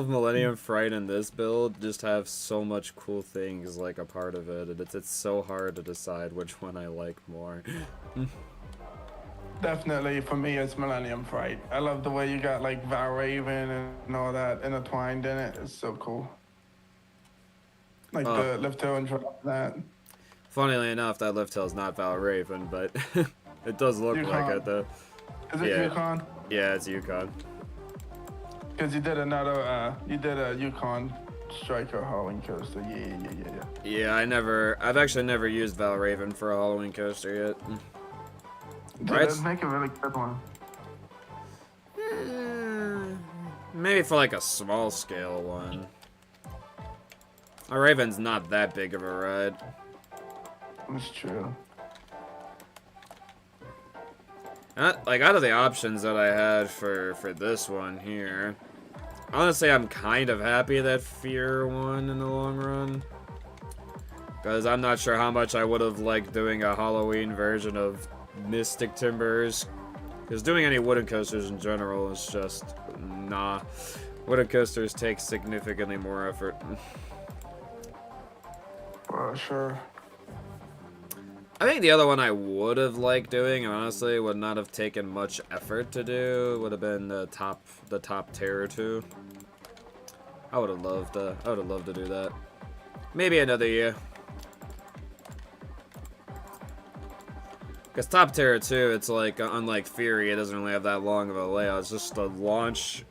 Millennium Fright and this build just have so much cool things like a part of it, and it's so hard to decide which one I like more. Definitely for me, it's Millennium Fright. I love the way you got like Valraven and all that intertwined in it. It's so cool. Like the lift hill and drop that. Funnily enough, that lift hill is not Valraven, but it does look Yukon. like it though. Is it Yeah. Yukon? Yeah, it's Yukon. Because you did a Yukon Striker Halloween coaster. Yeah. Yeah, I've actually never used Valraven for a Halloween coaster yet. Dude, Right? that'd make a really good one. Maybe for like a small scale one. Raven's not that big of a ride. That's true. Like out of the options that I had for this one here, honestly, I'm kind of happy that Fear won in the long run. Because I'm not sure how much I would have liked doing a Halloween version of Mystic Timbers. Because doing any wooden coasters in general is just, nah. Wooden coasters take significantly more effort. Sure. I think the other one I would have liked doing, and honestly would not have taken much effort to do, would have been the top Terror 2. I would have loved to do that. Maybe another year. Because Top Terror 2, it's like, unlike Fury, it doesn't really have that long of a layout. It's just a launch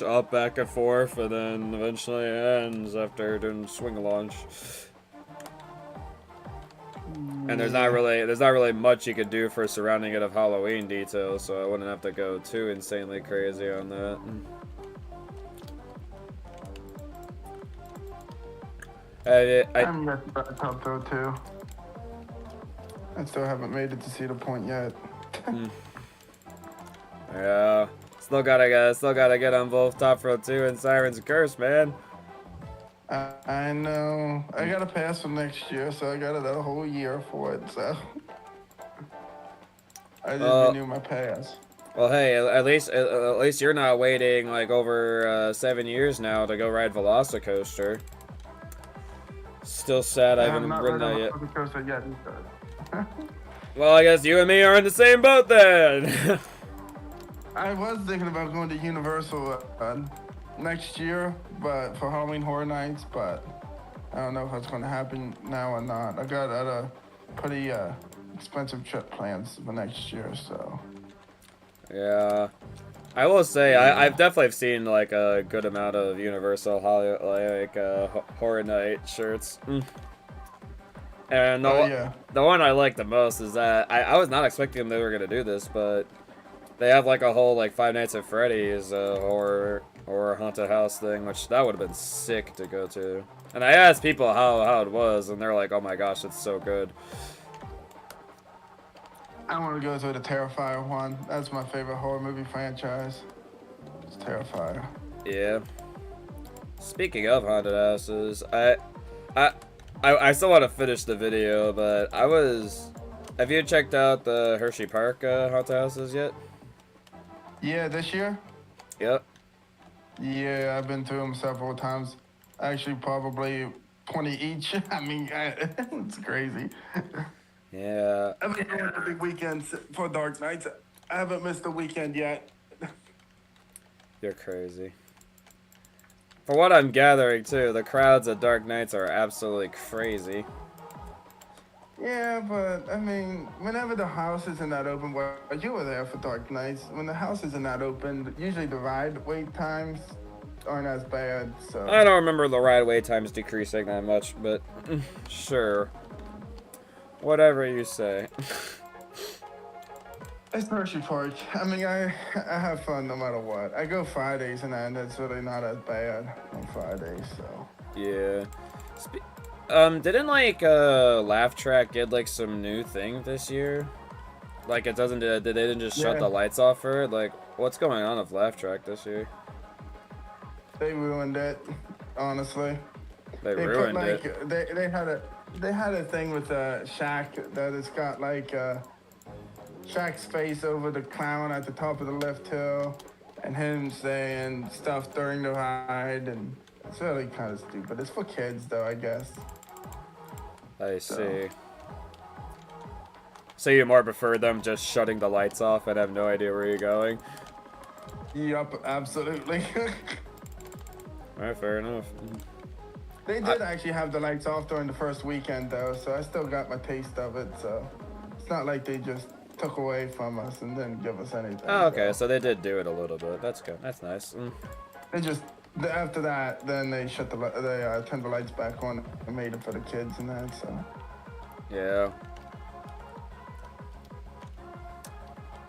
up, back and forth, and then eventually it ends after doing swing launch. And there's not really much you could do for surrounding it of Halloween details, so I wouldn't have to go too insanely crazy on that. I'm yet to try Top Throw too. I still haven't made it to see the point yet. Yeah, still gotta get on both Top Throw 2 and Siren's Curse, man. I know. I got a pass for next year, so I got a whole year for it. So I just renew my pass. Well, hey, at least you're not waiting like over 7 years now to go ride Velocicoaster. Still sad I haven't ridden that yet. Well, I guess you and me are in the same boat then. I was thinking about going to Universal next year, but for Halloween Horror Nights, but I don't know if that's going to happen now or not. I got a pretty expensive trip plans for next year, so. Yeah, I will say I've definitely seen like a good amount of Universal Horror Night shirts. And the one I like the most is that I was not expecting they were gonna do this, but they have like a whole like Five Nights at Freddy's horror haunted house thing, which that would have been sick to go to. And I asked people how it was, and they're like, "Oh my gosh, it's so good." I want to go to the Terrifier one. That's my favorite horror movie franchise. It's Terrifier. Yeah. Speaking of haunted houses, I still want to finish the video, but have you checked out the Hershey Park haunted houses yet? Yeah, this year? Yep. Yeah, I've been through them several times. Actually, probably 20 each. I mean, it's crazy. Yeah. I've been doing the big weekends for Dark Nights. I haven't missed a weekend yet. You're crazy. For what I'm gathering, too, the crowds at Dark Nights are absolutely crazy. Yeah, but I mean, whenever the house isn't that open, well, you were there for Dark Nights. When the house isn't that open, usually the ride wait times aren't as bad. So I don't remember the ride wait times decreasing that much, but sure. Whatever you say. it's Hershey Park. I mean, I have fun no matter what. I go Fridays and it's really not as bad on Fridays. So Yeah. Didn't like Laugh Track get like some new thing this year? Like it doesn't. They didn't just shut the lights off for it. Like, what's going on with Laugh Track this year? They ruined it, honestly. They ruined put, like, it. They had a thing with Shaq that it's got like Shaq's face over the clown at the top of the lift hill, and him saying stuff during the ride, and it's really kind of stupid. It's for kids, though, I guess. I see. So you more prefer them just shutting the lights off and have no idea where you're going? Yup, absolutely. Alright, fair enough. They did actually have the lights off during the first weekend, though, so I still got my taste of it. So it's not like they just took away from us and didn't give us anything. Oh, okay, so they did do it a little bit. That's good. That's nice. They just after that, then they shut they turned the lights back on and made it for the kids and that. So Yeah.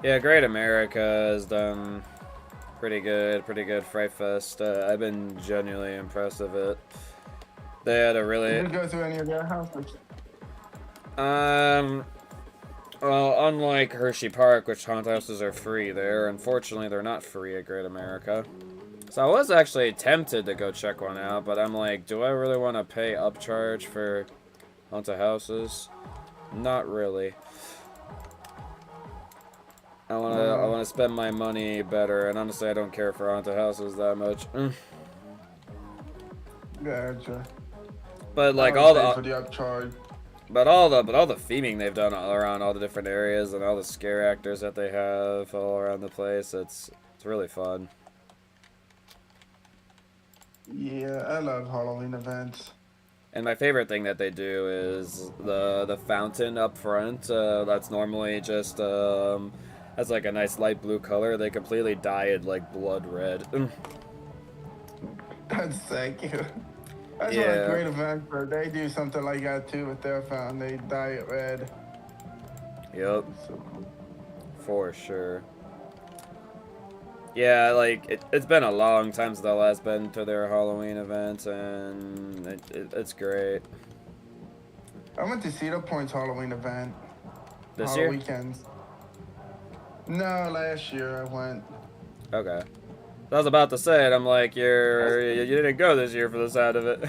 Yeah, Great America has done pretty good Fright Fest. I've been genuinely impressed with it. They had a really... Did you go to any of their houses? Well, unlike Hershey Park, which haunt houses are free there, unfortunately they're not free at Great America. So I was actually tempted to go check one out, but I'm like, do I really want to pay upcharge for haunted houses? Not really. I wanna spend my money better, and honestly, I don't care for haunted houses that much. Gotcha. But like for the upcharge. But all the theming they've done all around all the different areas and all the scare actors that they have all around the place, it's really fun. Yeah, I love Halloween events. And my favorite thing that they do is the fountain up front. That's normally just has like a nice light blue color. They completely dye it like blood red. That's sick. That's Yeah. what a great event for. They do something like that too with their fountain. They dye it red. Yep, So cool. for sure. Yeah, like it's been a long time since I last been to their Halloween event, and it's great. I went to Cedar Point's Halloween event. This year? Weekends. No, last year I went. Okay. I was about to say it. I'm like, you didn't go this year for the sound of it.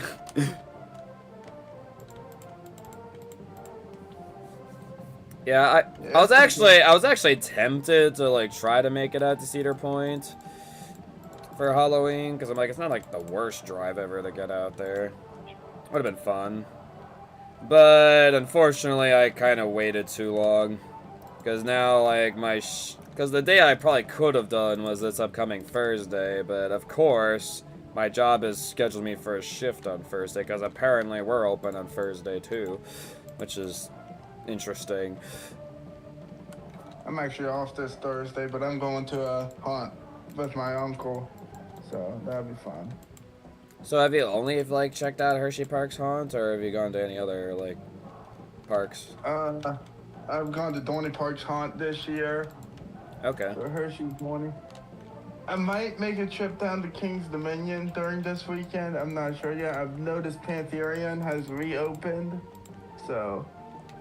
Yeah, I was actually tempted to like try to make it out to Cedar Point for Halloween, because I'm like, it's not like the worst drive ever to get out there. Would have been fun, but unfortunately I kind of waited too long, because now like because the day I probably could have done was this upcoming Thursday, but of course my job has scheduled me for a shift on Thursday, because apparently we're open on Thursday too, which is interesting. I'm actually off this Thursday, but I'm going to a haunt with my uncle, so that'll be fun. So have you only like checked out Hershey Park's haunt, or have you gone to any other like parks? I've gone to Dorney Park's haunt this year. Okay. So Hershey's Dorney. I might make a trip down to King's Dominion during this weekend. I'm not sure yet. I've noticed Pantherian has reopened, so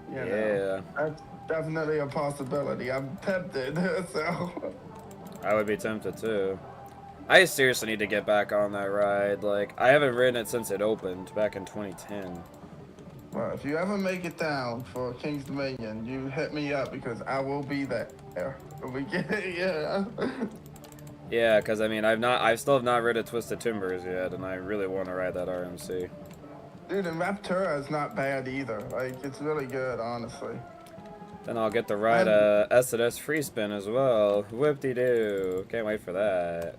you know, Yeah. that's definitely a possibility. I'm tempted, so. I would be tempted too. I seriously need to get back on that ride. Like, I haven't ridden it since it opened back in 2010. Well, if you ever make it down for King's Dominion, you hit me up, because I will be there. We get yeah. Yeah, because I mean, I still have not ridden Twisted Timbers yet, and I really want to ride that RMC. Dude, and Raptura is not bad either. Like, it's really good, honestly. Then I'll get to ride S&S Free Spin as well. Whoop-de-doo. Can't wait for that.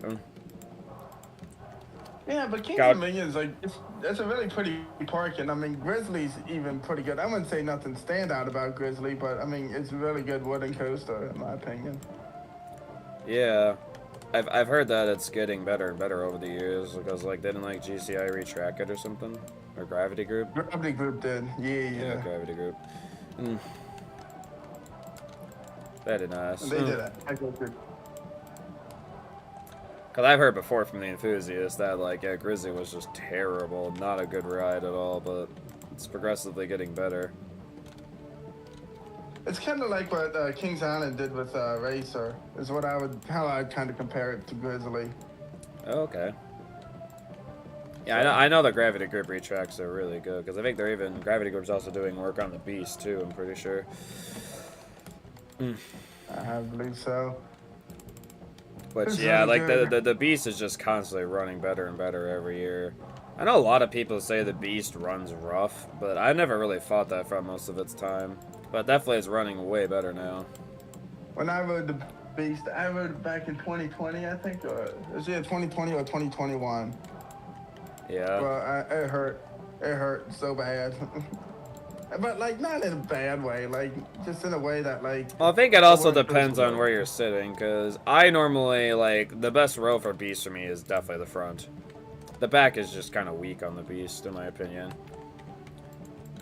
Yeah, but Kings God. Dominion is like it's a really pretty park, and I mean Grizzly's even pretty good. I wouldn't say nothing stand out about Grizzly, but I mean it's a really good wooden coaster in my opinion. Yeah. I've heard that it's getting better and better over the years because like didn't like GCI retrack it or something, or Gravity Group. Gravity Group did, yeah. Gravity Group. Mm. Very nice. They did it. I go through. Cause I've heard before from the enthusiasts that like yeah, Grizzly was just terrible, not a good ride at all, but it's progressively getting better. It's kind of like what Kings Island did with Racer. Is what how I'd kind of compare it to Grizzly. Oh, okay. Yeah, I know the Gravity Group retracks are really good because I think they're even Gravity Group's also doing work on the Beast too. I'm pretty sure. I believe so. But It's yeah, really like good. the Beast is just constantly running better and better every year. I know a lot of people say the Beast runs rough, but I never really fought that for most of its time. But definitely it's running way better now. When I rode the Beast, I rode it back in 2020, I think, or it was either 2020 or 2021. Yeah. Well, it hurt. It hurt so bad. But like not in a bad way, like just in a way that like. Well, I think it also wouldn't depends push on where you're sitting, because I normally, like, the best row for Beast for me is definitely the front. The back is just kind of weak on the Beast, in my opinion.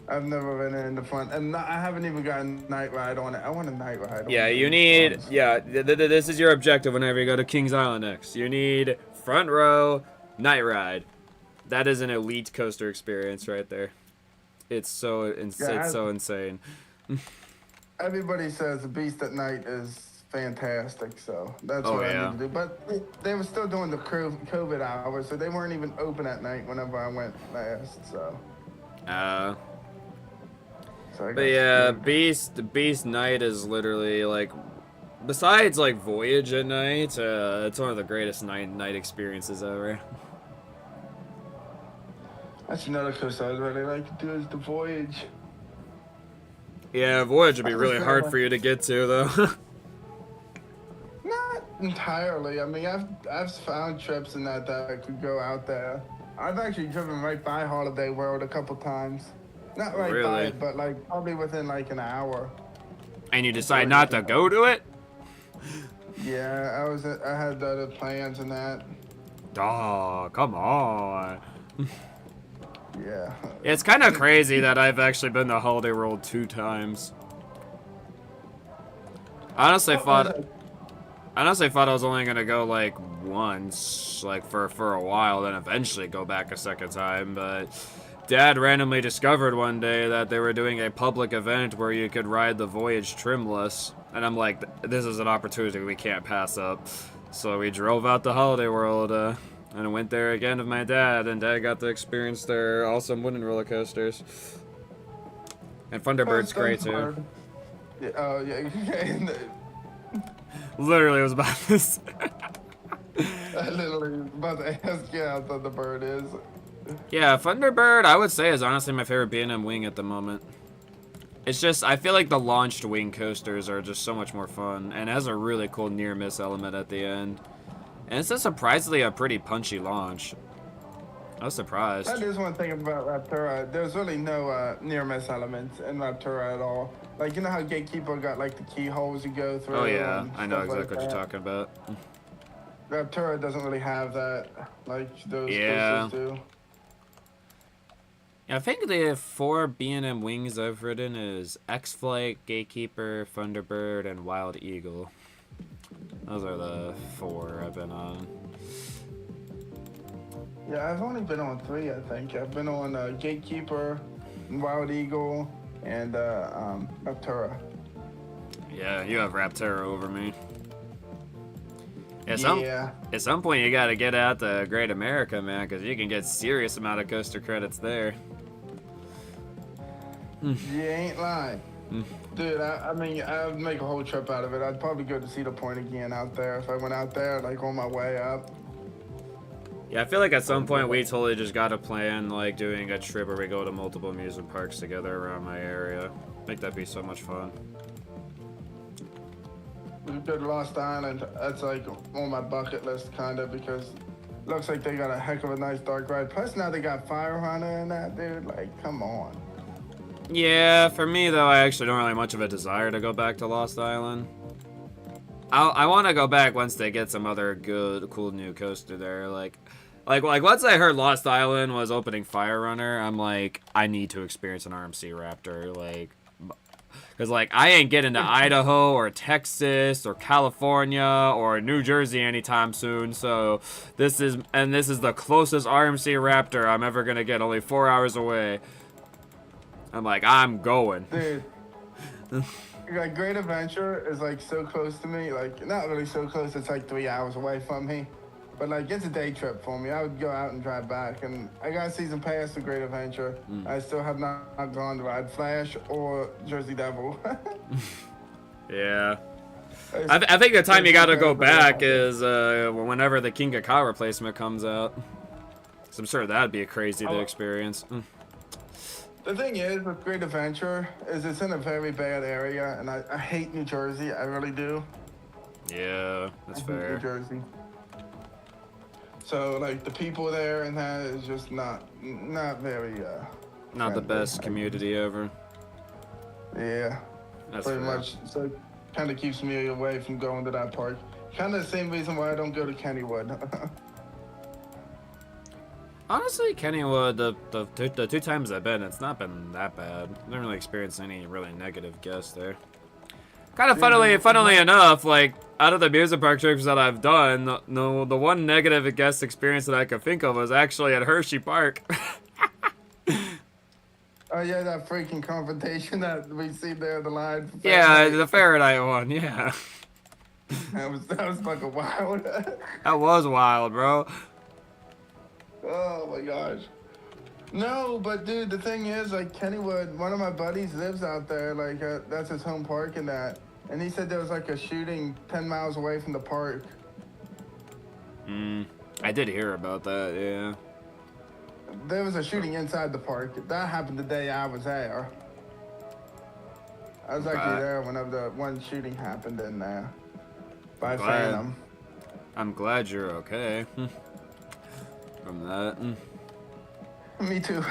I've never been in the front, and I haven't even got a night ride on it. I want a night ride. Yeah, you need, yeah, this is your objective whenever you go to Kings Island next. You need front row, night ride. That is an elite coaster experience right there. It's so, it's so insane. Everybody says the Beast at night is fantastic, so that's what I need to do. But they were still doing the COVID hours, so they weren't even open at night whenever I went last, so. But yeah, Beast Night is literally like, besides like Voyage at night, it's one of the greatest night experiences ever. That's another coaster I'd really like to do is the Voyage. Yeah, Voyage would be really hard for you to get to though. Not entirely. I mean, I've found trips in that I could go out there. I've actually driven right by Holiday World a couple times. Not right by it, but like probably within like an hour. And you decide not to go to it? Yeah, I had other plans and that. Oh, come on. Yeah. It's kind of crazy that I've actually been to Holiday World 2 times. I honestly thought I was only gonna go like once, like for a while, then eventually go back a second time, but Dad randomly discovered one day that they were doing a public event where you could ride the Voyage trimless, and I'm like, this is an opportunity we can't pass up. So we drove out to Holiday World, and went there again with my dad, and Dad got to experience their awesome wooden roller coasters. And Thunderbird's great too. Yeah, oh yeah. Literally was about this. I literally was about to ask you how Thunderbird is. Yeah, Thunderbird, I would say, is honestly my favorite B&M wing at the moment. It's just, I feel like the launched wing coasters are just so much more fun, and it has a really cool near-miss element at the end. And it's surprisingly a pretty punchy launch. I was surprised. That is one thing about Raptura. There's really no near-miss elements in Raptura at all. Like, you know how Gatekeeper got, like, the keyholes you go through? Oh, yeah. I know like exactly what you're talking about. Raptura doesn't really have that, like those coasters do. Yeah, I think the 4 B&M wings I've ridden is X-Flight, Gatekeeper, Thunderbird, and Wild Eagle. Those are the 4 I've been on. Yeah, I've only been on 3, I think. I've been on Gatekeeper, Wild Eagle, and Raptura. Yeah, you have Raptura over me. At some point, you gotta get out to Great America, man, because you can get serious amount of coaster credits there. You ain't lying. Dude, I mean, I'd make a whole trip out of it. I'd probably go to Cedar Point again out there if I went out there, like, on my way up. Yeah, I feel like at some point we totally just gotta plan, like, doing a trip where we go to multiple amusement parks together around my area. I think that'd be so much fun. We go to Lost Island. That's, like, on my bucket list, kind of, because looks like they got a heck of a nice dark ride. Plus now they got Fire Hunter in that, dude. Like, come on. Yeah, for me though, I actually don't really much of a desire to go back to Lost Island. I want to go back once they get some other good, cool new coaster there. Like once I heard Lost Island was opening Fire Runner, I'm like, I need to experience an RMC Raptor. Like, because like I ain't getting to Idaho or Texas or California or New Jersey anytime soon. So this is the closest RMC Raptor I'm ever gonna get, only 4 hours away. I'm like, I'm going. Dude. Like, Great Adventure is, like, so close to me. Like, not really so close, it's, like, 3 hours away from me. But, like, it's a day trip for me. I would go out and drive back. And I got a season pass to Great Adventure. I still have not gone to ride Flash or Jersey Devil. Yeah. I think the time you gotta go back is whenever the King of Ka replacement comes out. So I'm sure that'd be a crazy to experience. The thing is with Great Adventure is it's in a very bad area, and I hate New Jersey. I really do. Yeah, that's I hate fair. New Jersey. So like the people there and that is just not very Not the friendly. best community ever. Yeah. That's Pretty fair. much. So kind of keeps me away from going to that park. Kind of the same reason why I don't go to Kennywood. Honestly, Kennywood, the two times I've been, it's not been that bad. I didn't really experience any really negative guests there. Kind of funnily enough, like, out of the amusement park trips that I've done, the one negative guest experience that I could think of was actually at Hershey Park. Oh yeah, that freaking confrontation that we see there, the line. Yeah, the Faraday one, yeah. That was fucking wild. That was wild, bro. Oh my gosh. No, but dude, the thing is, like, Kennywood, one of my buddies lives out there, like, that's his home park and that. And he said there was, like, a shooting 10 miles away from the park. I did hear about that, yeah. There was a shooting inside the park. That happened the day I was there. I was actually there whenever the one shooting happened in there. By Phantom. I'm glad you're okay. From that. Me too.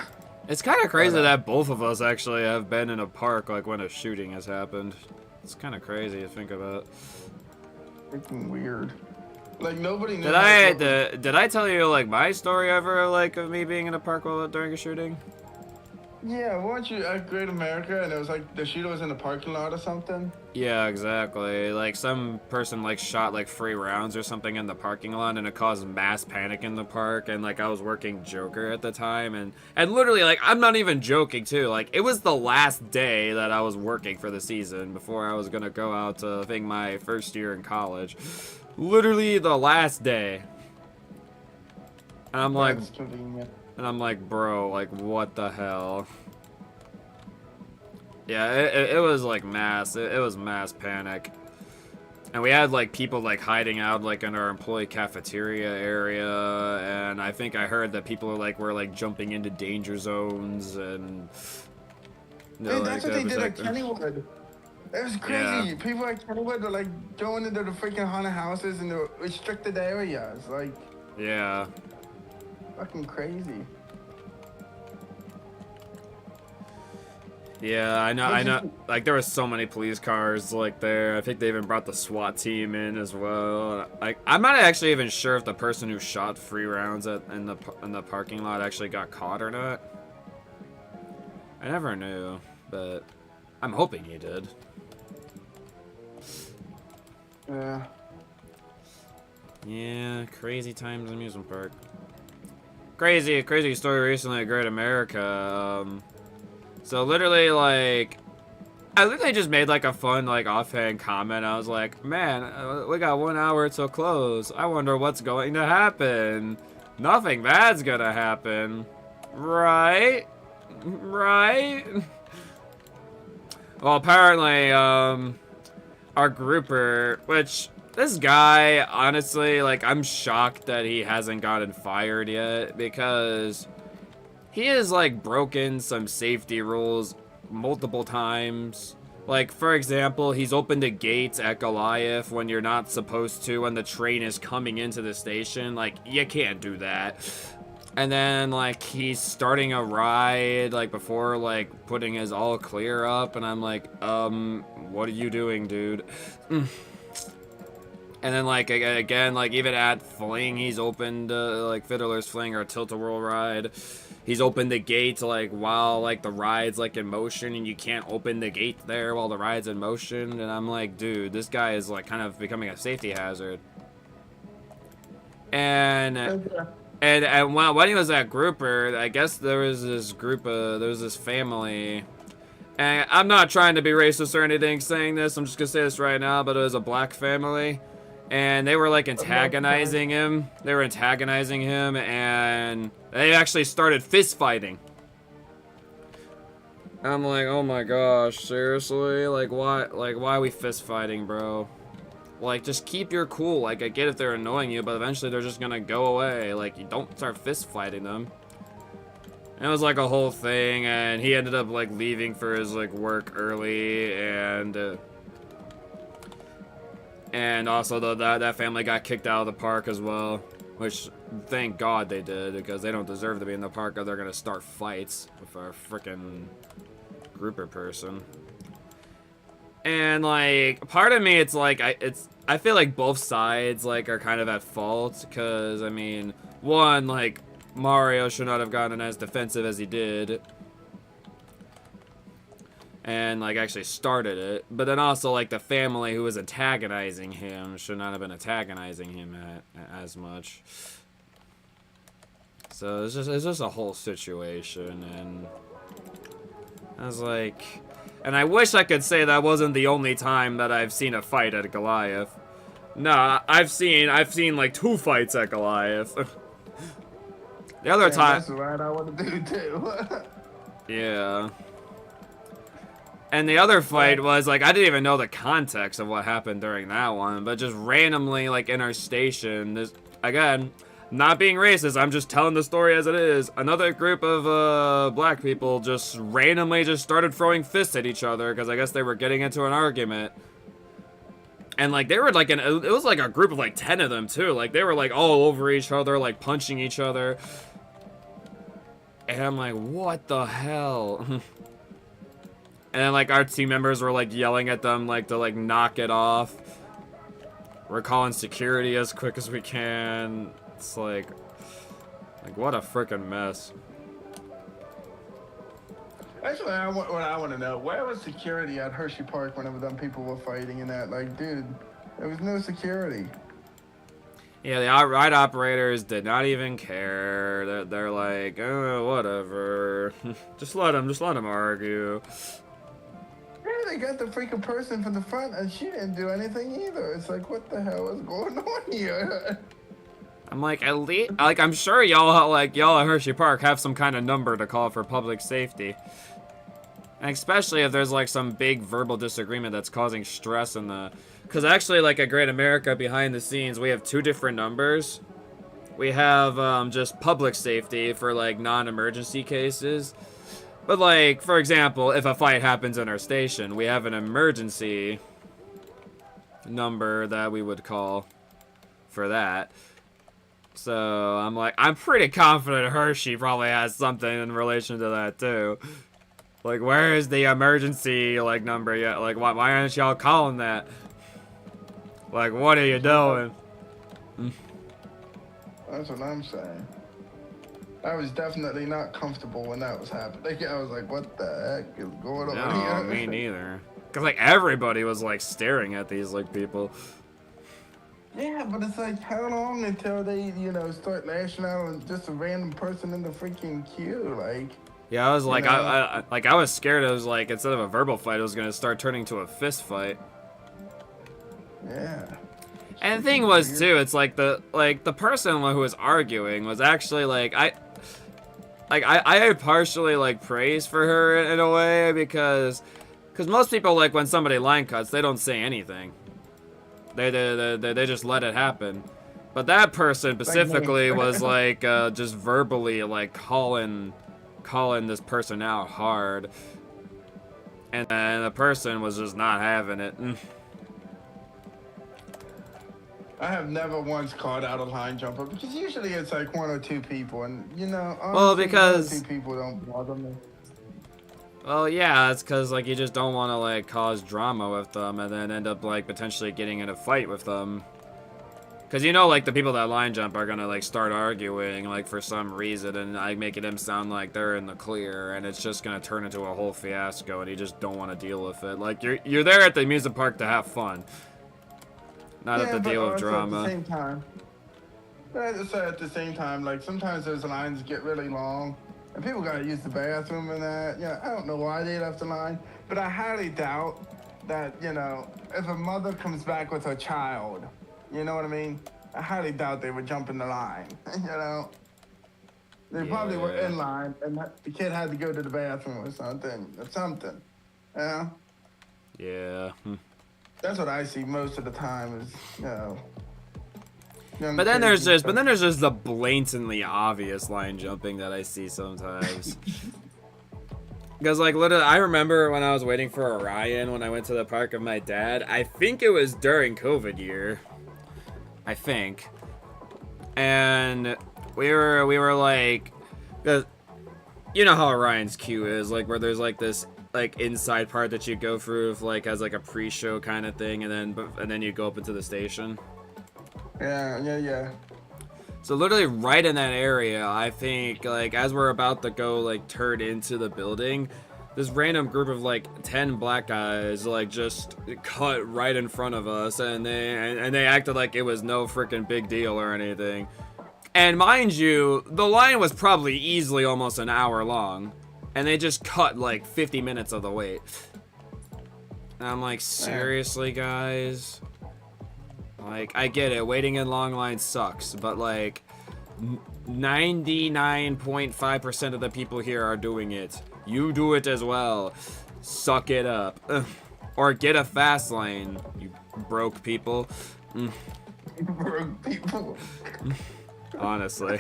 It's kind of crazy that both of us actually have been in a park like when a shooting has happened. It's kind of crazy to think about. Freaking weird. Like nobody knew. Did I tell you like my story ever, like of me being in a park during a shooting? Yeah, weren't you at Great America and it was like the shooter was in the parking lot or something? Yeah, exactly. Like some person like shot like 3 rounds or something in the parking lot and it caused mass panic in the park, and like I was working Joker at the time and literally like I'm not even joking too, like it was the last day that I was working for the season before I was gonna go out to I think my first year in college. Literally the last day. And I'm like, That's convenient. and I'm like, bro, like, what the hell? Yeah, it was like mass. It was mass panic. And we had like people like hiding out like in our employee cafeteria area, and I think I heard that people were like jumping into danger zones and. Hey, that's what they did at Kennywood. It was crazy. Yeah. People at Kennywood were like going into the freaking haunted houses in the restricted areas. Like, Yeah. fucking crazy. Yeah, I know. Like, there were so many police cars, like, there. I think they even brought the SWAT team in as well. I'm not actually even sure if the person who shot 3 rounds in the parking lot actually got caught or not. I never knew, but I'm hoping he did. Yeah. Yeah, crazy times in amusement park. Crazy story recently at Great America. So literally, like, I literally just made like a fun, like, offhand comment. I was like, man, we got 1 hour till close. I wonder what's going to happen. Nothing bad's gonna happen. Right? Right? Well, apparently, our grouper, which, this guy, honestly, like, I'm shocked that he hasn't gotten fired yet, because he has, like, broken some safety rules multiple times. Like, for example, he's opened the gates at Goliath when you're not supposed to, when the train is coming into the station. Like, you can't do that. And then, like, he's starting a ride, like, before, like, putting his all clear up. And I'm like, what are you doing, dude? And then, like, again, like, even at Fling, he's opened, like, Fiddler's Fling or Tilt-A-Whirl ride. He's opened the gate, like, while, like, the ride's, like, in motion, and you can't open the gate there while the ride's in motion. And I'm like, dude, this guy is, like, kind of becoming a safety hazard. And when he was at Grouper, I guess there was this there was this family. And I'm not trying to be racist or anything saying this, I'm just gonna say this right now, but it was a black family. And they were, like, antagonizing him. They were antagonizing him, and they actually started fist fighting. I'm like, oh my gosh, seriously? Like, why are we fist fighting, bro? Like, just keep your cool. Like, I get if they're annoying you, but eventually they're just gonna go away. Like, you don't start fist fighting them. And it was, like, a whole thing, and he ended up, like, leaving for his, like, work early, and also, that family got kicked out of the park as well. Which, thank God they did, because they don't deserve to be in the park or they're gonna start fights with a frickin' grouper person. And, like, part of me, it's like, I feel like both sides, like, are kind of at fault. Because, I mean, one, like, Mario should not have gotten as defensive as he did. And, like, actually started it. But then also, like, the family who was antagonizing him should not have been antagonizing him as much. So it's just a whole situation, and I was like, and I wish I could say that wasn't the only time that I've seen a fight at Goliath. No, I've seen like 2 fights at Goliath. The other time. That's right, I want to do too. Yeah. And the other fight was, like, I didn't even know the context of what happened during that one, but just randomly, like, in our station, this, again, not being racist, I'm just telling the story as it is, another group of, black people just randomly just started throwing fists at each other, because I guess they were getting into an argument. And, like, they were, like, it was, like, a group of, like, 10 of them, too. Like, they were, like, all over each other, like, punching each other. And I'm like, what the hell? And then, like, our team members were, like, yelling at them, like, to, like, knock it off. We're calling security as quick as we can. It's like what a freaking mess. Actually, what I want to know, where was security at Hershey Park whenever them people were fighting and that? Like, dude, there was no security. Yeah, the ride operators did not even care. They're like, oh, whatever. just let them argue. Yeah, they got the freaking person from the front, and she didn't do anything either. It's like, what the hell is going on here? I'm like, at least, like, I'm sure y'all at Hershey Park have some kind of number to call for public safety. And especially if there's, like, some big verbal disagreement that's causing stress in the... Because actually, like, at Great America, behind the scenes, we have 2 different numbers. We have, just public safety for, like, non-emergency cases. But, like, for example, if a fight happens in our station, we have an emergency number that we would call for that. So, I'm like, I'm pretty confident Hershey probably has something in relation to that, too. Like, where is the emergency, like, number yet? Like, why aren't y'all calling that? Like, what are you doing? That's what I'm saying. I was definitely not comfortable when that was happening. I was like, what the heck is going on here? No, me neither. Because, like, everybody was, like, staring at these, like, people. Yeah, but it's like, how long until they, start lashing out on just a random person in the freaking queue? Like... Yeah, I was like, I was scared. I was like, instead of a verbal fight, it was gonna start turning to a fist fight. Yeah. And the thing was too, it's like the person who was arguing was actually like I partially like praise for her in a way because most people, like, when somebody line cuts, they don't say anything. They just let it happen. But that person specifically was like just verbally like calling this person out hard. and the person was just not having it. I have never once called out a line jumper because usually it's like one or two people, and you know, honestly, Well, because one or two people don't bother me. well, yeah, it's because like you just don't want to like cause drama with them and then end up like potentially getting in a fight with them. Because you know, like the people that line jump are gonna like start arguing like for some reason, and like making them sound like they're in the clear, and it's just gonna turn into a whole fiasco, and you just don't want to deal with it. Like you're there at the amusement park to have fun, not Yeah, at the but deal of also drama. At the same time, but I just say at the same time, like sometimes those lines get really long, and people gotta use the bathroom and that. Yeah, I don't know why they left the line, but I highly doubt that, you know, if a mother comes back with her child, you know what I mean? I highly doubt they would jump in the line. You know, they probably were in line, and the kid had to go to the bathroom or something. Yeah. Yeah. That's what I see most of the time is, you know. But then there's just the blatantly obvious line jumping that I see sometimes. Because like literally, I remember when I was waiting for Orion when I went to the park with my dad. I think it was during COVID year. I think. And we were like, you know how Orion's queue is, like where there's like this like inside part that you go through if, like as like a pre-show kind of thing, and then you go up into the station. Yeah. So literally right in that area, I think like as we're about to go like turn into the building, this random group of like 10 black guys like just cut right in front of us, and they acted like it was no freaking big deal or anything. And mind you, the line was probably easily almost an hour long, and they just cut like 50 minutes of the wait. And I'm like, seriously, guys? Like, I get it, waiting in long lines sucks, but like 99.5% of the people here are doing it. You do it as well. Suck it up. Or get a fast lane, you broke people. Broke people. Honestly.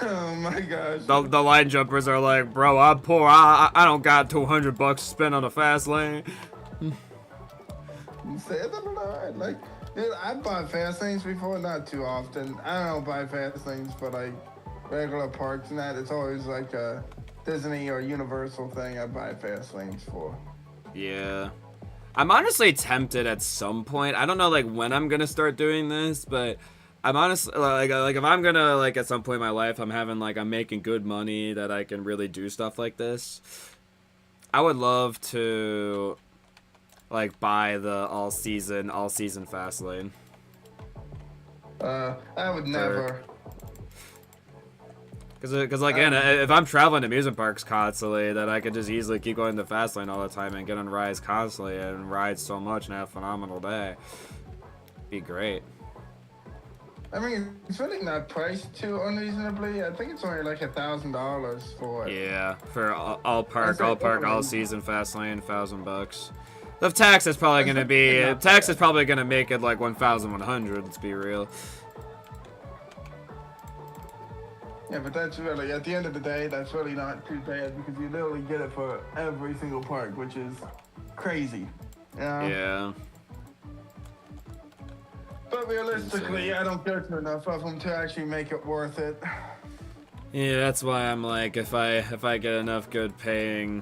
Oh my gosh. The line jumpers are like, bro, I'm poor. I don't got $200 to spend on a fast lane. Say it on the line. Like, dude, I bought fast lanes before, not too often. I don't buy fast lanes for like regular parks and that. It's always like a Disney or Universal thing I buy fast lanes for. Yeah. I'm honestly tempted at some point. I don't know like when I'm gonna start doing this, but I'm honestly like if I'm gonna like at some point in my life I'm making good money that I can really do stuff like this. I would love to like buy the all season fast lane. I would never. Because like, again, if I'm traveling to amusement parks constantly, then I could just easily keep going to the fast lane all the time and get on rides constantly and ride so much and have a phenomenal day. Be great. I mean, it's really not priced too unreasonably. I think it's only like $1,000 for it. Yeah, for all season fast lane, $1,000. The tax is probably gonna make it like 1,100. Let's be real. Yeah, but that's really, at the end of the day, that's really not too bad because you literally get it for every single park, which is crazy. Yeah. But realistically, I don't go to enough of them to actually make it worth it. Yeah, that's why I'm like, if I get enough good paying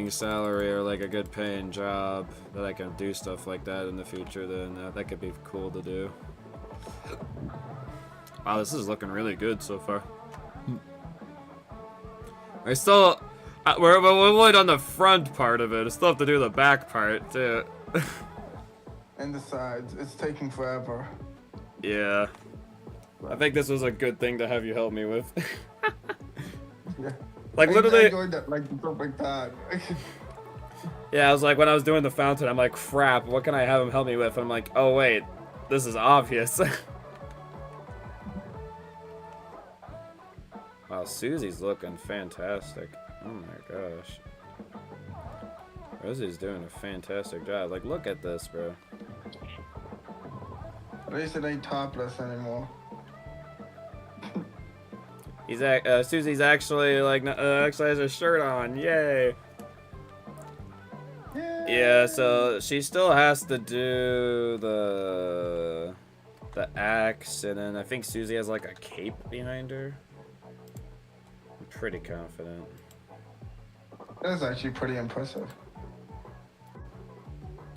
salary or like a good paying job that I can do stuff like that in the future, then that could be cool to do. Wow, this is looking really good so far. I still, we're only on the front part of it. I still have to do the back part too. And the sides, it's taking forever. Yeah. I think this was a good thing to have you help me with. Yeah. Like literally. I enjoyed that like the perfect time. Yeah, I was like, when I was doing the fountain, I'm like, crap, what can I have him help me with? And I'm like, oh wait, this is obvious. Wow, Susie's looking fantastic. Oh my gosh. Rosie's doing a fantastic job. Like, look at this, bro. At least it ain't topless anymore. Susie's actually like actually has a shirt on. Yay! Yeah, so she still has to do the axe, and then I think Susie has like a cape behind her. I'm pretty confident. That's actually pretty impressive.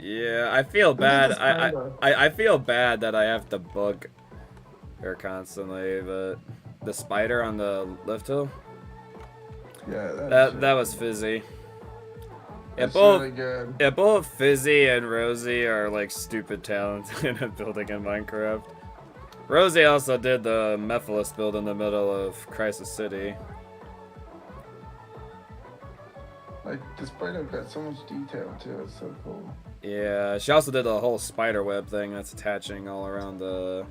Yeah, I feel bad. I feel bad that I have to bug her constantly, but the spider on the lift hill. Yeah, That was Fizzy. Yeah, that's really good. Yeah, both Fizzy and Rosie are like stupid talented at building in Minecraft. Rosie also did the Mephiles build in the middle of Crisis City. Like, the spider got so much detail too. It's so cool. Yeah, she also did the whole spider web thing that's attaching all around the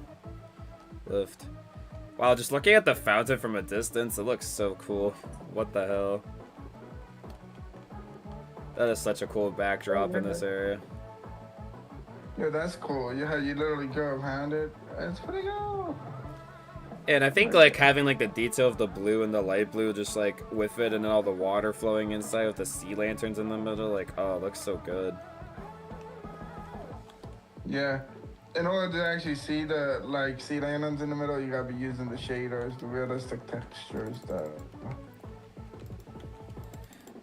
lift. Wow, just looking at the fountain from a distance, it looks so cool. What the hell? That is such a cool backdrop in this area. Yeah, that's cool. You literally go around it. It's pretty cool. And I think like having like the detail of the blue and the light blue just like with it, and then all the water flowing inside with the sea lanterns in the middle, like, oh, it looks so good. Yeah. In order to actually see the sea lanterns in the middle, you gotta be using the shaders, the realistic textures.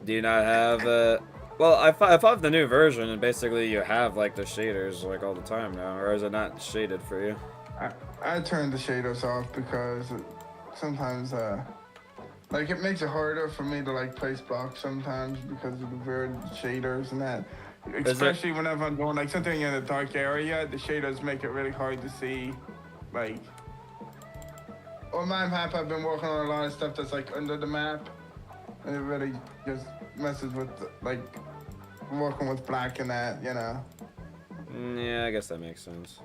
Do you not have well, I thought the new version, and basically you have like the shaders like all the time now, or is it not shaded for you? I turned the shaders off because sometimes like it makes it harder for me to like place blocks sometimes because of the weird shaders and that. Especially whenever I'm doing like something in a dark area, the shaders make it really hard to see. Like on my map, I've been working on a lot of stuff that's like under the map, and it really just messes with like working with black and that, you know. Yeah, I guess that makes sense.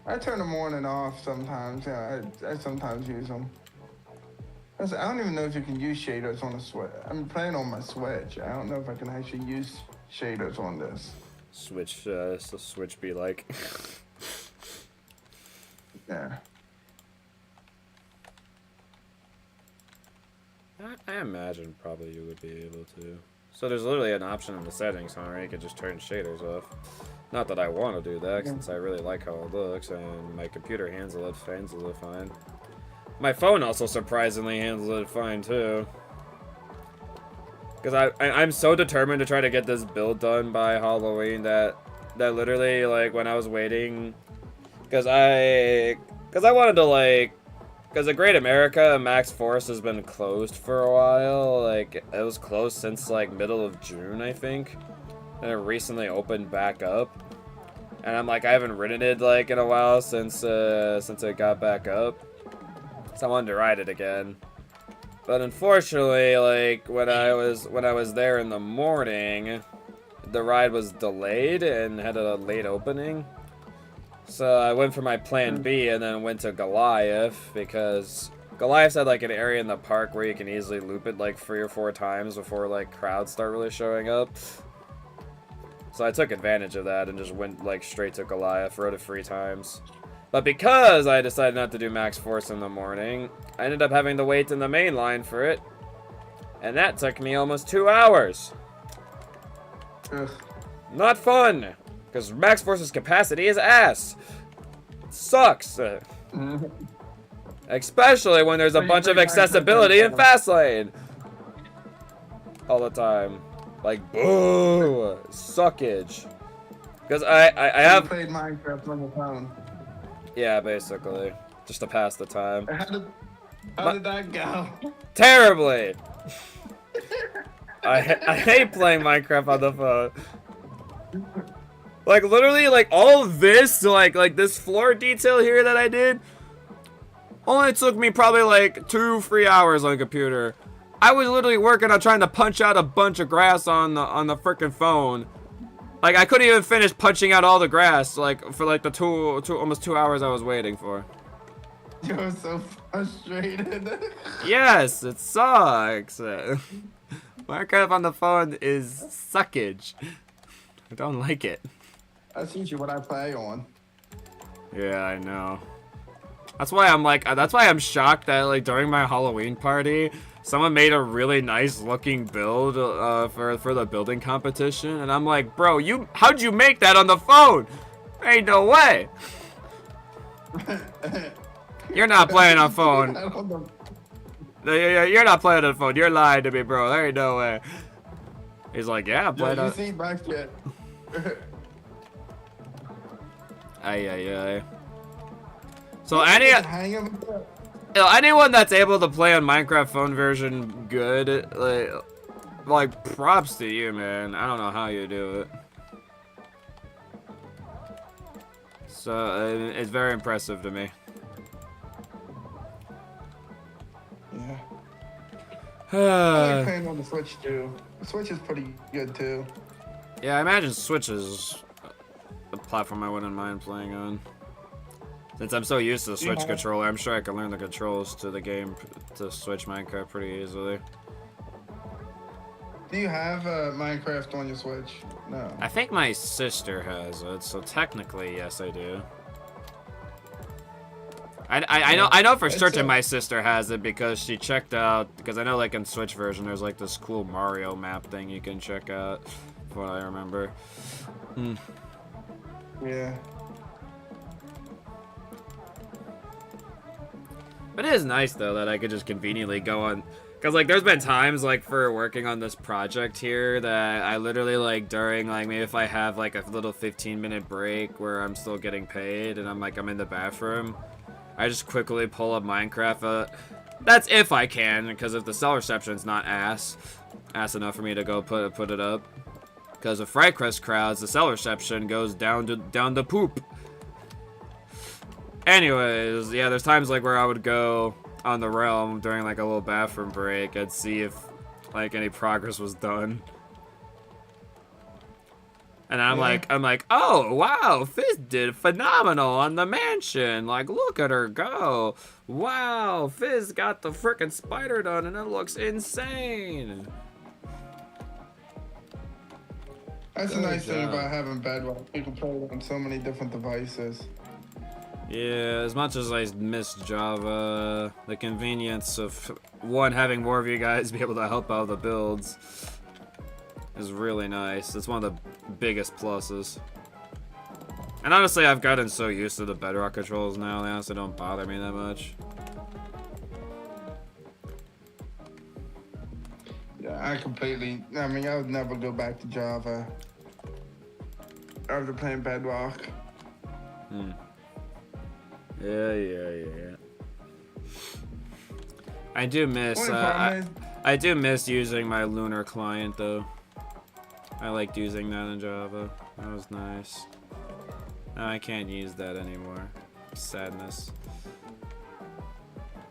I turn them on and off sometimes. Yeah, I sometimes use them. I don't even know if you can use shaders on a Switch. I'm playing on my Switch. I don't know if I can actually use shaders on this. Switch, so Switch be like. Yeah. I imagine probably you would be able to. So there's literally an option in the settings, huh, where you can just turn shaders off. Not that I want to do that, since I really like how it looks, and my computer handles it fine. My phone also surprisingly handles it fine, too. Because I'm so determined to try to get this build done by Halloween that literally, like, when I was waiting... Because I wanted to, like... Because the Great America Max Forest has been closed for a while. Like, it was closed since, like, middle of June, I think. And it recently opened back up. And I'm like, I haven't ridden it, like, in a while since it got back up. So I wanted to ride it again. But unfortunately, like, when I was there in the morning, the ride was delayed and had a late opening. So I went for my plan B and then went to Goliath, because Goliath's had like an area in the park where you can easily loop it like 3 or 4 times before like crowds start really showing up. So I took advantage of that and just went like straight to Goliath, rode it 3 times. But because I decided not to do Max Force in the morning, I ended up having to wait in the main line for it. And that took me almost 2 hours. Ugh. Not fun! Because Max Force's capacity is ass. It sucks. Especially when there's a bunch of accessibility in Fastlane. All the time. Like, boo! Suckage. Because I have... You played Minecraft on the phone. Yeah, basically. Just to pass the time. How did that go? Terribly! I hate playing Minecraft on the phone. Like, literally, like, all of this, like this floor detail here that I did, only took me probably, like, 2-3 hours on a computer. I was literally working on trying to punch out a bunch of grass on the frickin' phone. Like, I couldn't even finish punching out all the grass, like, for, like, the almost 2 hours I was waiting for. You were so frustrated. Yes, it sucks. Minecraft on the phone is suckage. I don't like it. That's usually what I play on. Yeah, I know. That's why I'm shocked that like during my Halloween party, someone made a really nice looking build for the building competition, and I'm like, bro, how'd you make that on the phone? Ain't no way. You're not playing on phone. You're not playing on phone. You're lying to me, bro. There ain't no way. He's like, yeah, I'm playing on. You see back yet? Ay. So anyone that's able to play on Minecraft phone version good, like props to you, man. I don't know how you do it. So it's very impressive to me. Yeah. I like playing on the Switch too. The Switch is pretty good too. Yeah, I imagine Switch is a platform I wouldn't mind playing on. Since I'm so used to the Switch controller, I'm sure I can learn the controls to the game to Switch Minecraft pretty easily. Do you have Minecraft on your Switch? No. I think my sister has it, so technically, yes, I do. I know for certain my sister has it because she checked out, because I know like in Switch version there's like this cool Mario map thing you can check out, from what I remember. Yeah. But it is nice though that I could just conveniently go on, because like there's been times like for working on this project here that I literally like during like maybe if I have like a little 15-minute break where I'm still getting paid and I'm in the bathroom, I just quickly pull up Minecraft. That's if I can, because if the cell reception's not ass enough for me to go put it up. Because of FryCrest crowds, the cell reception goes down to poop. Anyways, yeah, there's times like where I would go on the realm during like a little bathroom break and see if like any progress was done. And I'm like, oh wow, Fizz did phenomenal on the mansion. Like, look at her go. Wow, Fizz got the frickin' spider done and it looks insane. That's a nice thing about having Bedrock. You can play it on so many different devices. Yeah, as much as I miss Java, the convenience of, one, having more of you guys be able to help out the builds is really nice. It's one of the biggest pluses. And honestly, I've gotten so used to the Bedrock controls now, they honestly don't bother me that much. Yeah, I would never go back to Java after playing Bedrock. Yeah. I do miss, I do miss using my Lunar client though. I liked using that in Java. That was nice. No, I can't use that anymore. Sadness.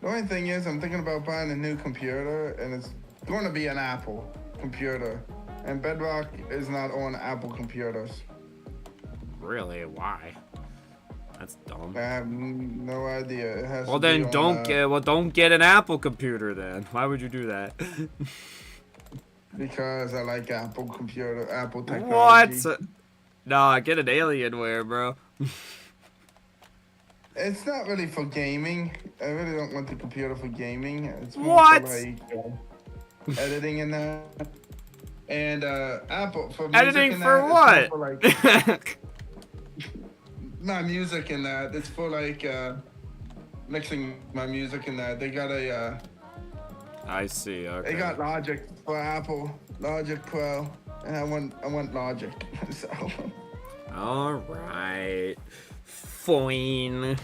The only thing is, I'm thinking about buying a new computer, and it's going to be an Apple computer. And Bedrock is not on Apple computers. Really? Why? That's dumb. I have no idea. It has well, to then be don't get an Apple computer then. Why would you do that? Because I like Apple technology. What? Nah, get an Alienware, bro. It's not really for gaming. I really don't want the computer for gaming. It's more What? for like editing and that. And Apple for music Editing and for that, what? it's more for, like, my music and that. It's for like mixing my music and that. They got a I see. Okay. they got Logic for Apple, Logic Pro, and I want Logic. So. All right. Fine.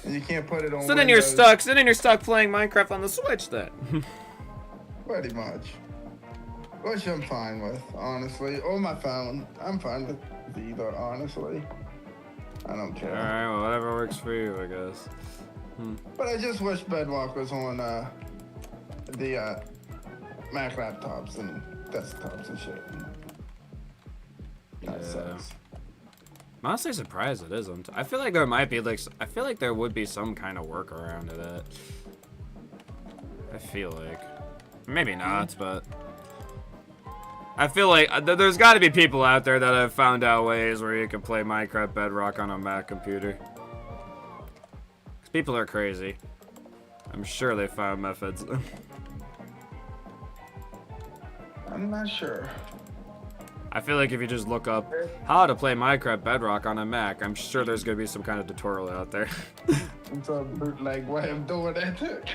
And you can't put it on. So then you're stuck. Playing Minecraft on the Switch then. Pretty much. Which I'm fine with, honestly. Or my phone. I'm fine with either, honestly. I don't care. Alright, well, whatever works for you, I guess. But I just wish Bedrock was on the Mac laptops and desktops and shit. That sucks. I'm honestly surprised it isn't. I feel like there might be I feel like there would be some kind of workaround to that. I feel like. Maybe not, but I feel like there's got to be people out there that have found out ways where you can play Minecraft Bedrock on a Mac computer. 'Cause people are crazy. I'm sure they found methods. I'm not sure. I feel like if you just look up how to play Minecraft Bedrock on a Mac, I'm sure there's gonna be some kind of tutorial out there. It's a bootleg way of doing it.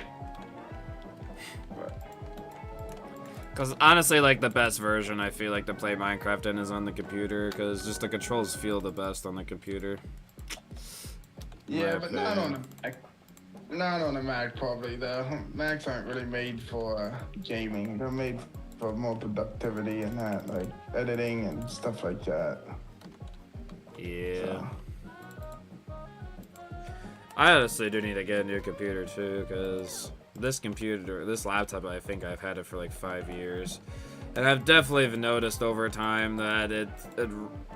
Because honestly, like the best version I feel like to play Minecraft in is on the computer, because just the controls feel the best on the computer. Yeah, but not on the Mac. Not on the Mac, probably though. Macs aren't really made for gaming. They're made for more productivity and that, like editing and stuff like that. Yeah. So. I honestly do need to get a new computer too, because this laptop, I think I've had it for like 5 years. And I've definitely noticed over time that it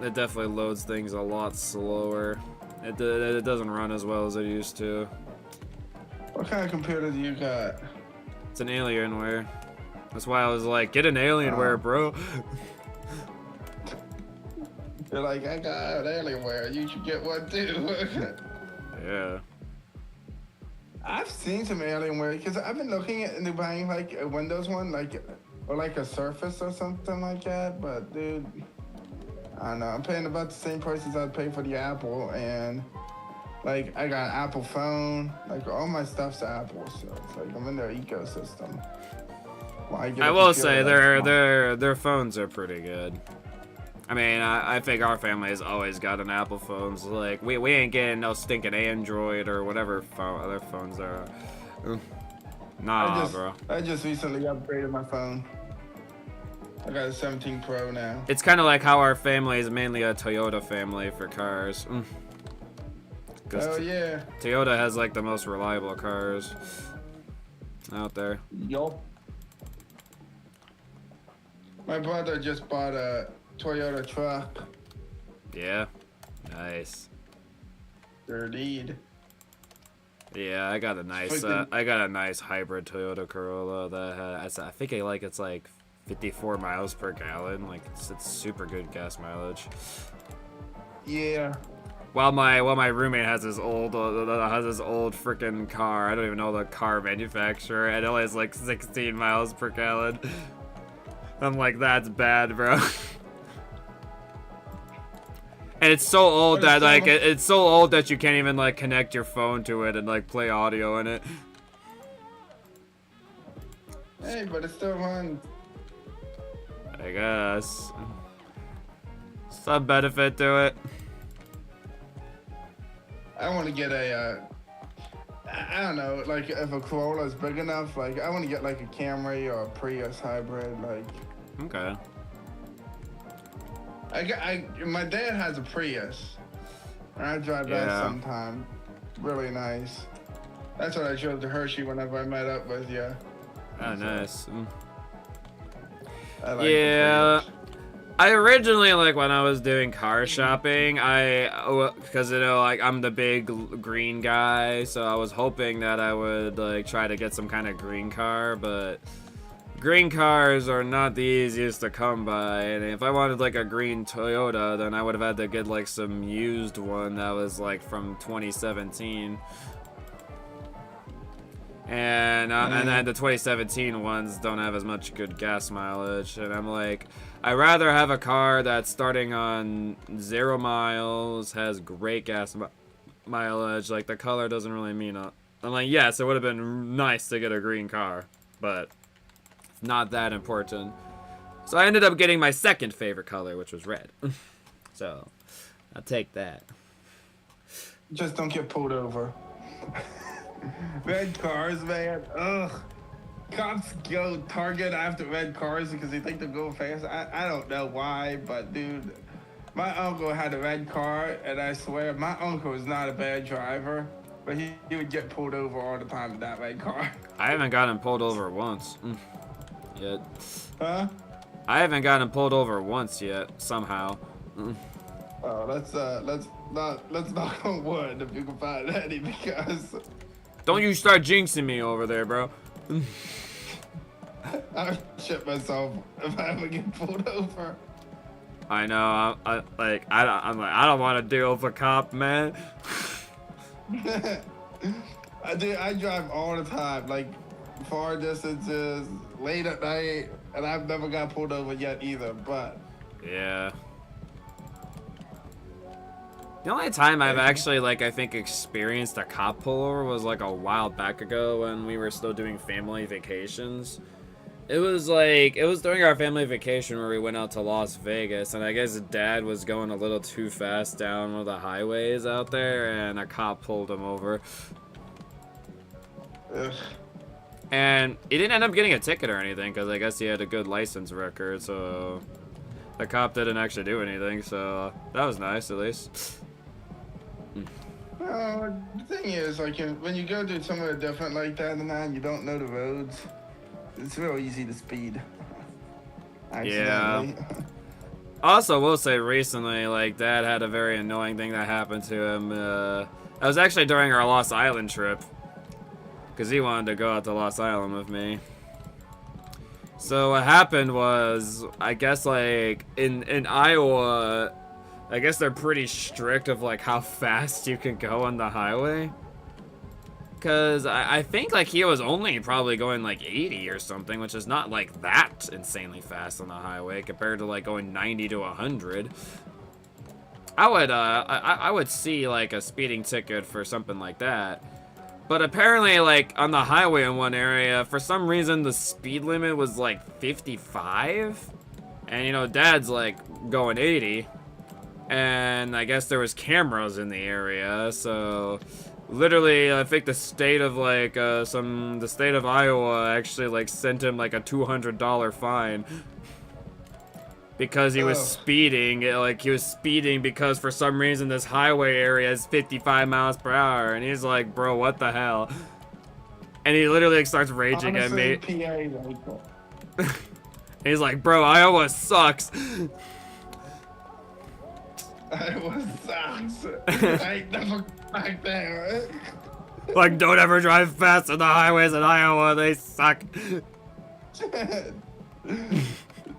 definitely loads things a lot slower. It doesn't run as well as it used to. What kind of computer do you got? It's an Alienware. That's why I was like, get an Alienware, bro. You're like, I got an Alienware. You should get one too. Yeah. I've seen some Alienware because I've been looking into buying like a Windows one, or like a Surface or something like that. But dude, I don't know. I'm paying about the same price as I'd pay for the Apple, and like I got an Apple phone. Like all my stuff's Apple, so it's like I'm in their ecosystem. I will say their phones are pretty good. I mean, I think our family has always got an Apple phones. Like we ain't getting no stinking Android or whatever other phones are. Nah, bro. I just recently upgraded my phone. I got a 17 Pro now. It's kind of like how our family is mainly a Toyota family for cars. Oh yeah. Toyota has like the most reliable cars out there. Yup. My brother just bought a Toyota truck. Yeah. Nice. Indeed. Yeah, I got a nice hybrid Toyota Corolla that has, I think it's like 54 miles per gallon. Like it's super good gas mileage. Yeah. While my roommate has his old freaking car. I don't even know the car manufacturer, and it only has like 16 miles per gallon. I'm like, that's bad, bro. And it's so old that like it's so old that you can't even like connect your phone to it and like play audio in it. Hey, but it's still runs. I guess. Some benefit to it. I want to get a, I don't know, like if a Corolla is big enough, like I want to get like a Camry or a Prius hybrid, like. Okay. My dad has a Prius, and I drive that sometime. Really nice. That's what I showed to Hershey whenever I met up with you. Oh, nice. I like yeah. I originally, like, when I was doing car shopping, because, you know, like, I'm the big green guy, so I was hoping that I would, like, try to get some kind of green car, but green cars are not the easiest to come by, and if I wanted, like, a green Toyota, then I would have had to get, like, some used one that was, like, from 2017. And then the 2017 ones don't have as much good gas mileage, and I'm like, I'd rather have a car that's starting on 0 miles, has great gas mileage, like the color doesn't really mean a... I'm like, yes, it would have been nice to get a green car, but it's not that important. So I ended up getting my second favorite color, which was red. So, I'll take that. Just don't get pulled over. Red cars, man. Ugh. Cops go target after red cars because they think they're going fast. I don't know why, but dude, my uncle had a red car, and I swear my uncle is not a bad driver, but he would get pulled over all the time in that red car. I haven't gotten pulled over once yet. Huh? I haven't gotten pulled over once yet, somehow. Oh, let's knock on wood if you can find any, because don't you start jinxing me over there, bro. I'll shit myself if I ever get pulled over. I know. I don't want to deal with a cop, man. I drive all the time, like far distances, late at night, and I've never got pulled over yet either. But Yeah. The only time I've actually, like, I think experienced a cop pullover was, like, a while back ago when we were still doing family vacations. It was during our family vacation where we went out to Las Vegas, and I guess Dad was going a little too fast down one of the highways out there, and a cop pulled him over. ugh. And he didn't end up getting a ticket or anything, because I guess he had a good license record, so the cop didn't actually do anything, so that was nice, at least. Well, the thing is, like, when you go to somewhere different like that and you don't know the roads, it's real easy to speed. Accidentally. Also, we'll say recently, like, Dad had a very annoying thing that happened to him. That was actually during our Lost Island trip, because he wanted to go out to Lost Island with me. So what happened was, I guess, like, in Iowa, I guess they're pretty strict of, like, how fast you can go on the highway. Because I think, like, he was only probably going, like, 80 or something, which is not, like, that insanely fast on the highway compared to, like, going 90 to 100. I would see, like, a speeding ticket for something like that. But apparently, like, on the highway in one area, for some reason, the speed limit was, like, 55. And, you know, Dad's, like, going 80. And I guess there was cameras in the area, so literally, I think the state of, like, the state of Iowa actually, like, sent him, like, a $200 fine. Because he was speeding, like, he was speeding because for some reason this highway area is 55 miles per hour. And he's like, bro, what the hell? And he literally, like, starts raging at me. PA, like, He's like, bro, Iowa sucks. Iowa sucks. I ain't never back there, right? Like, don't ever drive fast on the highways in Iowa, they suck.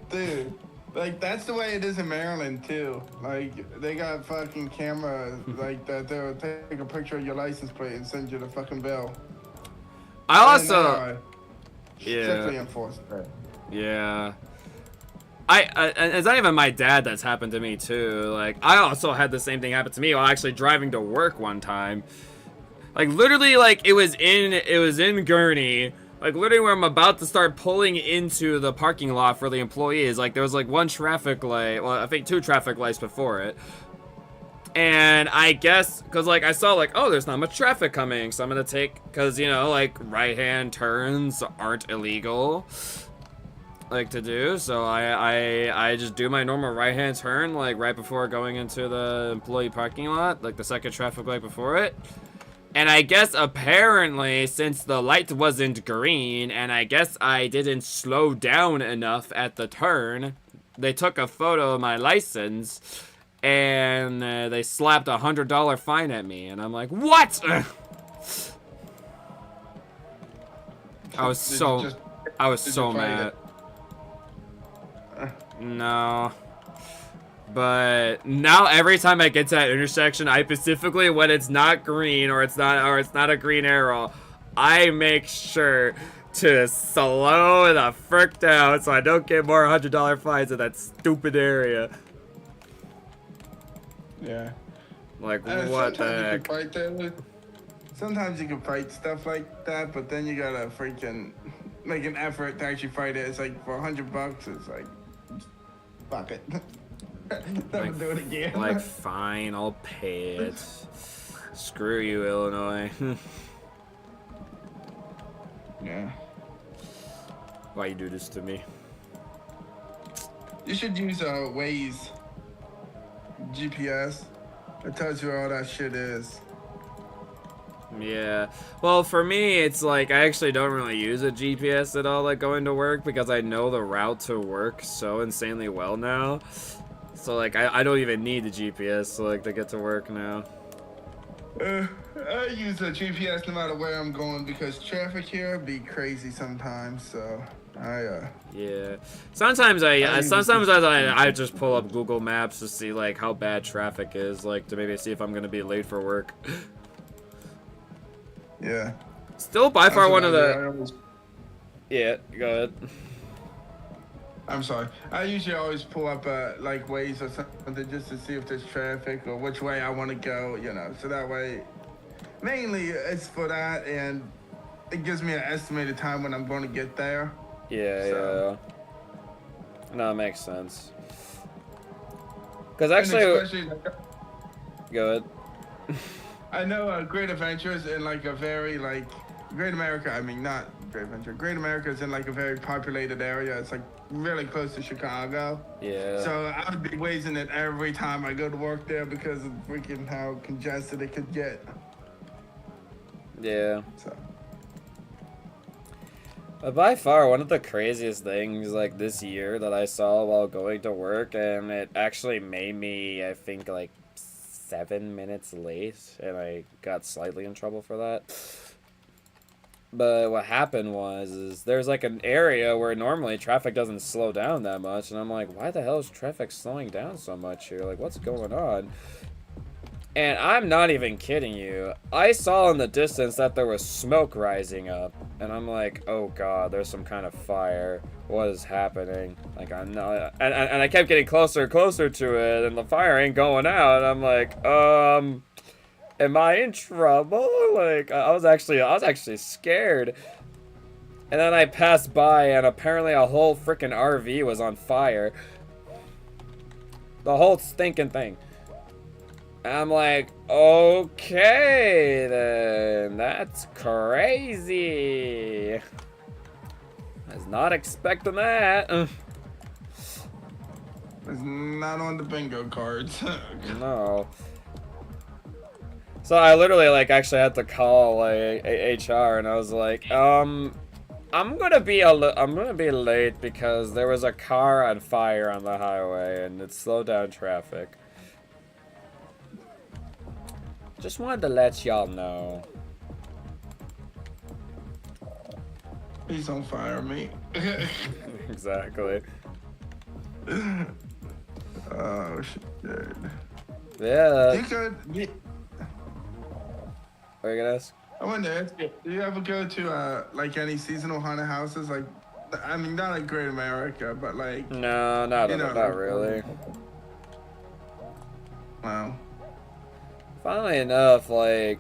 Dude, like, that's the way it is in Maryland, too. Like, they got fucking cameras, like, that they'll take a picture of your license plate and send you the fucking bill. I also... Strictly Yeah. enforced. Yeah. It's not even my dad that's happened to me, too. Like, I also had the same thing happen to me while actually driving to work one time. Like, literally, like, it was in Gurney. Like, literally where I'm about to start pulling into the parking lot for the employees. Like, there was, like, one traffic light. Well, I think 2 traffic lights before it. And I guess, because, like, I saw, like, oh, there's not much traffic coming. So I'm going to take, because, you know, like, right-hand turns aren't illegal, like, to do. So I just do my normal right-hand turn, like, right before going into the employee parking lot. Like, the second traffic light before it. And I guess apparently, since the light wasn't green, and I guess I didn't slow down enough at the turn, they took a photo of my license, and they slapped a $100 fine at me. And I'm like, what? I was so mad. No. But now every time I get to that intersection, I specifically, when it's not green or it's not a green arrow, I make sure to slow the frick down so I don't get more $100 fines in that stupid area. Yeah. Like, what the heck? Sometimes you can fight stuff like that, but then you gotta freaking make an effort to actually fight it. It's like, for $100, it's like, fuck it. Never do it again. Like, fine, I'll pay it. Screw you, Illinois. Yeah. Why you do this to me? You should use Waze GPS. It tells you where all that shit is. Yeah. Well, for me, it's like I actually don't really use a GPS at all, like, going to work, because I know the route to work so insanely well now. So, like, I don't even need the GPS, like, to get to work now. I use a GPS no matter where I'm going because traffic here be crazy sometimes, so Yeah. Sometimes I just pull up Google Maps to see, like, how bad traffic is, like, to maybe see if I'm gonna be late for work. Yeah. Still by far That's one what of I do. the. I always- Yeah, go ahead. I'm sorry. I usually always pull up like Waze or something just to see if there's traffic or which way I want to go, you know. So that way, mainly it's for that, and it gives me an estimated time when I'm going to get there. Yeah, So- yeah. No, it makes sense. Because And actually, especially, go ahead. I know Great Adventures in like a very like Great America. I mean, not Great Adventure. Great America is in like a very populated area. It's like really close to Chicago. Yeah. So I would be wasting it every time I go to work there because of freaking how congested it could get. Yeah. So But by far, one of the craziest things like this year that I saw while going to work, and it actually made me, I think, like 7 minutes late, and I got slightly in trouble for that. But what happened is there's like an area where normally traffic doesn't slow down that much, and I'm like, why the hell is traffic slowing down so much here? Like, what's going on? And I'm not even kidding you. I saw in the distance that there was smoke rising up, and I'm like, oh god, there's some kind of fire. What is happening? Like, I'm not, and I kept getting closer and closer to it, and the fire ain't going out. And I'm like, am I in trouble? Like, I was actually scared. And then I passed by, and apparently a whole freaking RV was on fire. The whole stinking thing. And I'm like, okay, then. That's crazy. I was not expecting that. it's not on the bingo cards. No. So I literally, like, actually had to call, like, HR, and I was like, I'm gonna be late because there was a car on fire on the highway, and it slowed down traffic. Just wanted to let y'all know. He's on fire, mate. Exactly. Oh shit. Yeah. You could. What are you gonna ask? I wanted to ask you, do you ever go to like any seasonal haunted houses? Like, I mean, not like Great America, but like. No, not really. Wow. Funnily enough, like,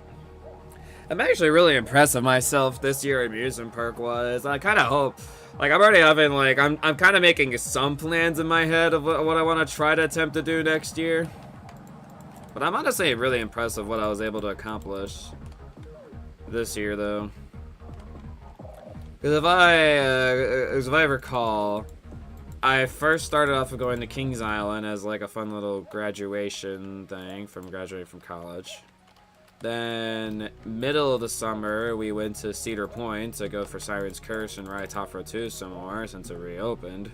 I'm actually really impressed with myself this year amusement park wise. I kind of hope, like, I'm already having, like, I'm kind of making some plans in my head of what I want to try to attempt to do next year. But I'm honestly really impressed with what I was able to accomplish this year, though. Because if I recall, I first started off with going to Kings Island as like a fun little graduation thing from graduating from college. Then, middle of the summer, we went to Cedar Point to go for Siren's Curse and ride Top Row 2 some more since it reopened.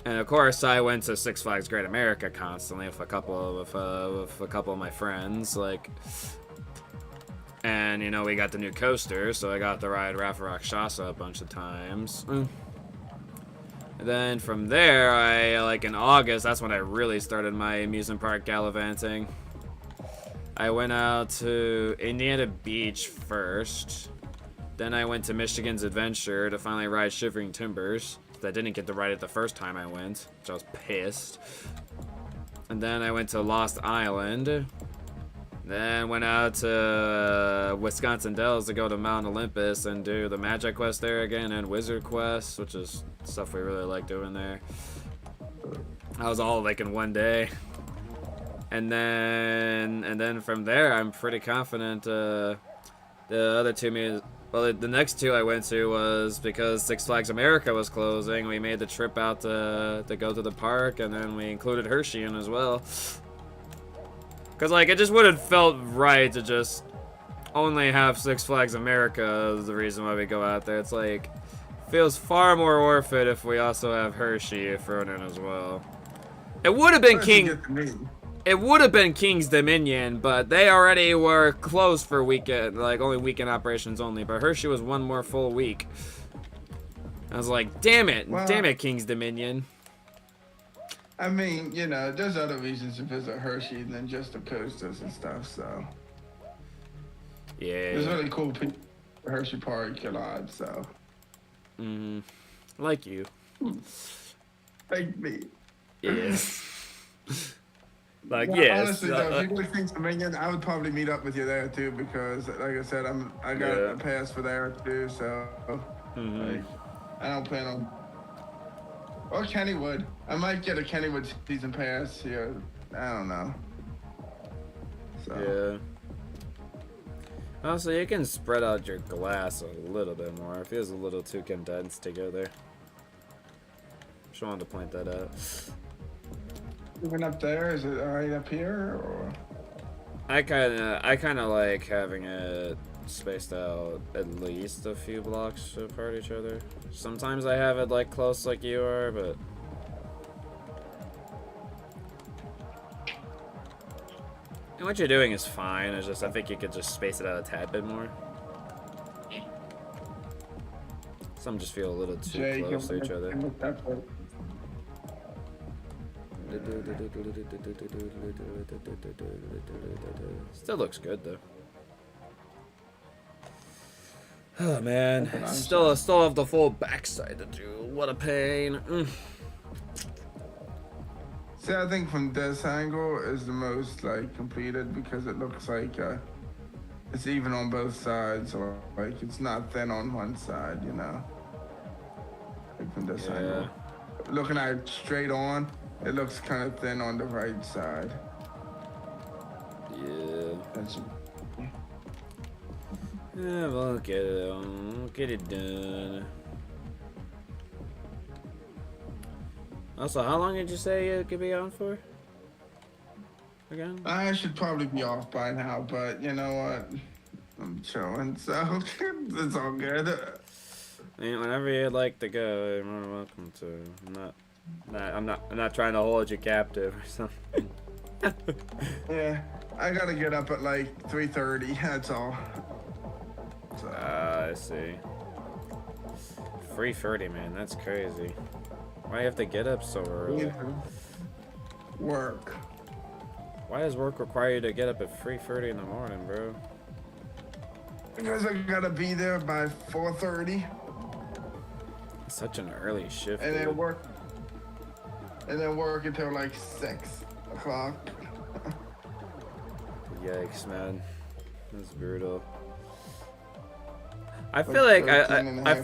And of course, I went to Six Flags Great America constantly with a couple of my friends, like. And you know, we got the new coaster, so I got to ride Rafa Rakshasa a bunch of times. And then from there, like in August, that's when I really started my amusement park gallivanting. I went out to Indiana Beach first. Then I went to Michigan's Adventure to finally ride Shivering Timbers. I didn't get to ride it the first time I went, which I was pissed. And then I went to Lost Island. Then went out to Wisconsin Dells to go to Mount Olympus and do the Magic Quest there again and Wizard Quest, which is stuff we really like doing there. That was all like in one day. And then from there, I'm pretty confident the other two well, the next two I went to was because Six Flags America was closing. We made the trip out to go to the park, and then we included Hershey in as well. Because, like, it just would have felt right to just only have Six Flags America as the reason why we go out there. It's like, feels far more worth it if we also have Hershey thrown in as well. It would have been King's Dominion, but they already were closed for weekend, like only weekend operations only. But Hershey was one more full week. I was like, damn it, King's Dominion. I mean, you know, there's other reasons to visit Hershey than just the coasters and stuff, so. There's Yeah. really cool people at Hershey Park a lot, so. Mm-hmm. Like you. Like me. Yeah. Like, Yeah, yes. honestly, though, if you really think Dominion, I would probably meet up with you there too because, like I said, I got Yeah. a pass for there too, so like I don't plan on. Or Kennywood, I might get a Kennywood season pass here. I don't know. So. Yeah. Also, you can spread out your glass a little bit more. It feels a little too condensed together. Just wanted to point that out. Even up there, is it alright up here or? I kind of like having it spaced out at least a few blocks apart each other. Sometimes I have it like close like you are, but and what you're doing is fine. It's just I think you could just space it out a tad bit more. Some just feel a little too close to each other. Still looks good though. Oh man, still have the full backside to do. What a pain. See, I think from this angle is the most like completed because it looks like it's even on both sides, or like it's not thin on one side, you know. Like from this angle, looking at it straight on, it looks kind of thin on the right side. Yeah. That's, Yeah, we'll get it on. We'll get it done. Also, how long did you say it could be on for? Again? I should probably be off by now, but you know what? I'm chilling, so it's all good. I mean, whenever you'd like to go, you're more than welcome to. I'm not trying to hold you captive or something. Yeah, I gotta get up at like 3:30. That's all. So. I see. 3:30, man. That's crazy. Why do you have to get up so early? Work. Why does work require you to get up at 3:30 in the morning, bro? Because I gotta be there by 4:30. Such an early shift. And then dude. work. And then work until like 6 o'clock. Yikes, man. That's brutal. I feel like I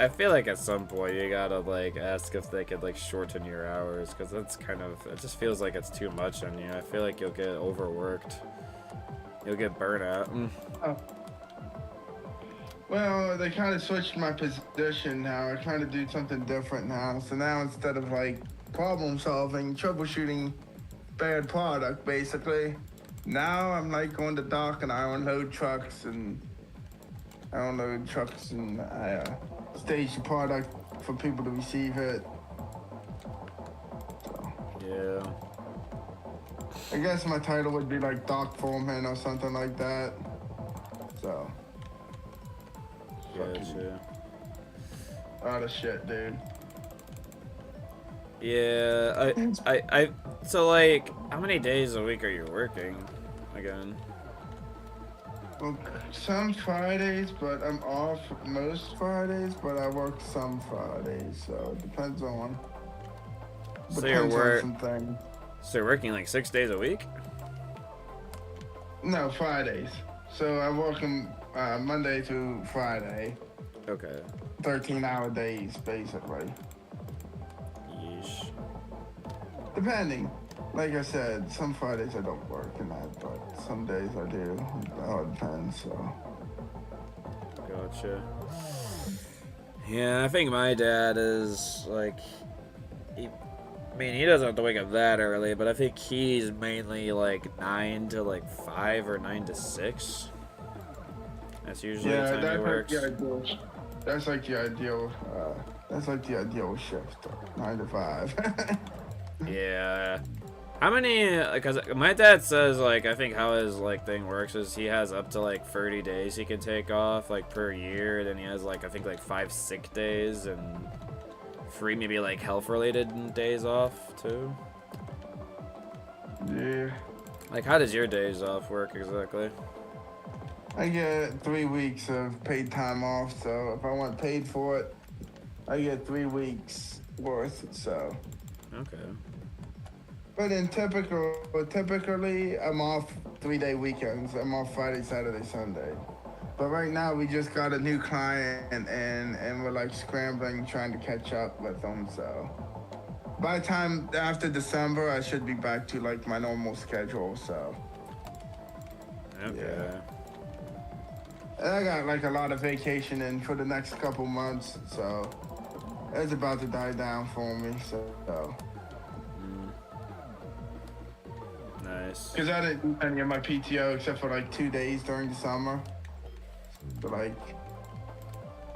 feel like at some point you gotta like ask if they could like shorten your hours, because that's kind of, it just feels like it's too much on you. I feel like you'll get overworked. You'll get burnout. Oh. Well, they kind of switched my position now. I kind of do something different now. So now instead of like problem solving, troubleshooting bad product, basically, now I'm like on the dock and I unload trucks and I stage the product for people to receive it. So, Yeah. I guess my title would be like dock foreman or something like that. So. Gotcha. A lot of shit, dude. Yeah. I. So like, how many days a week are you working again? Well, some Fridays, but I'm off most Fridays, but I work some Fridays, so it depends on. So you're some things. So you're working like 6 days a week? No, Fridays. So I'm working Monday through Friday. Okay. 13-hour days, basically. Yeesh. Depending. Like I said, some Fridays I don't work in that, but some days I do. It all depends, so. Gotcha. Yeah, I think my dad is like, he doesn't have to wake up that early, but I think he's mainly like 9 to like 5 or 9 to 6. That's usually the time he works. That's like the ideal shift, 9 to 5. Yeah. How many, because my dad says, like, I think how his, like, thing works is he has up to, like, 30 days he can take off, like, per year. Then he has, like, I think, like, 5 sick days and 3 maybe, like, health-related days off, too. Yeah. Like, how does your days off work exactly? I get 3 weeks of paid time off, so if I want paid for it, I get 3 weeks worth. So. Okay. But typically, I'm off 3-day weekends. I'm off Friday, Saturday, Sunday. But right now, we just got a new client, and we're like scrambling, trying to catch up with them. So by the time after December, I should be back to like my normal schedule. So Okay. yeah. And I got like a lot of vacation in for the next couple months, so it's about to die down for me. So. Nice. Because I didn't use any of my PTO except for like 2 days during the summer. But like,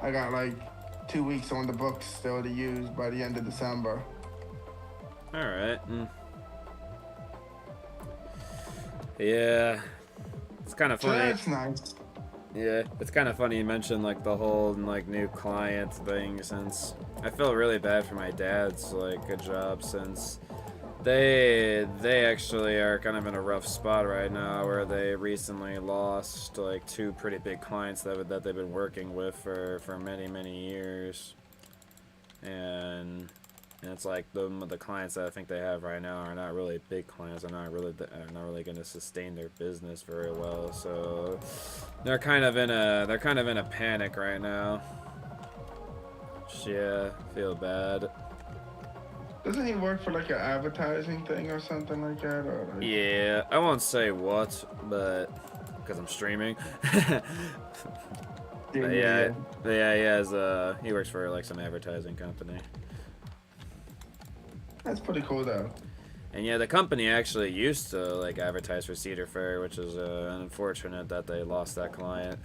I got like 2 weeks on the books still to use by the end of December. Alright. Yeah. It's kind of So funny. that's nice. Yeah, it's kind of funny you mentioned like the whole like new client thing, since I feel really bad for my dad's like a job, since they actually are kind of in a rough spot right now, where they recently lost like 2 pretty big clients that they've been working with for many years, and it's like the clients that I think they have right now are not really big clients. Are not really going to sustain their business very well. So they're kind of in a panic right now. Yeah, feel bad. Doesn't he work for like an advertising thing or something like that? Or like... Yeah, I won't say what, but because I'm streaming. But yeah, he works for like some advertising company. That's pretty cool though. And yeah, the company actually used to like advertise for Cedar Fair, which is unfortunate that they lost that client.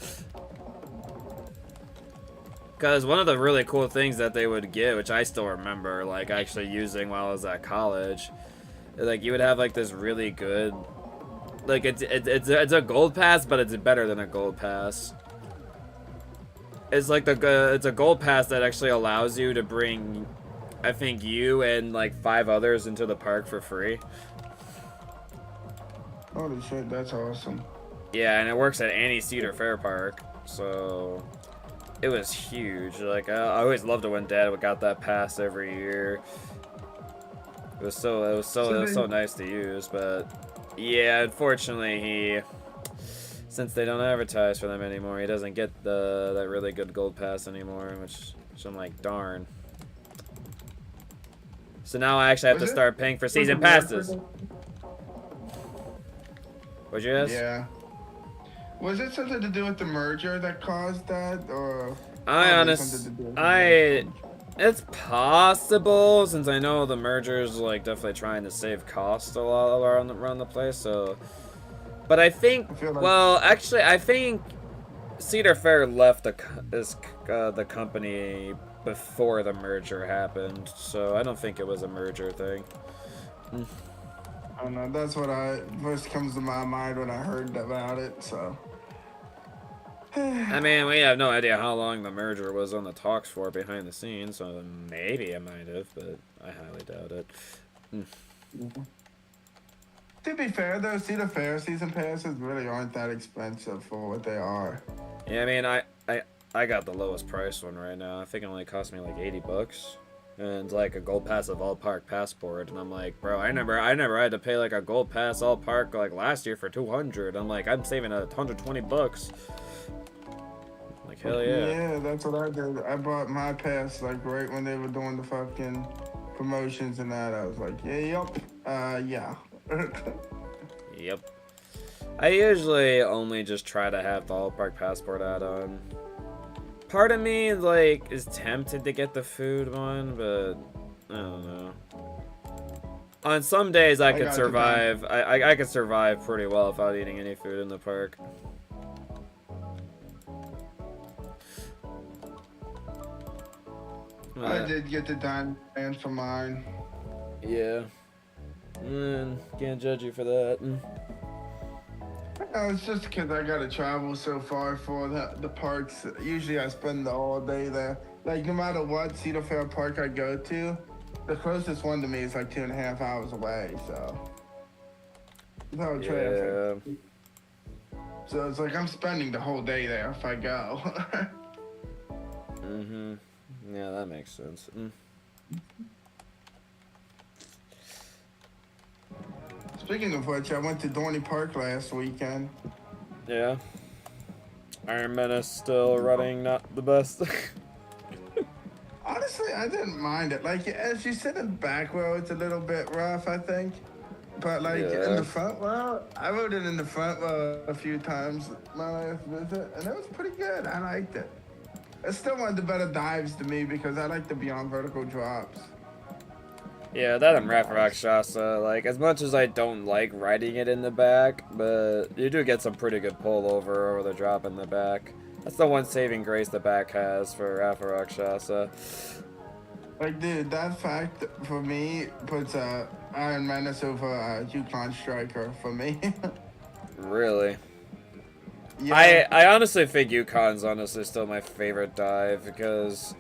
Because one of the really cool things that they would get, which I still remember like actually using while I was at college, like you would have like this really good, like it's a gold pass, but it's better than a gold pass. It's like it's a gold pass that actually allows you to bring, I think, you and like 5 others into the park for free. Holy shit, that's awesome. Yeah, and it works at any Cedar Fair park, so it was huge. Like I always loved it when Dad got that pass every year. It was so nice to use, but yeah, unfortunately since they don't advertise for them anymore, he doesn't get that really good gold pass anymore, which I'm like, darn. So now I actually have to start paying for season passes. What'd you ask? Yeah. Was it something to do with the merger that caused that, or? It's possible, since I know the merger's like definitely trying to save costs a lot around the place. So, but I think, I think Cedar Fair left the company before the merger happened, so I don't think it was a merger thing. I don't know. That's what first comes to my mind when I heard about it. So. I mean, we have no idea how long the merger was on the talks for behind the scenes, so maybe it might have, but I highly doubt it. To be fair, though, Cedar Fair season passes really aren't that expensive for what they are. Yeah, I mean, I got the lowest price one right now. I think it only cost me like $80. And like a gold pass of all park passport, and I'm like, bro, I never had to pay like a gold pass all park like last year for $200. I'm like, I'm saving $120. Like, hell yeah. Yeah, that's what I did. I bought my pass like right when they were doing the fucking promotions and that. I was like, yeah. Yep. I usually only just try to have the all park passport add-on. Part of me like is tempted to get the food one, but I don't know. On some days I could survive. I could survive pretty well without eating any food in the park. I did get the diamond band for mine. Yeah. Can't judge you for that. No, it's just because I gotta travel so far for the parks. Usually I spend the all day there. Like no matter what Cedar Fair park I go to, the closest one to me is like 2.5 hours away. So no traffic. So it's like I'm spending the whole day there if I go. Mm-hmm. Yeah, that makes sense. Speaking of which, I went to Dorney Park last weekend. Yeah. Iron Menace still running not the best. Honestly, I didn't mind it. Like, as you sit in the back row, it's a little bit rough, I think. But, like, in Yeah. the front row, I rode it in the front row a few times my last visit, and it was pretty good. I liked it. It's still one of the better dives to me because I like the beyond vertical drops. Yeah, that and Rakshasa, like, as much as I don't like riding it in the back, but you do get some pretty good pullover over the drop in the back. That's the one saving grace the back has for Rakshasa. Like, dude, that fact for me puts Iron Menace over Yukon Striker for me. Really? Yeah. I honestly think Yukon's honestly still my favorite dive because,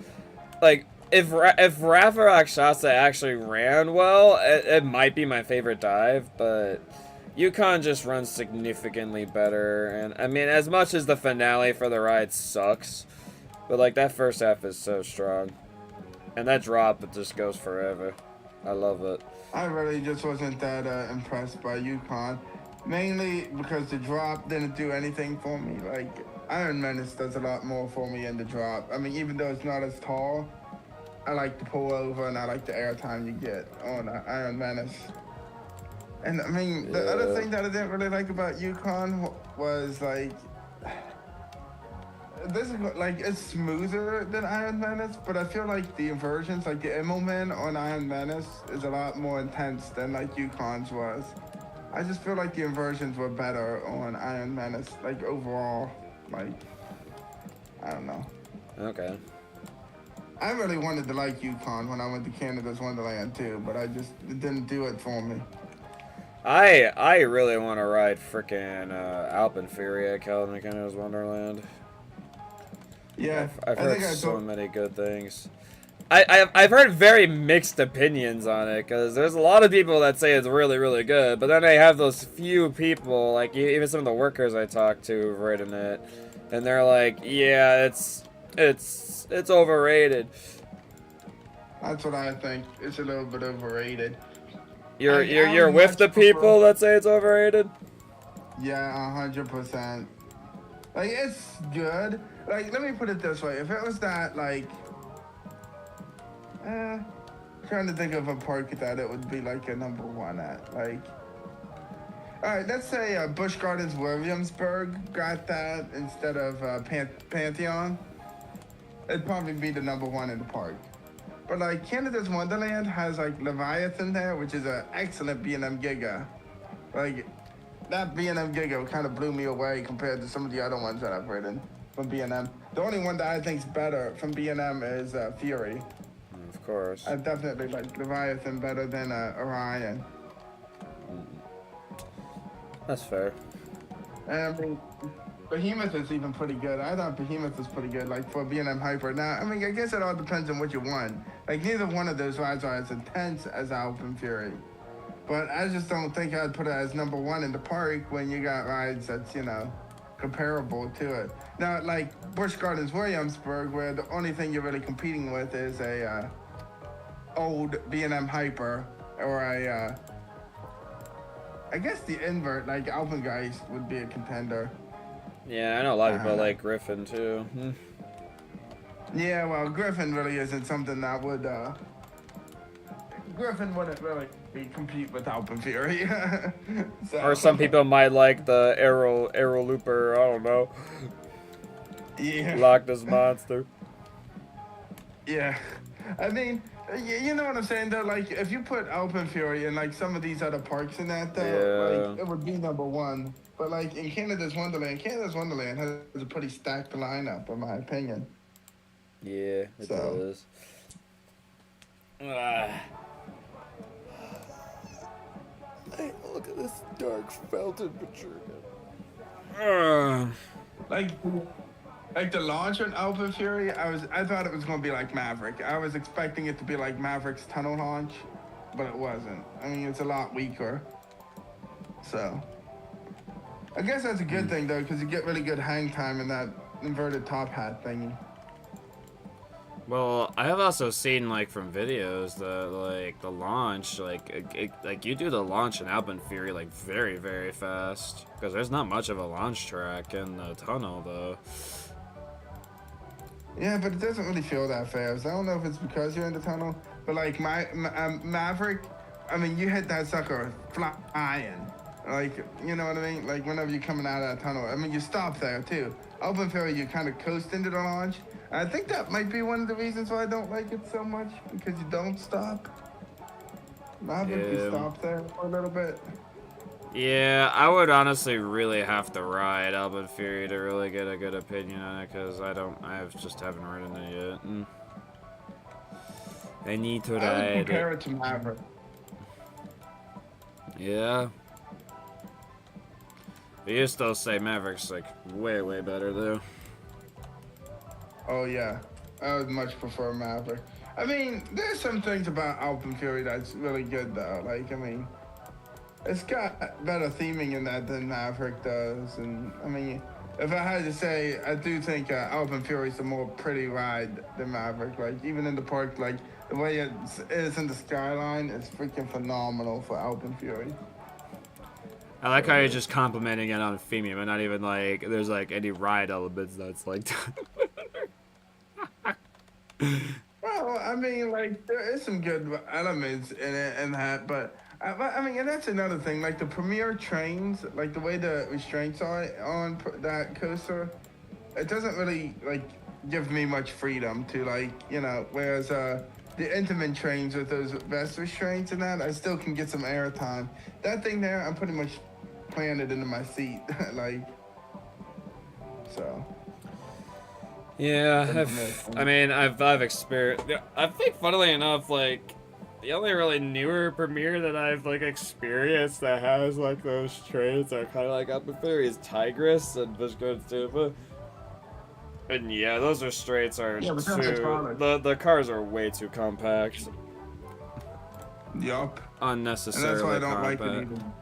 like, if Rafa Rakshasa actually ran well, it might be my favorite dive, but Yukon just runs significantly better. And I mean, as much as the finale for the ride sucks, but like that first half is so strong, and that drop it just goes forever. I love it. I really just wasn't that impressed by Yukon, mainly because the drop didn't do anything for me. Like, Iron Menace does a lot more for me in the drop. I mean, even though it's not as tall, I like the pull over and I like the airtime you get on Iron Menace. And I mean, the other thing that I didn't really like about Yukon was like, this is like, it's smoother than Iron Menace, but I feel like the inversions, like the Immelman on Iron Menace is a lot more intense than like Yukon's was. I just feel like the inversions were better on Iron Menace, like overall, like, I don't know. Okay. I really wanted to like Yukon when I went to Canada's Wonderland too, but it didn't do it for me. I really want to ride frickin' Alpenfury at Canada's Wonderland. Yeah, I've heard so many good things. I've heard very mixed opinions on it, because there's a lot of people that say it's really, really good, but then I have those few people, like even some of the workers I talk to who've ridden it, and they're like, yeah, it's overrated. That's what I think. It's a little bit overrated. You're with the people that say it's overrated? Yeah, 100%. Like, it's good. Like, let me put it this way. If it was that, like, trying to think of a park that it would be, like, a number one at. Like, all right, let's say Busch Gardens Williamsburg got that instead of Pantheon. It'd probably be the number one in the park. But, like, Canada's Wonderland has, like, Leviathan there, which is an excellent B&M Giga. Like, that B&M Giga kind of blew me away compared to some of the other ones that I've ridden from B&M. The only one that I think's better from B&M is Fury. Of course. I definitely like Leviathan better than Orion. That's fair. And I mean, Behemoth is even pretty good. I thought Behemoth was pretty good, like for B&M Hyper. Now, I mean, I guess it all depends on what you want. Like, neither one of those rides are as intense as Alpen Fury. But I just don't think I'd put it as number one in the park when you got rides that's, you know, comparable to it. Now, like Busch Gardens Williamsburg, where the only thing you're really competing with is a old B&M Hyper or I guess the invert, like Alpengeist would be a contender. Yeah, I know a lot of people like Griffin too. Yeah, well, Griffin really isn't something that would, Griffin wouldn't really compete with Alpenfury. So. Or some people might like the Arrow Looper, I don't know. Yeah. Loch Ness Monster. Yeah. I mean, you know what I'm saying though? Like, if you put Alpenfury in like some of these other parks in that though, like, it would be number one. But like in Canada's Wonderland has a pretty stacked lineup, in my opinion. Yeah, it does. Hey, look at this dark fountain picture. Like the launch on Alpenfury, I thought it was gonna be like Maverick. I was expecting it to be like Maverick's tunnel launch, but it wasn't. I mean, it's a lot weaker. So. I guess that's a good thing though, because you get really good hang time in that inverted top hat thingy. Well, I have also seen like from videos the launch like you do the launch in Alban Fury like very very fast because there's not much of a launch track in the tunnel though. Yeah, but it doesn't really feel that fast. I don't know if it's because you're in the tunnel, but like Maverick, I mean, you hit that sucker flying. Like, you know what I mean? Like whenever you're coming out of that tunnel, I mean, you stop there too. Alban Fury, you kind of coast into the launch. I think that might be one of the reasons why I don't like it so much, because you don't stop. Maverick, you stop there for a little bit. Yeah, I would honestly really have to ride Alban Fury to really get a good opinion on it, because I just haven't ridden it yet. I need to ride I would compare it to Maverick. Yeah. But you still say Maverick's like way, way better though. Oh yeah, I would much prefer Maverick. I mean, there's some things about Alban Fury that's really good though. Like, I mean, it's got better theming in that than Maverick does. And I mean, if I had to say, I do think Alban Fury's a more pretty ride than Maverick. Like, even in the park, like the way it is in the skyline is freaking phenomenal for Alban Fury. I like how you're just complimenting it on theming, but not even like there's like any ride elements that's like. Well, I mean, like, there is some good elements in it and that, but I mean, and that's another thing. Like, the premier trains, like, the way the restraints are on that coaster, it doesn't really, like, give me much freedom to, like, you know, whereas the Intamin trains with those vest restraints and that, I still can get some air time. That thing there, I'm pretty much planted into my seat, like, so. Yeah, I've experienced. I think, funnily enough, like the only really newer premiere that I've like experienced that has like those trains that are kind of like Alban Fury is Tigress and Vishko and Stupa. And yeah, those restraints are but too. The cars are way too compact. Yup. Unnecessarily and that's why I don't compact. like it either.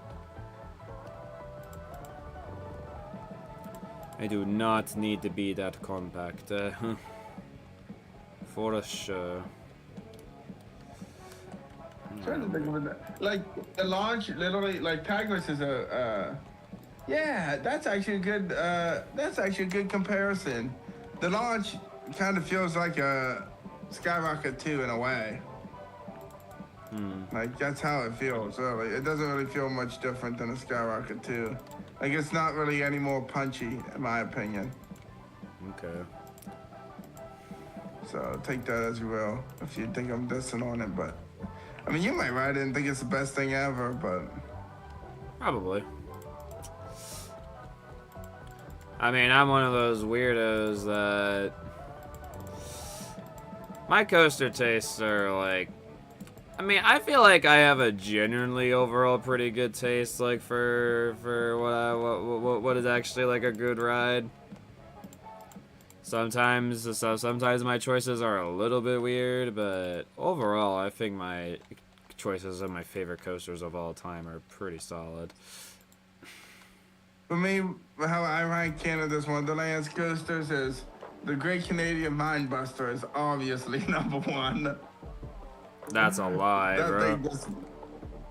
I do not need to be that compact, for sure. I'm trying to think of it. Like, the launch, literally, like, Tigress is yeah, that's actually a good comparison. The launch kind of feels like a Skyrocket 2 in a way. Like, that's how it feels, really. It doesn't really feel much different than a Skyrocket 2. Like, it's not really any more punchy, in my opinion. Okay. So, take that as you will, if you think I'm dissing on it, but... I mean, you might ride it and think it's the best thing ever, but... Probably. I mean, I'm one of those weirdos that... My coaster tastes are, like... I mean, I feel like I have a genuinely overall pretty good taste, like, for what is actually, like, a good ride. Sometimes my choices are a little bit weird, but overall, I think my choices of my favorite coasters of all time are pretty solid. For me, how I rank Canada's Wonderland's coasters is the Great Canadian Mindbuster is obviously #1. That's a lie, bro.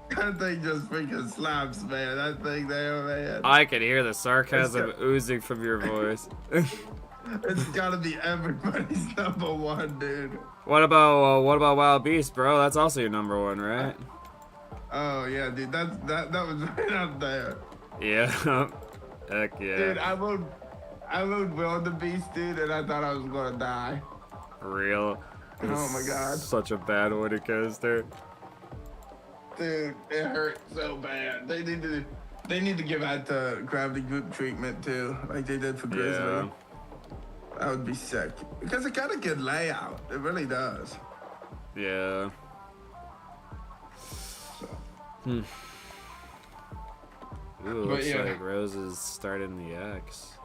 That thing just freaking slaps, man. That thing there, man. I can hear the sarcasm oozing from your voice. It's gotta be everybody's #1, dude. What about Wild Beast, bro? That's also your #1, right? Oh yeah, dude. That was right up there. Yeah. Heck yeah. Dude, I rode Wildebeest, dude, and I thought I was gonna die. Real. Oh my god. Such a bad water coaster. Dude, it hurt so bad. They need to give out the gravity group treatment too, like they did for Grizzly. Yeah. That would be sick. Because it got a good layout. It really does. Yeah. So. Ooh, looks like Rose is starting the X.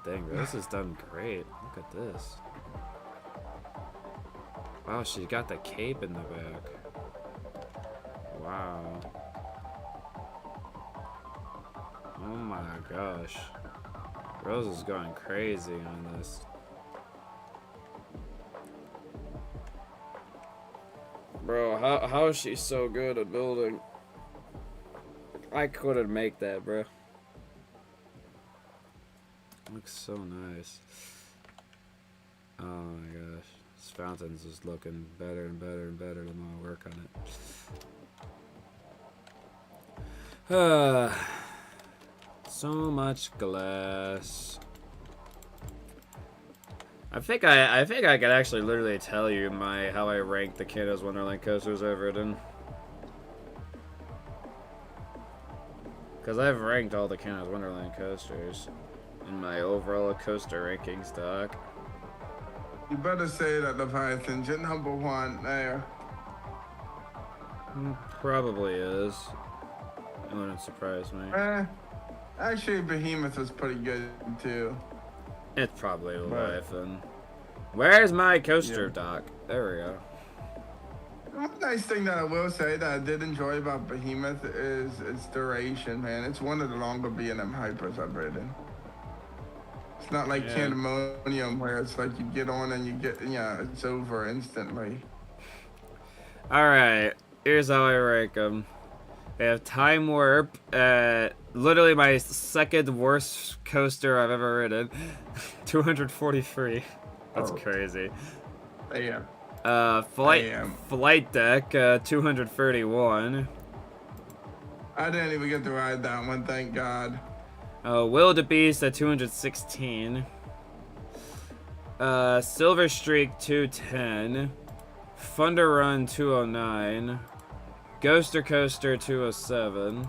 Dang, Rose has done great. Look at this. Wow, she's got the cape in the back. Wow. Oh my gosh. Rose is going crazy on this. Bro, how is she so good at building? I couldn't make that, bro. Looks so nice. Oh my gosh. This fountain's just looking better and better and better the more I work on it. So much glass. I think I could actually literally tell you how I rank the Canada's Wonderland coasters I've ridden. Because I've ranked all the Canada's Wonderland coasters in my overall coaster ranking stock. You better say that, Leviathan. You're number one there. Probably is. It wouldn't surprise me. Actually, Behemoth was pretty good too. It's probably Leviathan. Where's my coaster dock? There we go. One nice thing that I will say that I did enjoy about Behemoth is its duration, man. It's one of the longer B&M hypers I've ridden. It's not like Pandemonium where it's like you get on and you get, it's over instantly. Alright, here's how I rank them. They have Time Warp at literally my second worst coaster I've ever ridden. 243. That's crazy. Yeah. Flight Deck, 231. I didn't even get to ride that one, thank God. Wildebeest at 216. Silver Streak 210. Thunder Run 209. Ghoster Coaster 207.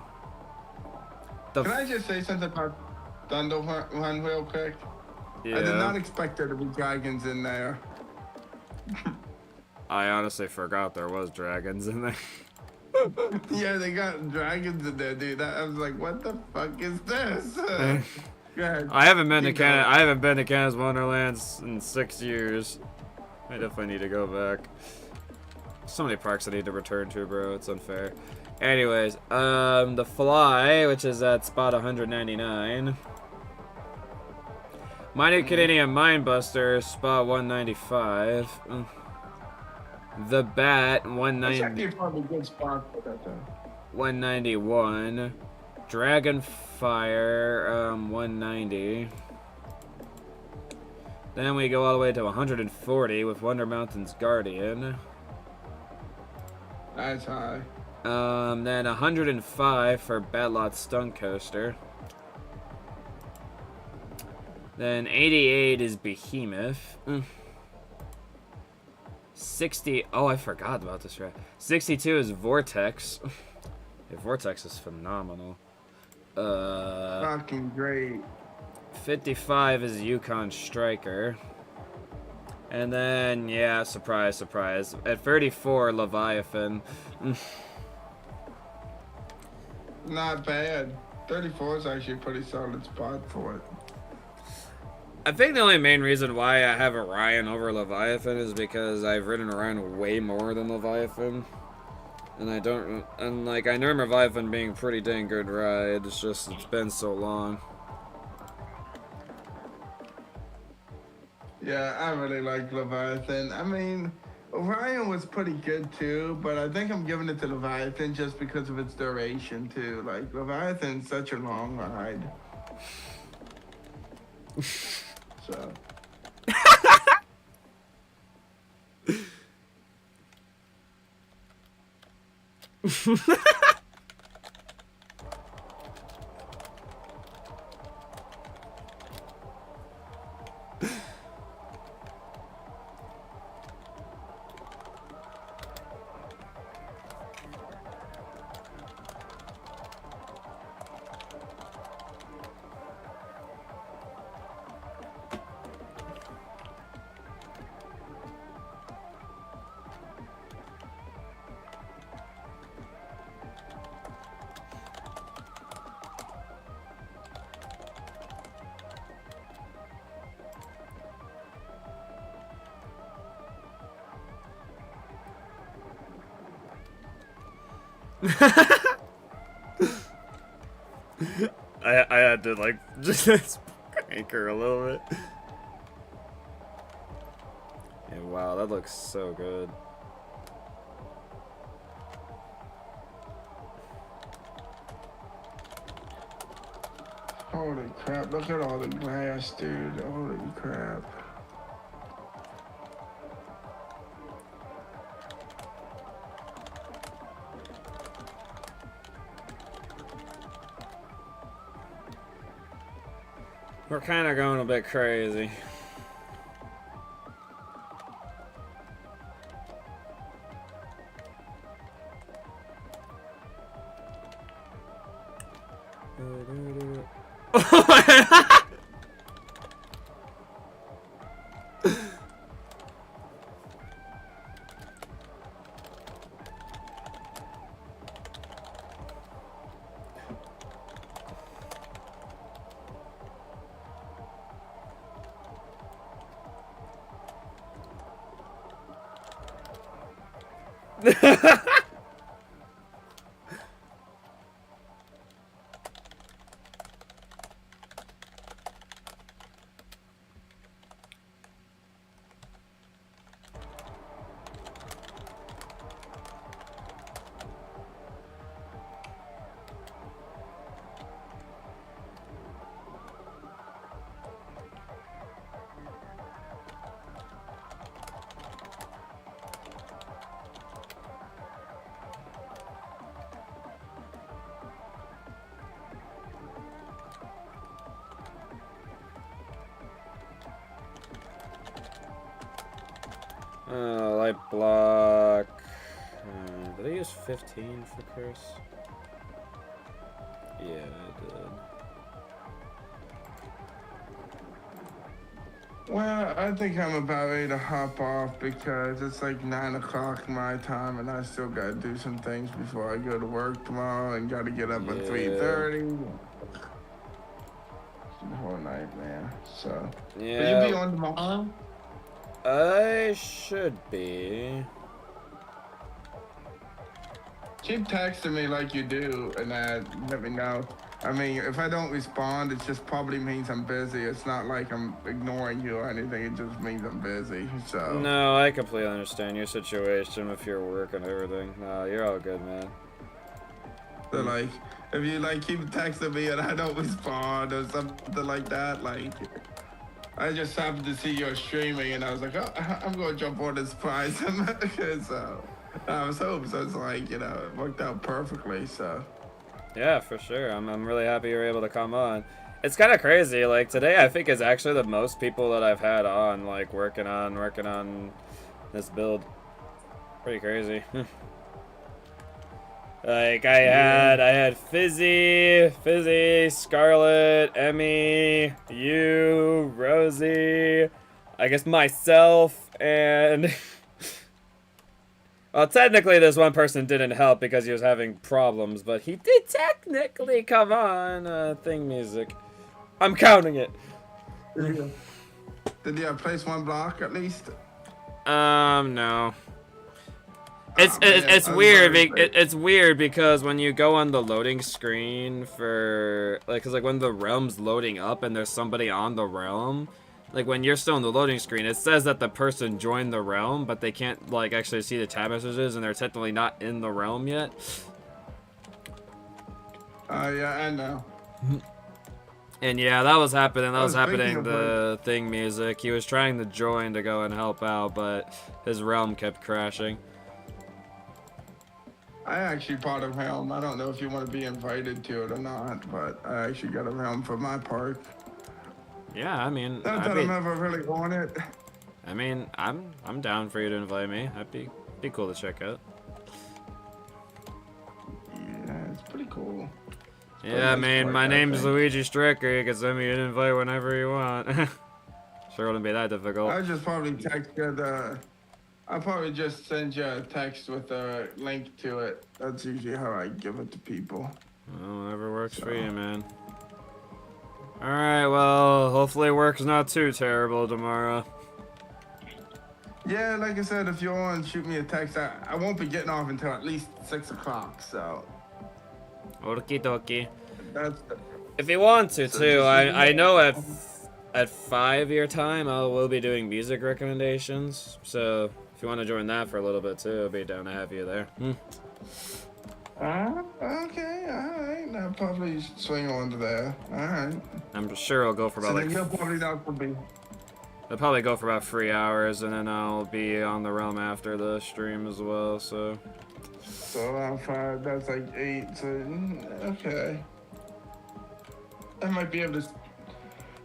Can I just say something about Thunder Run real quick? Yeah. I did not expect there to be dragons in there. I honestly forgot there was dragons in there. Yeah, they got dragons in there, dude. I was like, what the fuck is this? Go ahead. I haven't been to Canada. I haven't been to Canada's Wonderlands in 6 years. I definitely need to go back. So many parks I need to return to, bro. It's unfair. Anyways, the Fly, which is at spot 199. My New Canadian Mindbuster, spot 195. The Bat, 190. Probably a good spot for that, though. 191. Dragonfire, 190. Then we go all the way to 140 with Wonder Mountain's Guardian. That's high. Then 105 for Batlot Stunt Coaster. Then 88 is Behemoth. 60. Oh, I forgot about this right. 62 is Vortex. Yeah, Vortex is phenomenal. Fucking great. 55 is Yukon Striker. And then, yeah, surprise, surprise. At 34, Leviathan. Not bad. 34 is actually a pretty solid spot for it. I think the only main reason why I have Orion over Leviathan is because I've ridden Orion way more than Leviathan. And I know Leviathan being a pretty dang good ride. It's just, it's been so long. Yeah, I really like Leviathan. I mean, Orion was pretty good too, but I think I'm giving it to Leviathan just because of its duration too. Like, Leviathan's such a long ride. So. had to like just anchor a little bit. And wow, that looks so good. Holy crap, look at all the glass, dude. Holy crap. We're kind of going a bit crazy. Light block. Did I use 15 for curse? Yeah, I did. Well, I think I'm about ready to hop off because it's like 9 o'clock my time and I still gotta do some things before I go to work tomorrow and gotta get up at 3:30. The whole night, man. So, yeah. Will you be on tomorrow? I should be. Keep texting me like you do and let me know. I mean, if I don't respond, it just probably means I'm busy. It's not like I'm ignoring you or anything. It just means I'm busy. So. No, I completely understand your situation with your work and everything. No, you're all good, man. So like, if you like keep texting me and I don't respond or something like that, like, I just happened to see your streaming and I was like, oh, I'm gonna jump on this prize. So I was hoping, so it's like, you know, it worked out perfectly. So. Yeah, for sure. I'm really happy you're able to come on. It's kind of crazy. Like today, I think is actually the most people that I've had on, like working on this build. Pretty crazy. Like I had Fizzy, Scarlet, Emmy, you, Rosie, I guess myself, and well, technically this one person didn't help because he was having problems, but he did technically come on thing music. I'm counting it. Did you place one block at least? No. It's weird. It's weird because when you go on the loading screen for like, cause like when the realm's loading up and there's somebody on the realm, like when you're still in the loading screen, it says that the person joined the realm, but they can't like actually see the tab messages, and they're technically not in the realm yet. Yeah, I know. And yeah, that was happening. That was happening. The thing music. He was trying to join to go and help out, but his realm kept crashing. I actually bought a realm. I don't know if you want to be invited to it or not, but I actually got a realm for my part. Yeah, I mean, Not that I'm ever really on it. I mean, I'm down for you to invite me. That'd be cool to check out. Yeah, it's pretty cool. Yeah, I mean, my name's Luigi Stricker. You can send me an invite whenever you want. Sure wouldn't be that difficult. I'll just probably text you I'll probably just send you a text with a link to it. That's usually how I give it to people. Well, whatever works for you, man. Alright, well, hopefully work's not too terrible tomorrow. Yeah, like I said, if you want to shoot me a text, I won't be getting off until at least 6 o'clock, so. Okie dokie. If you want to So too, just- I know at 5-year time we'll be doing music recommendations. So if you want to join that for a little bit too, I'll be down to have you there. Okay, alright. I'll probably swing on to that. Alright. I'm sure it'll go for So about then like you'll probably not be. it'll probably go for about 3 hours, and then I'll be on the realm after the stream as well. So So around 5, that's like 8. So, okay. I might be able to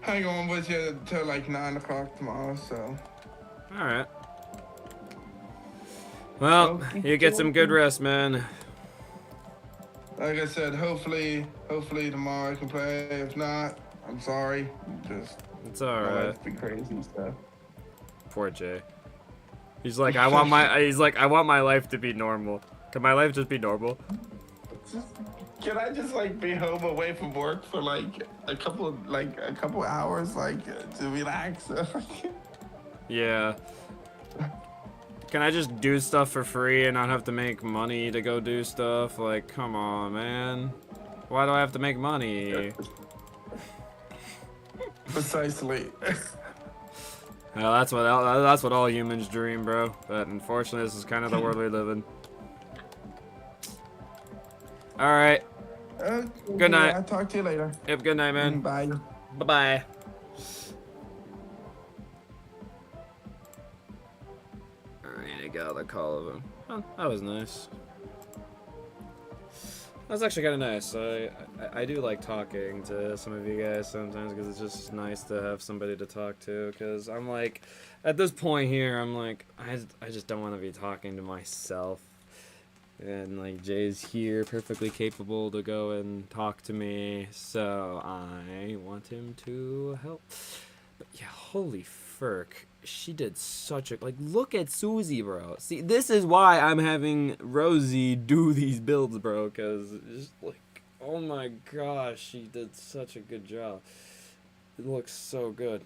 hang on with you till like 9 o'clock tomorrow, so. all right. Well, you get some good rest, man. Like I said, hopefully tomorrow I can play. If not, I'm sorry. Just It's all my right. life be crazy stuff. Poor Jay. He's like, I want my life to be normal. Can my life just be normal? Can I just like be home away from work for like a couple hours, like to relax? Yeah. Can I just do stuff for free and not have to make money to go do stuff? Like, come on, man. Why do I have to make money? Precisely. Well, that's what all humans dream, bro. But unfortunately, this is kind of the world we live in. All right. Good night. I'll talk to you later. Yep. Good night, man. Bye. Bye-bye. Alright, I got the call of him. Oh, that was nice. That was actually kind of nice. I do like talking to some of you guys sometimes because it's just nice to have somebody to talk to. Because I'm like, at this point here, I'm like, I just don't want to be talking to myself. And like Jay's here, perfectly capable to go and talk to me, so I want him to help. But yeah, holy frick, she did such a, like, look at Susie, bro. See, this is why I'm having Rosie do these builds, bro, because just like, oh my gosh, she did such a good job. It looks so good.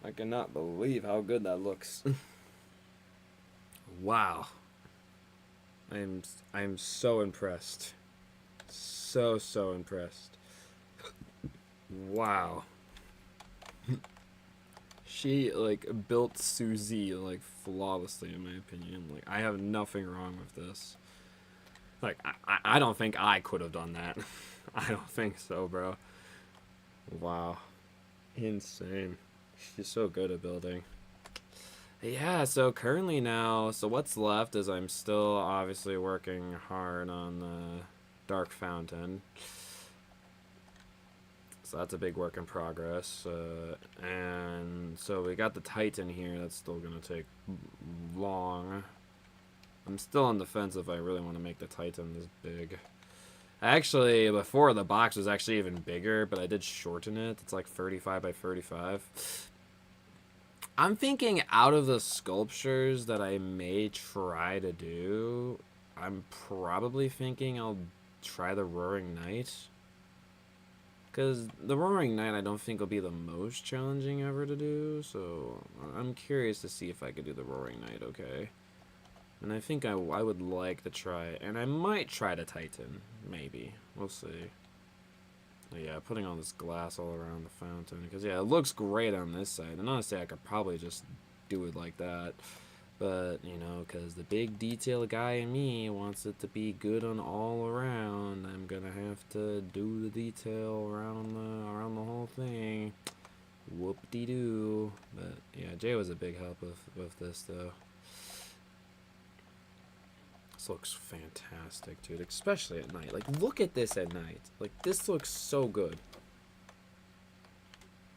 I cannot believe how good that looks. Wow. I'm so impressed. So impressed. Wow. She like built Susie like flawlessly in my opinion. Like I have nothing wrong with this. Like I don't think I could have done that. I don't think so, bro. Wow. Insane. She's so good at building. Yeah, so currently now, so what's left is I'm still obviously working hard on the Dark Fountain. So that's a big work in progress. And so we got the Titan here, that's still going to take long. I'm still on the fence if I really want to make the Titan this big. Actually, before the box was actually even bigger, but I did shorten it. It's like 35 by 35. I'm thinking out of the sculptures that I may try to do, I'm probably thinking I'll try the Roaring Knight. Because the Roaring Knight I don't think will be the most challenging ever to do, so I'm curious to see if I could do the Roaring Knight, okay? And I think I would like to try, and I might try the Titan, maybe. We'll see. Yeah, putting all this glass all around the fountain, because yeah, it looks great on this side, and honestly I could probably just do it like that, but you know, because the big detail guy in me wants it to be good on all around, I'm gonna have to do the detail around the whole thing. Whoop-de-doo. But yeah, Jay was a big help with this though. This looks fantastic, dude, especially at night. Like, look at this at night. Like, this looks so good.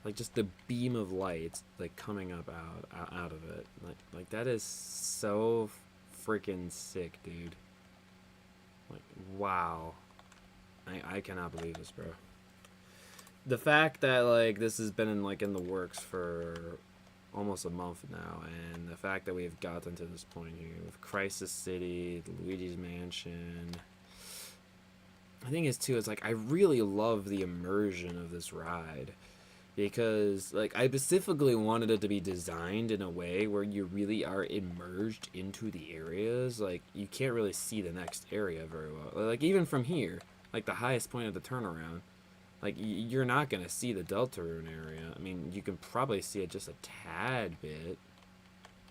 Like, just the beam of light, like, coming up out of it. Like that is so freaking sick, dude. Like, wow. I cannot believe this, bro. The fact that, like, this has been in the works for almost a month now, and the fact that we have gotten to this point here with Crisis City, the Luigi's Mansion. The thing is too, it's like I really love the immersion of this ride, because like I specifically wanted it to be designed in a way where you really are immersed into the areas. Like you can't really see the next area very well. Like even from here, like the highest point of the turnaround, Like, you're not gonna see the Deltarune area. I mean, you can probably see it just a tad bit.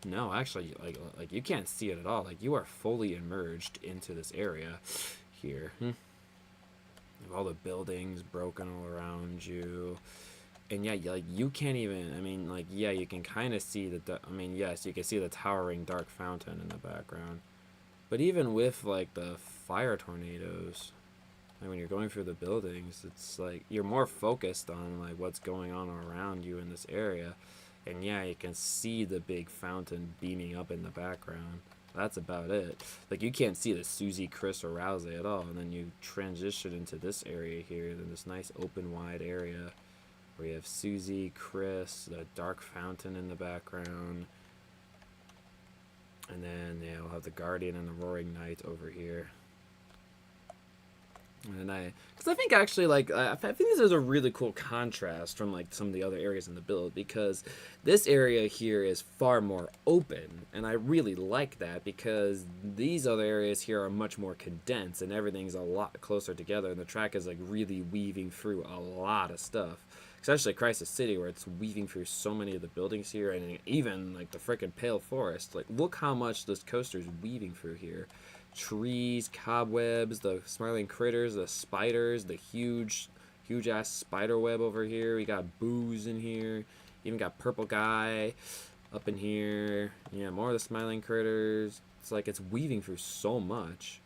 No, actually, like you can't see it at all. Like, you are fully immersed into this area here. All the buildings broken all around you. And yeah, like, you can't even, I mean, like, yeah, you can kind of see I mean, yes, you can see the towering dark fountain in the background. But even with, like, the fire tornadoes, like, when you're going through the buildings, it's like you're more focused on, like, what's going on around you in this area. And yeah, you can see the big fountain beaming up in the background. That's about it. Like, you can't see the Susie, Chris, or Rousey at all. And then you transition into this area here, then this nice open wide area where you have Susie, Chris, the dark fountain in the background. And then, yeah, we'll have the Guardian and the Roaring Knight over here. And because I think actually, like, I think this is a really cool contrast from, like, some of the other areas in the build, because this area here is far more open, and I really like that, because these other areas here are much more condensed, and everything's a lot closer together, and the track is, like, really weaving through a lot of stuff. Especially Crisis City, where it's weaving through so many of the buildings here, and even, like, the frickin' Pale Forest. Like, look how much this coaster is weaving through here. Trees, cobwebs, the smiling critters, the spiders, the huge ass spider web over here. We got Booze in here. Even got Purple Guy up in here. Yeah, more of the smiling critters. It's like it's weaving through so much.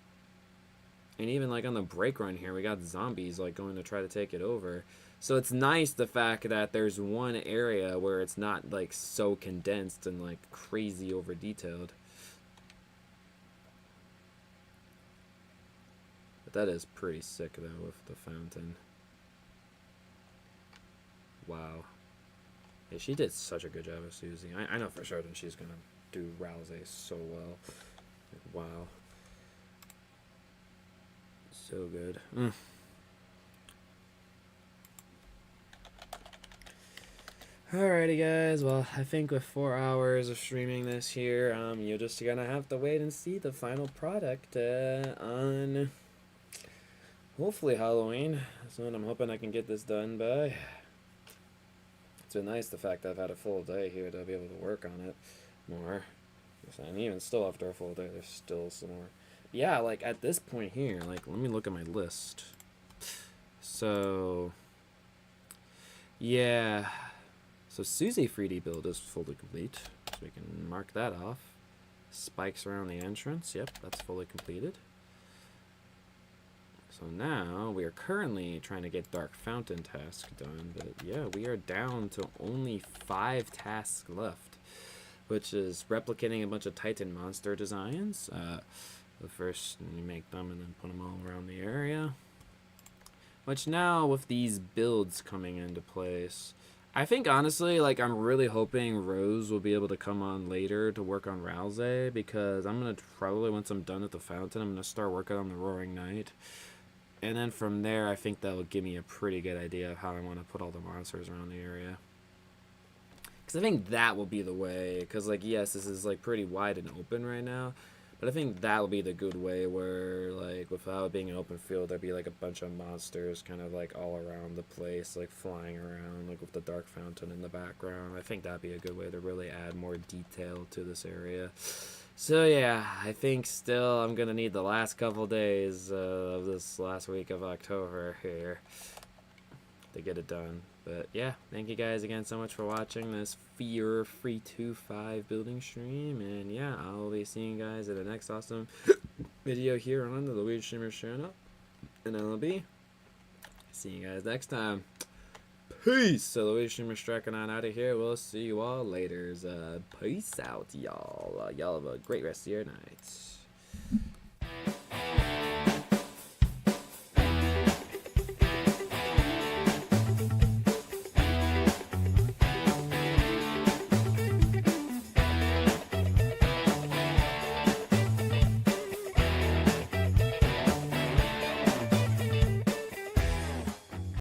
And even like on the break run here, we got zombies like going to try to take it over. So it's nice the fact that there's one area where it's not like so condensed and like crazy over detailed. But that is pretty sick, though, with the fountain. Wow. Yeah, she did such a good job of Susie. I know for sure that she's going to do Rousey so well. Wow. So good. Alrighty, guys. Well, I think with 4 hours of streaming this here, you're just going to have to wait and see the final product on... hopefully Halloween. That's when I'm hoping I can get this done by. It's been nice the fact that I've had a full day here to be able to work on it more. And even still after a full day, there's still some more. Yeah, like at this point here, like let me look at my list. So, yeah. So Susie 3D build is fully complete. So we can mark that off. Spikes around the entrance. Yep, that's fully completed. So now we are currently trying to get Dark Fountain task done, but yeah, we are down to only 5 tasks left, which is replicating a bunch of Titan monster designs. The first, you make them and then put them all around the area. Which now, with these builds coming into place, I think honestly, like I'm really hoping Rose will be able to come on later to work on Rousey, because I'm gonna probably, once I'm done with the Fountain, I'm gonna start working on the Roaring Knight. And then from there, I think that'll give me a pretty good idea of how I want to put all the monsters around the area. Because I think that will be the way. Because, like, yes, this is, like, pretty wide and open right now. But I think that will be the good way where, like, without it being an open field, there'd be, like, a bunch of monsters kind of, like, all around the place, like, flying around, like, with the Dark Fountain in the background. I think that'd be a good way to really add more detail to this area. So yeah, I think still I'm gonna need the last couple days of this last week of October here to get it done. But yeah, thank you guys again so much for watching this Fear 325 building stream, and yeah, I'll be seeing you guys at the next awesome video here on the Luigi Streamer channel, and I'll be seeing you guys next time. Peace! So Luigi Streamer striking on out of here. We'll see you all later. Peace out, y'all. Y'all have a great rest of your night.